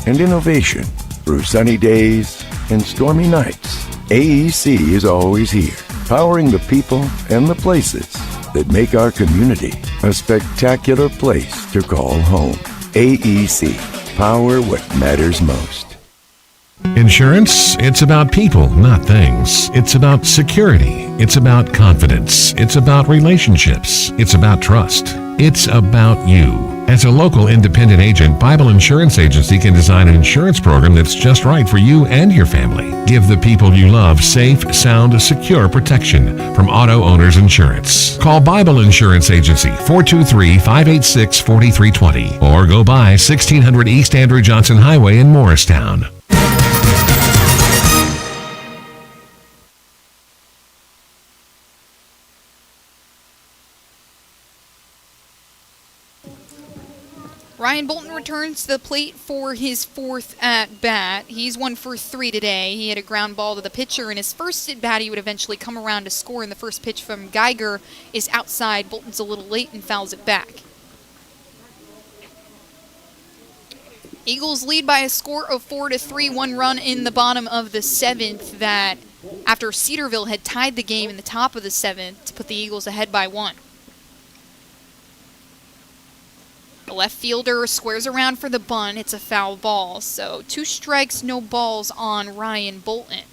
and innovation through sunny days and stormy nights. AEC is always here, powering the people and the places that make our community a spectacular place to call home. AEC, power what matters most. Insurance, it's about people, not things. It's about security. It's about confidence. It's about relationships. It's about trust. It's about you. As a local independent agent, Bible Insurance Agency can design an insurance program that's just right for you and your family. Give the people you love safe, sound, secure protection from Auto Owners Insurance. Call Bible Insurance Agency 423-586-4320 or go by 1600 East Andrew Johnson Highway in Morristown. Ryan Bolton returns to the plate for his 4th at-bat. He's 1 for 3 today. He had a ground ball to the pitcher in his first at-bat. He would eventually come around to score, and the first pitch from Geiger is outside. Bolton's a little late and fouls it back. Eagles lead by a score of 4-3, 1 run in the bottom of the 7th that after Cedarville had tied the game in the top of the 7th to put the Eagles ahead by 1. The left fielder squares around for the bunt. It's a foul ball. So 2 strikes, no balls on Ryan Bolton.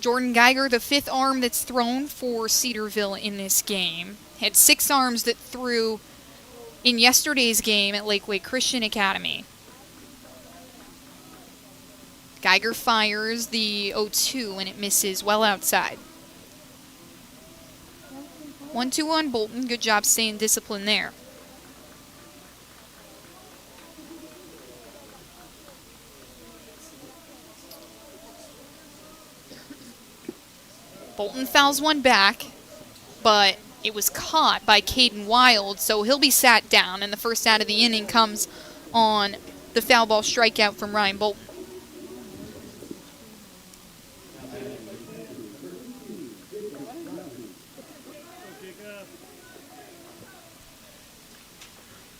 Jordan Geiger, the 5th arm that's thrown for Cedarville in this game. Had 6 arms that threw in yesterday's game at Lakeway Christian Academy. Geiger fires the 0-2 and it misses well outside. 1-2 on Bolton. Good job staying disciplined there. Bolton fouls one back, but it was caught by Caden Wild, so he'll be sat down, and the first out of the inning comes on the foul ball strikeout from Ryan Bolton.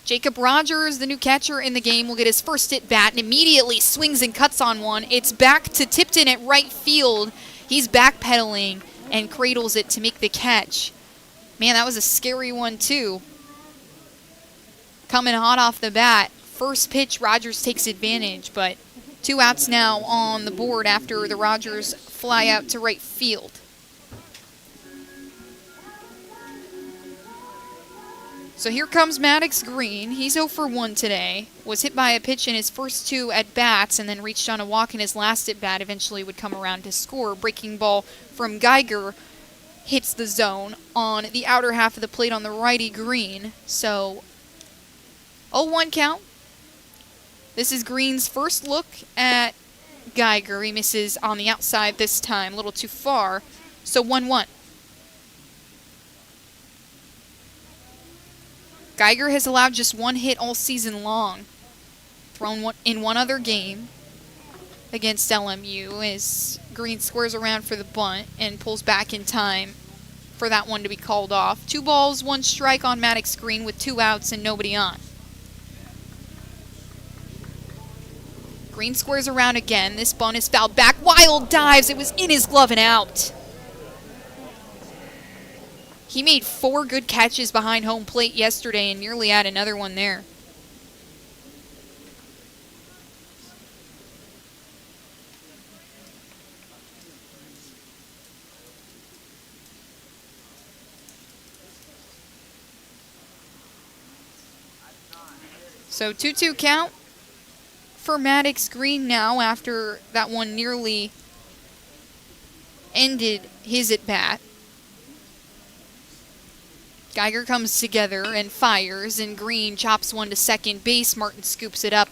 Jacob Rogers, the new catcher in the game, will get his first at bat and immediately swings and cuts on one. It's back to Tipton at right field. He's backpedaling and cradles it to make the catch. Man, that was a scary one, too. Coming hot off the bat. First pitch, Rogers takes advantage, but 2 outs now on the board after the Rogers fly out to right field. So here comes Maddox Green. He's 0 for 1 today. Was hit by a pitch in his first 2 at-bats and then reached on a walk in his last at-bat. Eventually would come around to score. Breaking ball from Geiger hits the zone on the outer half of the plate on the righty Green. So 0-1 count. This is Green's first look at Geiger. He misses on the outside this time. A little too far. So 1-1. Geiger has allowed just 1 hit all season long. Thrown in one other game against LMU as Green squares around for the bunt and pulls back in time for that one to be called off. 2 balls, 1 strike on Maddox Green with 2 outs and nobody on. Green squares around again. This bunt is fouled back. Wild dives. It was in his glove and out. He made 4 good catches behind home plate yesterday and nearly had another one there. So 2-2 count for Maddox Green now after that one nearly ended his at-bat. Geiger comes together and fires, and Green chops one to second base. Martin scoops it up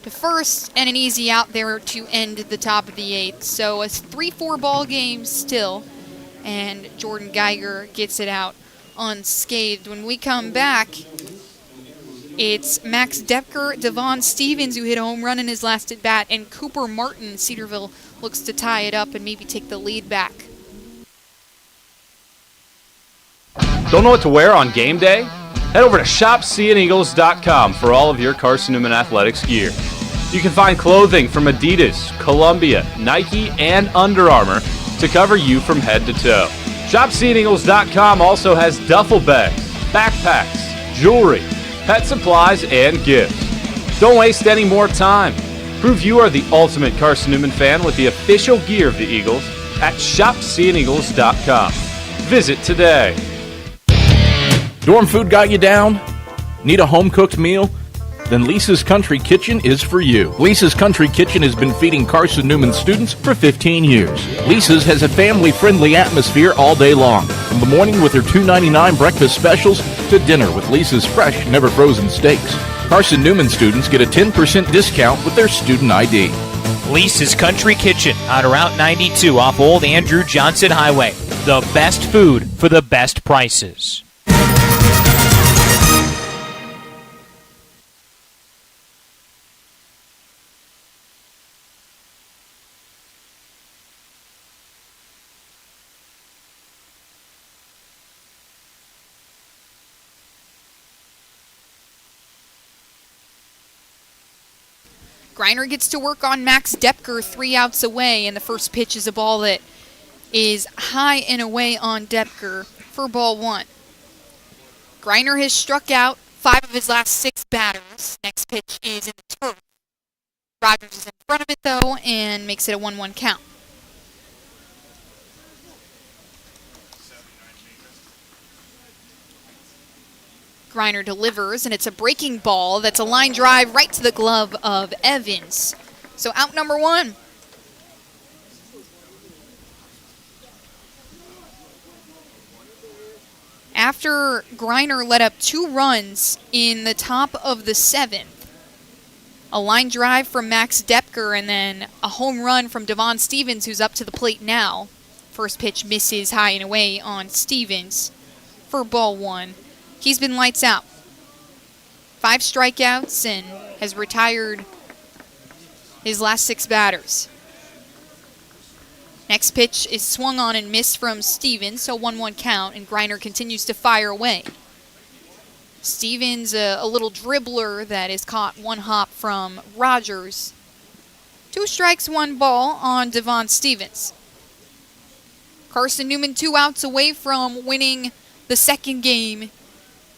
to first, and an easy out there to end the top of the 8th. So a 3-4 ball game still, and Jordan Geiger gets it out unscathed. When we come back, it's Max Depker, Devon Stevens, who hit a home run in his last at-bat, and Cooper Martin. Cedarville looks to tie it up and maybe take the lead back. Don't know what to wear on game day? Head over to shopseeandeagles.com for all of your Carson-Newman athletics gear. You can find clothing from Adidas, Columbia, Nike, and Under Armour to cover you from head to toe. ShopSeeingEagles.com also has duffel bags, backpacks, jewelry, pet supplies, and gifts. Don't waste any more time. Prove you are the ultimate Carson-Newman fan with the official gear of the Eagles at ShopSeeingEagles.com. Visit today. Dorm food got you down? Need a home-cooked meal? Then Lisa's Country Kitchen is for you. Lisa's Country Kitchen has been feeding Carson-Newman students for 15 years. Lisa's has a family-friendly atmosphere all day long, from the morning with their $2.99 breakfast specials to dinner with Lisa's fresh, never-frozen steaks. Carson-Newman students get a 10% discount with their student ID. Lisa's Country Kitchen on Route 92 off Old Andrew Johnson Highway. The best food for the best prices. Greiner gets to work on Max Depker 3 outs away, and the first pitch is a ball that is high and away on Depker for ball 1. Greiner has struck out 5 of his last 6 batters. Next pitch is in the turf. Rogers is in front of it, though, and makes it a 1-1 count. Greiner delivers, and it's a breaking ball that's a line drive right to the glove of Evans. So out number 1. After Greiner let up 2 runs in the top of the 7th, a line drive from Max Depker and then a home run from Devon Stevens, who's up to the plate now. First pitch misses high and away on Stevens for ball 1. He's been lights out. 5 strikeouts and has retired his last 6 batters. Next pitch is swung on and missed from Stevens, so 1-1 count, and Greiner continues to fire away. Stevens, a little dribbler that has caught 1 hop from Rogers. 2 strikes, 1 ball on Devon Stevens. Carson-Newman 2 outs away from winning the second game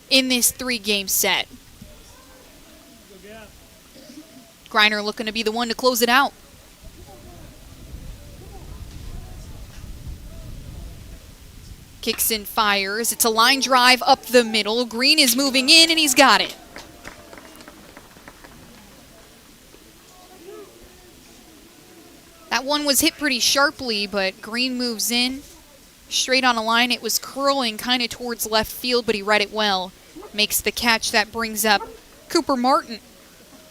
in this 3-game set. Greiner looking to be the one to close it out. Kicks and fires. It's a line drive up the middle. Green is moving in, and he's got it. That one was hit pretty sharply, but Green moves in. Straight on a line. It was curling kind of towards left field, but he read it well. Makes the catch. That brings up Cooper Martin,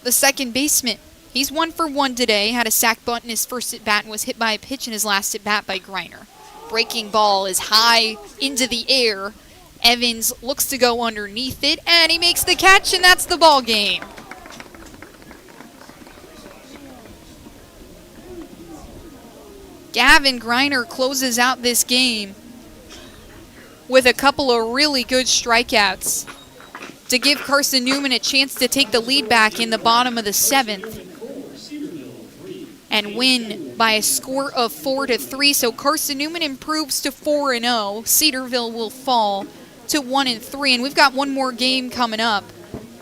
the second baseman. He's 1 for 1 today. Had a sac bunt in his first at-bat and was hit by a pitch in his last at-bat by Greiner. Breaking ball is high into the air. Evans looks to go underneath it, and he makes the catch, and that's the ball game. Gavin Greiner closes out this game with a couple of really good strikeouts to give Carson-Newman a chance to take the lead back in the bottom of the 7th and win by a score of 4-3. So Carson-Newman improves to 4-0. Cedarville will fall to 1-3. And we've got one more game coming up.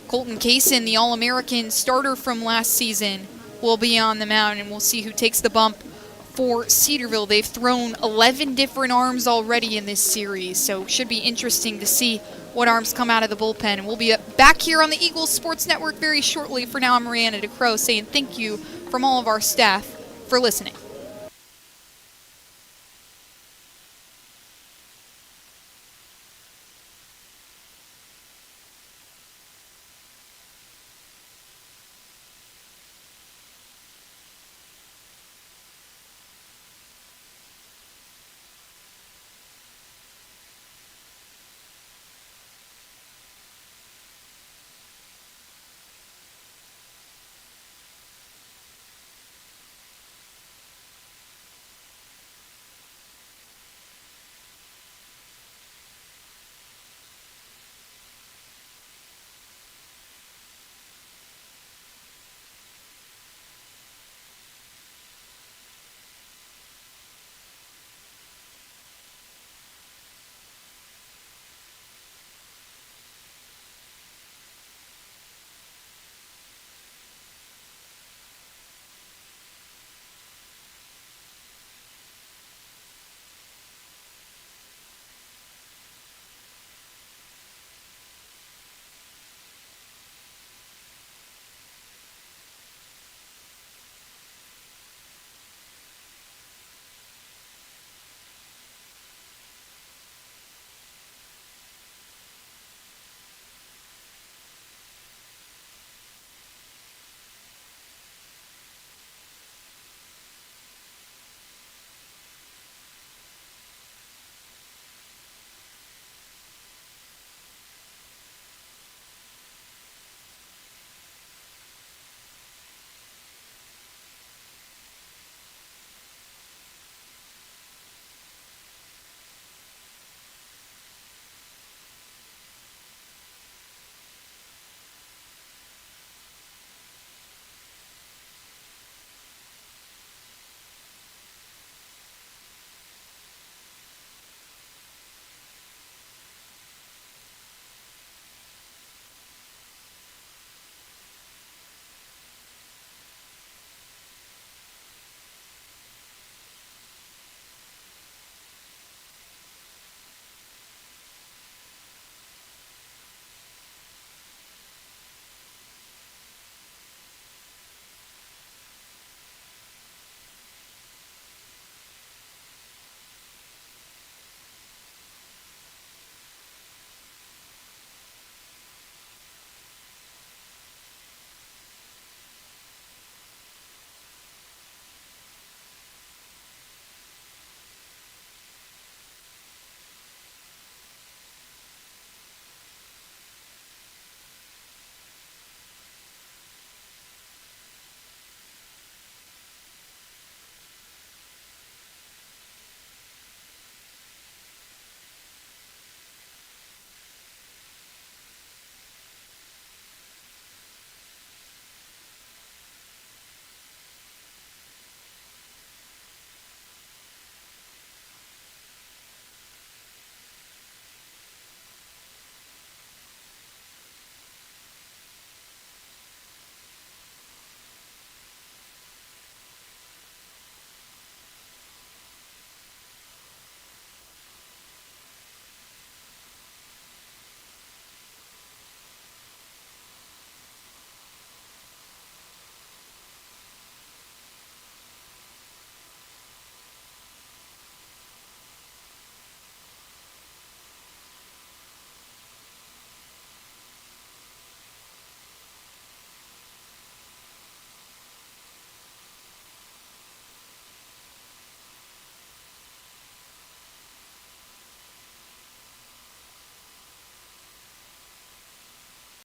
Colton Kaysen, the All-American starter from last season, will be on the mound, and we'll see who takes the bump for Cedarville. They've thrown 11 different arms already in this series, so it should be interesting to see what arms come out of the bullpen. We'll be back here on the Eagles Sports Network very shortly. For now, I'm Mariana DeCrow saying thank you from all of our staff for listening.